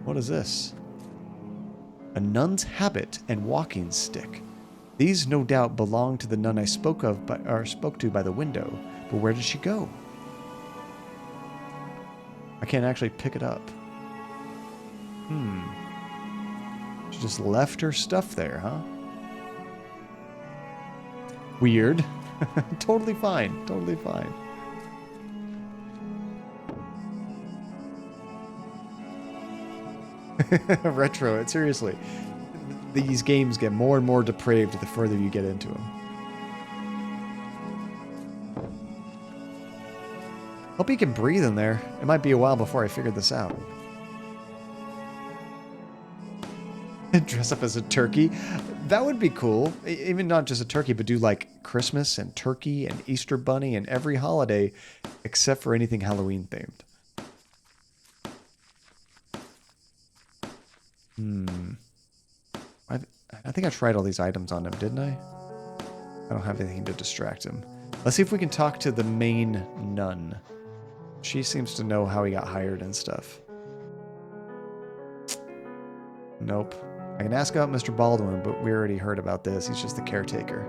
Speaker 1: What is this? A nun's habit and walking stick. These no doubt belong to the nun I spoke to by the window. But where did she go? I can't actually pick it up. She just left her stuff there, huh? Weird. Totally fine. Totally fine. Retro, seriously. These games get more and more depraved the further you get into them. Hope you can breathe in there. It might be a while before I figure this out. Dress up as a turkey. That would be cool. Even not just a turkey, but do like Christmas and turkey and Easter bunny and every holiday except for anything Halloween themed. I think I tried all these items on him, didn't I? I don't have anything to distract him. Let's see if we can talk to the main nun. She seems to know how he got hired and stuff. Nope. I can ask about Mr. Baldwin, but we already heard about this. He's just the caretaker.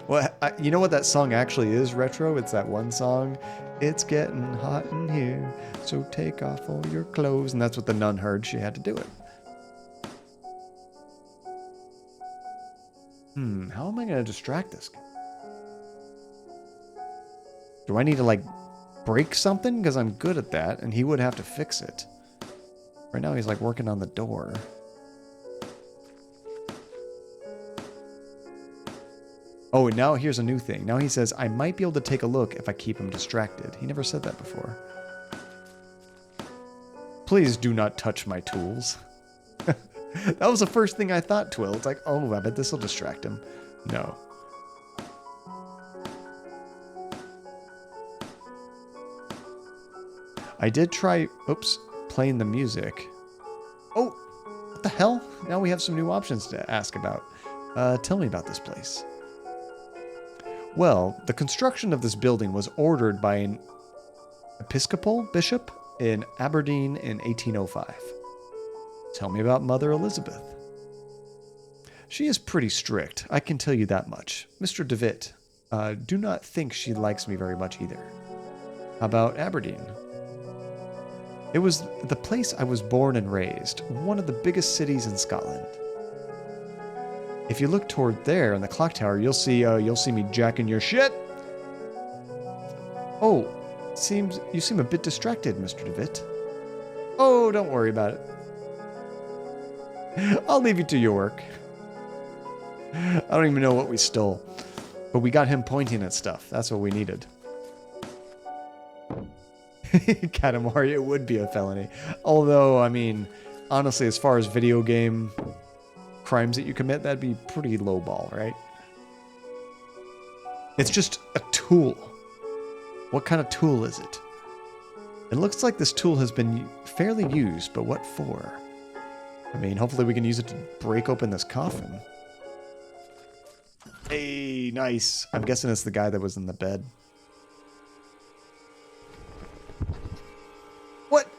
Speaker 1: Well, you know what that song actually is, Retro? It's that one song. It's getting hot in here, so take off all your clothes. And that's what the nun heard. She had to do it. How am I going to distract this guy? Do I need to, like, break something? Because I'm good at that, and he would have to fix it. Right now he's like working on the door. Oh, and now here's a new thing. Now he says, I might be able to take a look if I keep him distracted. He never said that before. Please do not touch my tools. That was the first thing I thought, Twill. It's like, oh, I bet this will distract him. No. I did try, playing the music. Oh, what the hell? Now we have some new options to ask about. Tell me about this place. Well, the construction of this building was ordered by an Episcopal bishop in Aberdeen in 1805. Tell me about Mother Elizabeth. She is pretty strict, I can tell you that much. Mr. Devitt, do not think she likes me very much either. How about Aberdeen? It was the place I was born and raised, one of the biggest cities in Scotland. If you look toward there in the clock tower, you'll see me jacking your shit. Oh, you seem a bit distracted, Mr. Devitt. Oh, don't worry about it. I'll leave you to your work. I don't even know what we stole, but we got him pointing at stuff. That's what we needed. Katamari, it would be a felony. Although, I mean, honestly, as far as video game crimes that you commit, that'd be pretty lowball, right? It's just a tool. What kind of tool is it? It looks like this tool has been fairly used, but what for? I mean, hopefully we can use it to break open this coffin. Hey, nice. I'm guessing it's the guy that was in the bed. What?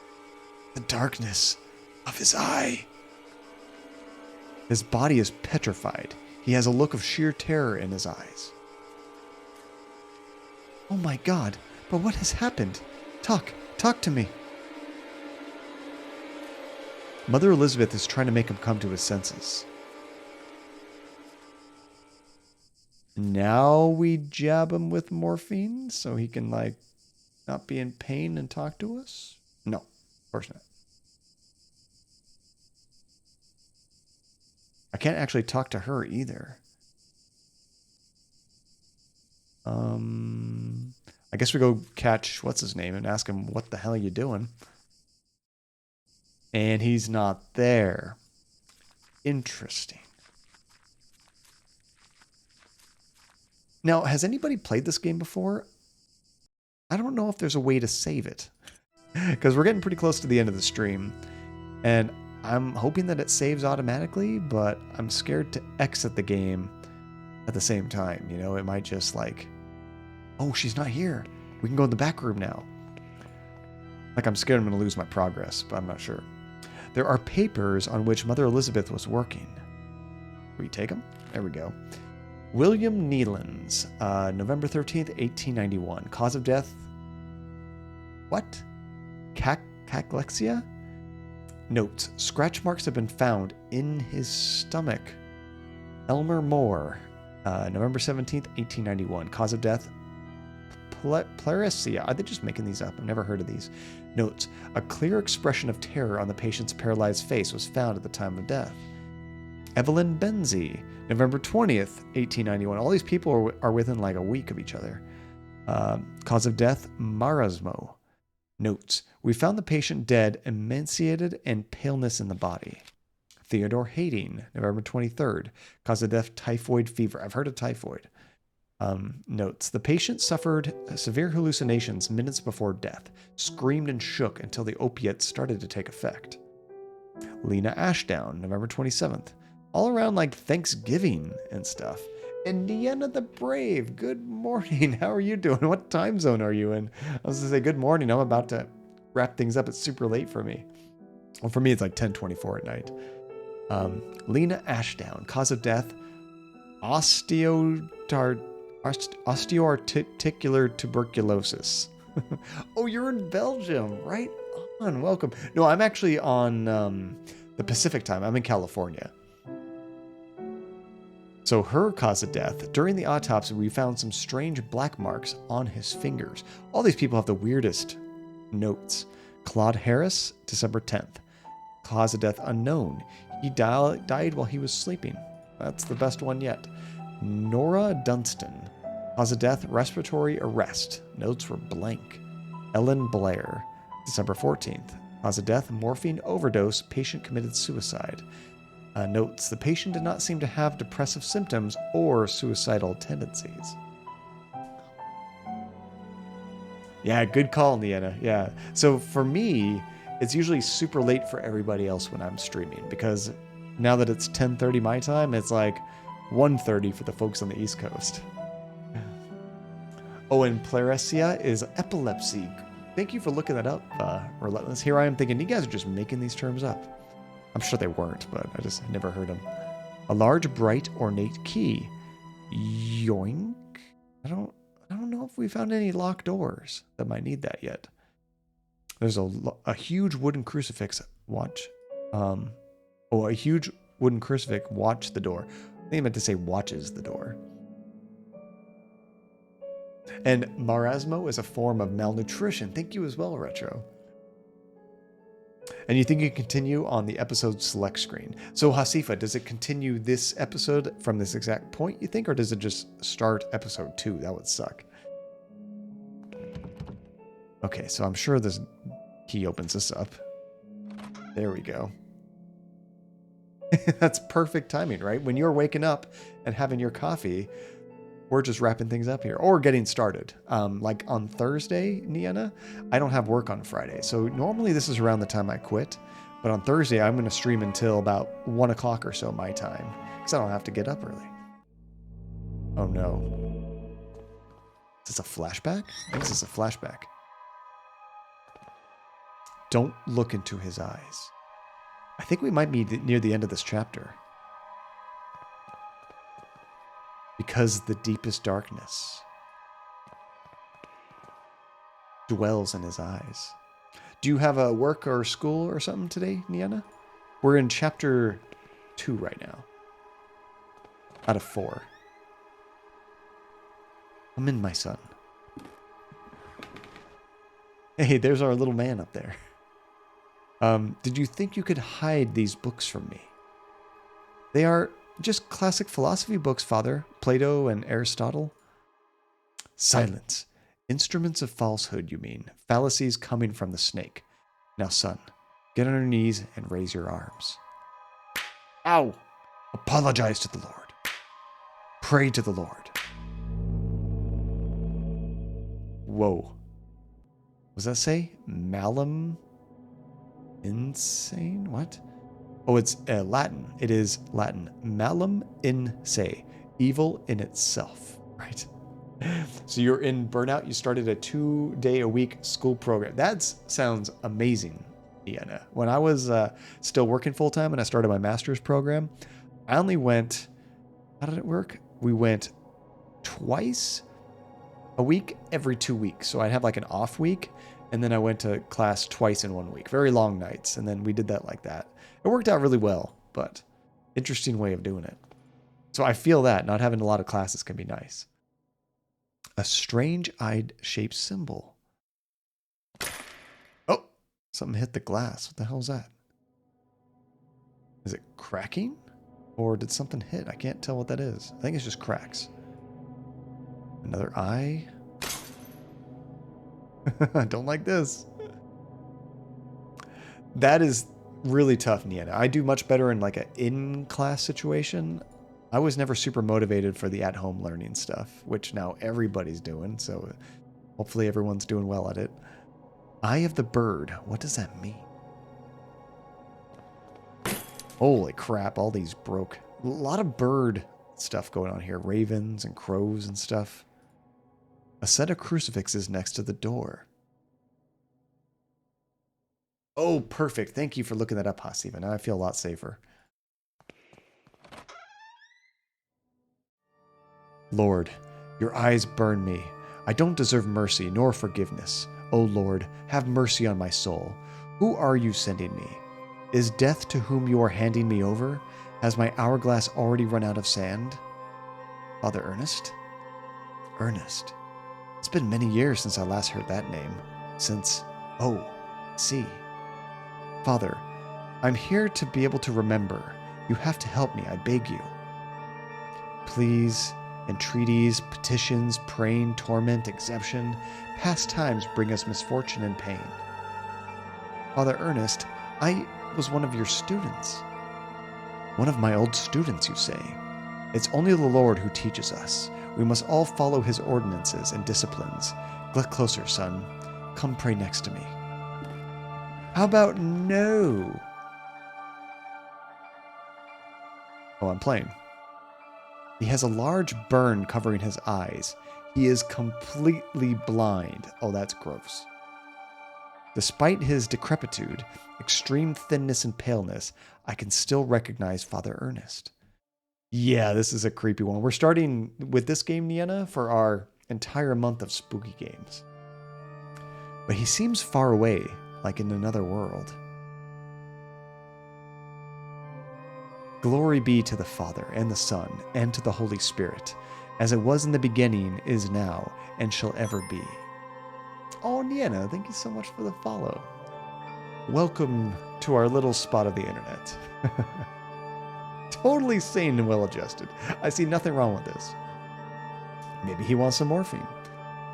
Speaker 1: The darkness of his eye. His body is petrified. He has a look of sheer terror in his eyes. Oh my God, but what has happened? Talk to me. Mother Elizabeth is trying to make him come to his senses. Now we jab him with morphine so he can, like, not be in pain and talk to us? No, of course not. I can't actually talk to her either. I guess we go catch, what's his name, and ask him, what the hell are you doing? And he's not there. Interesting. Now, has anybody played this game before? I don't know if there's a way to save it. Because we're getting pretty close to the end of the stream. And I'm hoping that it saves automatically, but I'm scared to exit the game at the same time. You know, it might just like, oh, she's not here. We can go in the back room now. Like, I'm scared I'm going to lose my progress, but I'm not sure. There are papers on which Mother Elizabeth was working. We take them? There we go. William Nealons, November 13th, 1891. Cause of death? What? Cachlexia? Notes. Scratch marks have been found in his stomach. Elmer Moore, November 17th, 1891. Cause of death? Pleuresia. Are they just making these up? I've never heard of these. Notes. A clear expression of terror on the patient's paralyzed face was found at the time of death. Evelyn Benzie, November 20th, 1891. All these people are within like a week of each other. Cause of death? Marasmo. Notes. We found the patient dead, emaciated, and paleness in the body. Theodore Hading, November 23rd. Cause of death? Typhoid fever. I've heard of typhoid. Notes. The patient suffered severe hallucinations minutes before death, screamed and shook until the opiates started to take effect. Lena Ashdown, November 27th. All around like Thanksgiving and stuff. Indiana the Brave, good morning. How are you doing? What time zone are you in? I was going to say good morning. I'm about to wrap things up. It's super late for me. Well, for me, it's like 10:24 at night. Lena Ashdown, cause of death, osteoarticular tuberculosis. Oh, you're in Belgium, right on. Welcome. No, I'm actually on the Pacific time. I'm in California. So her cause of death, during the autopsy, we found some strange black marks on his fingers. All these people have the weirdest notes. Claude Harris, December 10th. Cause of death unknown. He died while he was sleeping. That's the best one yet. Nora Dunstan. Cause of death, respiratory arrest. Notes were blank. Ellen Blair. December 14th. Cause of death, morphine overdose. Patient committed suicide. Notes, the patient did not seem to have depressive symptoms or suicidal tendencies. Yeah, good call, Nienna. Yeah. So for me, it's usually super late for everybody else when I'm streaming, because now that it's 10:30 my time, it's like 1:30 for the folks on the East Coast. Oh, and pleuresia is epilepsy. Thank you for looking that up, Relentless. Here I am thinking, you guys are just making these terms up. I'm sure they weren't, but I just never heard them. A large, bright, ornate key. Yoink. I don't know if we found any locked doors that might need that yet. There's a huge wooden crucifix. Watch. A huge wooden crucifix. Watch the door. I think I meant to say watches the door. And marasmo is a form of malnutrition. Thank you as well, Retro. And you think you continue on the episode select screen. So Hasifa, does it continue this episode from this exact point, you think? Or does it just start episode 2? That would suck. Okay, so I'm sure this key opens this up. There we go. That's perfect timing, right? When you're waking up and having your coffee, we're just wrapping things up here or getting started. Like on Thursday, Nienna, I don't have work on Friday. So normally this is around the time I quit. But on Thursday, I'm going to stream until about 1 o'clock or so my time, because I don't have to get up early. Oh no. Is this a flashback? I think this is a flashback. Don't look into his eyes. I think we might be near the end of this chapter. Because the deepest darkness dwells in his eyes. Do you have a work or school or something today, Nienna? We're in chapter 2 right now. Out of 4. Come in, my son. Hey, there's our little man up there. Did you think you could hide these books from me? They are just classic philosophy books, Father. Plato and Aristotle. Silence. Instruments of falsehood, you mean. Fallacies coming from the snake. Now, son, get on your knees and raise your arms. Ow! Apologize to the Lord. Pray to the Lord. Whoa. What does that say? Malum? Insane? What? Oh, it's Latin. It is Latin. Malum in se. Evil in itself. Right? So you're in burnout. You started a 2-day-a-week school program. That sounds amazing, Deanna. When I was still working full-time and I started my master's program, I only went... How did it work? We went twice a week every 2 weeks. So I'd have like an off week, and then I went to class twice in 1 week. Very long nights, and then we did that like that. It worked out really well, but interesting way of doing it. So I feel that not having a lot of classes can be nice. A strange-eyed shaped symbol. Oh, something hit the glass. What the hell is that? Is it cracking? Or did something hit? I can't tell what that is. I think it's just cracks. Another eye. I don't like this. That is really tough, Nienna. I do much better in like an in-class situation. I was never super motivated for the at-home learning stuff, which now everybody's doing, so hopefully everyone's doing well at it. Eye of the bird. What does that mean? Holy crap, all these broke. A lot of bird stuff going on here. Ravens and crows and stuff. A set of crucifixes next to the door. Oh, perfect. Thank you for looking that up, Hasiva. Now I feel a lot safer. Lord, your eyes burn me. I don't deserve mercy nor forgiveness. O Lord, have mercy on my soul. Who are you sending me? Is death to whom you are handing me over? Has my hourglass already run out of sand? Father Ernest? Ernest. It's been many years since I last heard that name. Since... Oh, see. Father, I'm here to be able to remember. You have to help me, I beg you. Pleas, entreaties, petitions, praying, torment, exemption, past times bring us misfortune and pain. Father Ernest, I was one of your students. One of my old students, you say. It's only the Lord who teaches us. We must all follow his ordinances and disciplines. Get closer, son. Come pray next to me. How about no? Oh, I'm playing. He has a large burn covering his eyes. He is completely blind. Oh, that's gross. Despite his decrepitude, extreme thinness and paleness, I can still recognize Father Ernest. Yeah, this is a creepy one. We're starting with this game, Nienna, for our entire month of spooky games. But he seems far away, like in another world. Glory be to the Father, and the Son, and to the Holy Spirit, as it was in the beginning, is now, and shall ever be. Oh, Nienna, thank you so much for the follow. Welcome to our little spot of the internet. Totally sane and well-adjusted. I see nothing wrong with this. Maybe he wants some morphine.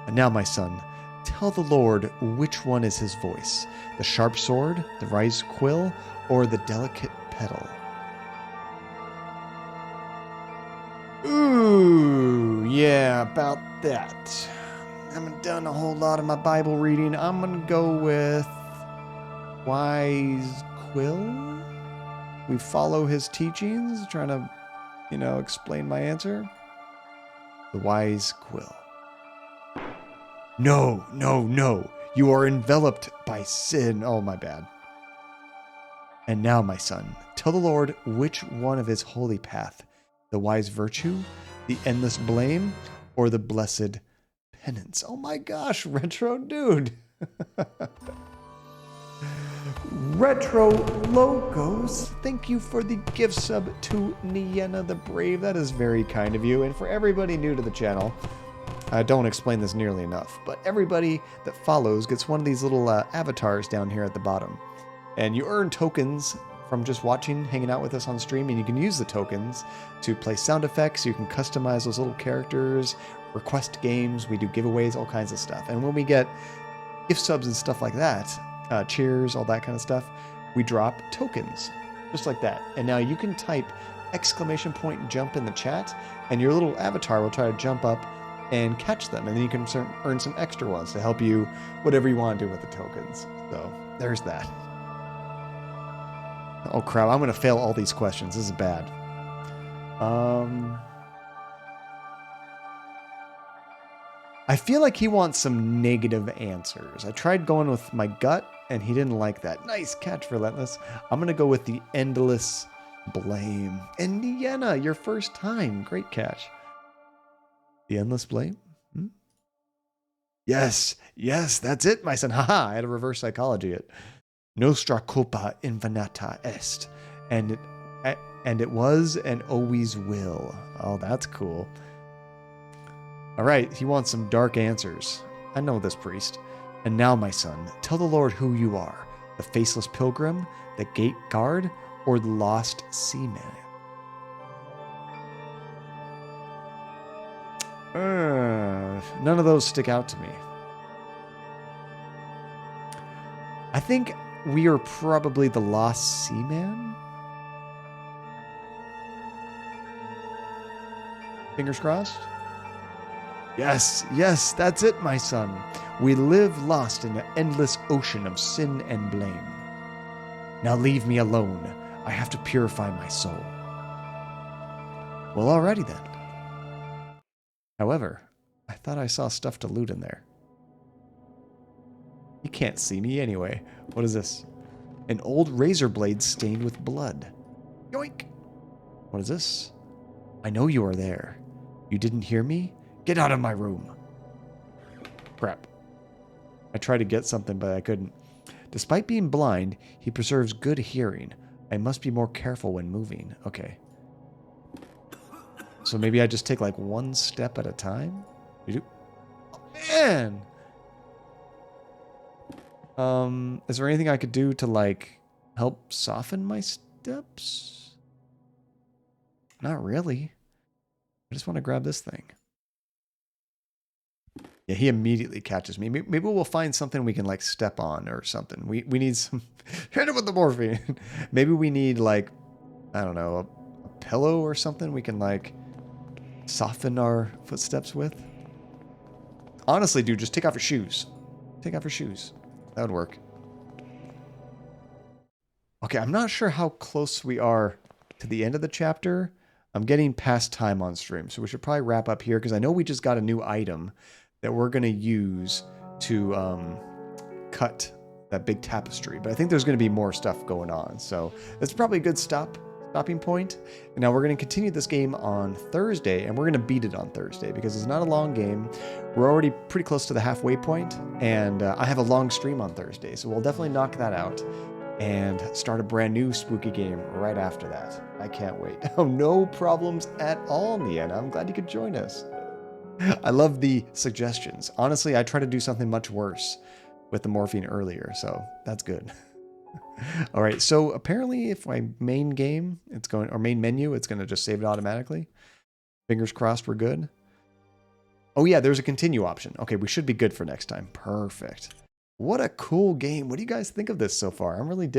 Speaker 1: And now, my son, tell the Lord which one is his voice. The sharp sword, the wise quill, or the delicate petal? Ooh, yeah, about that. I haven't done a whole lot of my Bible reading. I'm going to go with wise quill. We follow his teachings, trying to, explain my answer. The wise quill. No, no, no. You are enveloped by sin. Oh, my bad. And now, my son, tell the Lord which one of his holy path, the wise virtue, the endless blame, or the blessed penance. Oh my gosh, Retro Dude. Retro Locos, thank you for the gift sub to Nienna the Brave. That is very kind of you. And for everybody new to the channel, I don't explain this nearly enough, but everybody that follows gets one of these little avatars down here at the bottom. And you earn tokens from just watching, hanging out with us on stream, and you can use the tokens to play sound effects. You can customize those little characters, request games, we do giveaways, all kinds of stuff. And when we get gift subs and stuff like that, cheers, all that kind of stuff, we drop tokens, just like that. And now you can type !jump in the chat, and your little avatar will try to jump up and catch them, and then you can earn some extra ones to help you whatever you want to do with the tokens. So there's that. Oh crap, I'm going to fail all these questions. This is bad. I feel like he wants some negative answers. I tried going with my gut, and he didn't like that. Nice catch, Relentless. I'm going to go with the endless blame. And Nienna, your first time. Great catch. The endless blame? Yes, that's it, my son. Haha, I had a reverse psychology it. Nostra culpa infinita est. And it was and always will. Oh, that's cool. All right, he wants some dark answers. I know this priest. And now, my son, tell the Lord who you are. The faceless pilgrim, the gate guard, or the lost seaman? None of those stick out to me. I think we are probably the lost seaman. Fingers crossed. Yes, that's it, my son. We live lost in an endless ocean of sin and blame. Now leave me alone. I have to purify my soul. Well, alrighty then. However, I thought I saw stuff to loot in there. You can't see me anyway. What is this? An old razor blade stained with blood. Yoink! What is this? I know you are there. You didn't hear me? Get out of my room. Crap. I tried to get something, but I couldn't. Despite being blind, he preserves good hearing. I must be more careful when moving. Okay. So maybe I just take like one step at a time? Oh, man! Is there anything I could do to like help soften my steps? Not really. I just want to grab this thing. Yeah, he immediately catches me. Maybe we'll find something we can like step on or something. We need some hit it with the morphine. Maybe we need like, I don't know, a pillow or something we can like soften our footsteps with. Honestly, dude, just take off your shoes. Take off your shoes. That would work. Okay, I'm not sure how close we are to the end of the chapter. I'm getting past time on stream, so we should probably wrap up here because I know we just got a new item that we're going to use to cut that big tapestry. But I think there's going to be more stuff going on, so that's probably a good stopping point. And now we're going to continue this game on Thursday, and we're going to beat it on Thursday because it's not a long game. We're already pretty close to the halfway point, and I have a long stream on Thursday, so we'll definitely knock that out and start a brand new spooky game right after that. I can't wait. Oh, no problems at all, Nienna. I'm glad you could join us. I love the suggestions. Honestly, I tried to do something much worse with the morphine earlier, so that's good. All right, so apparently if my main game, or main menu, it's going to just save it automatically. Fingers crossed we're good. Oh yeah, there's a continue option. Okay, we should be good for next time. Perfect. What a cool game. What do you guys think of this so far? I'm really digging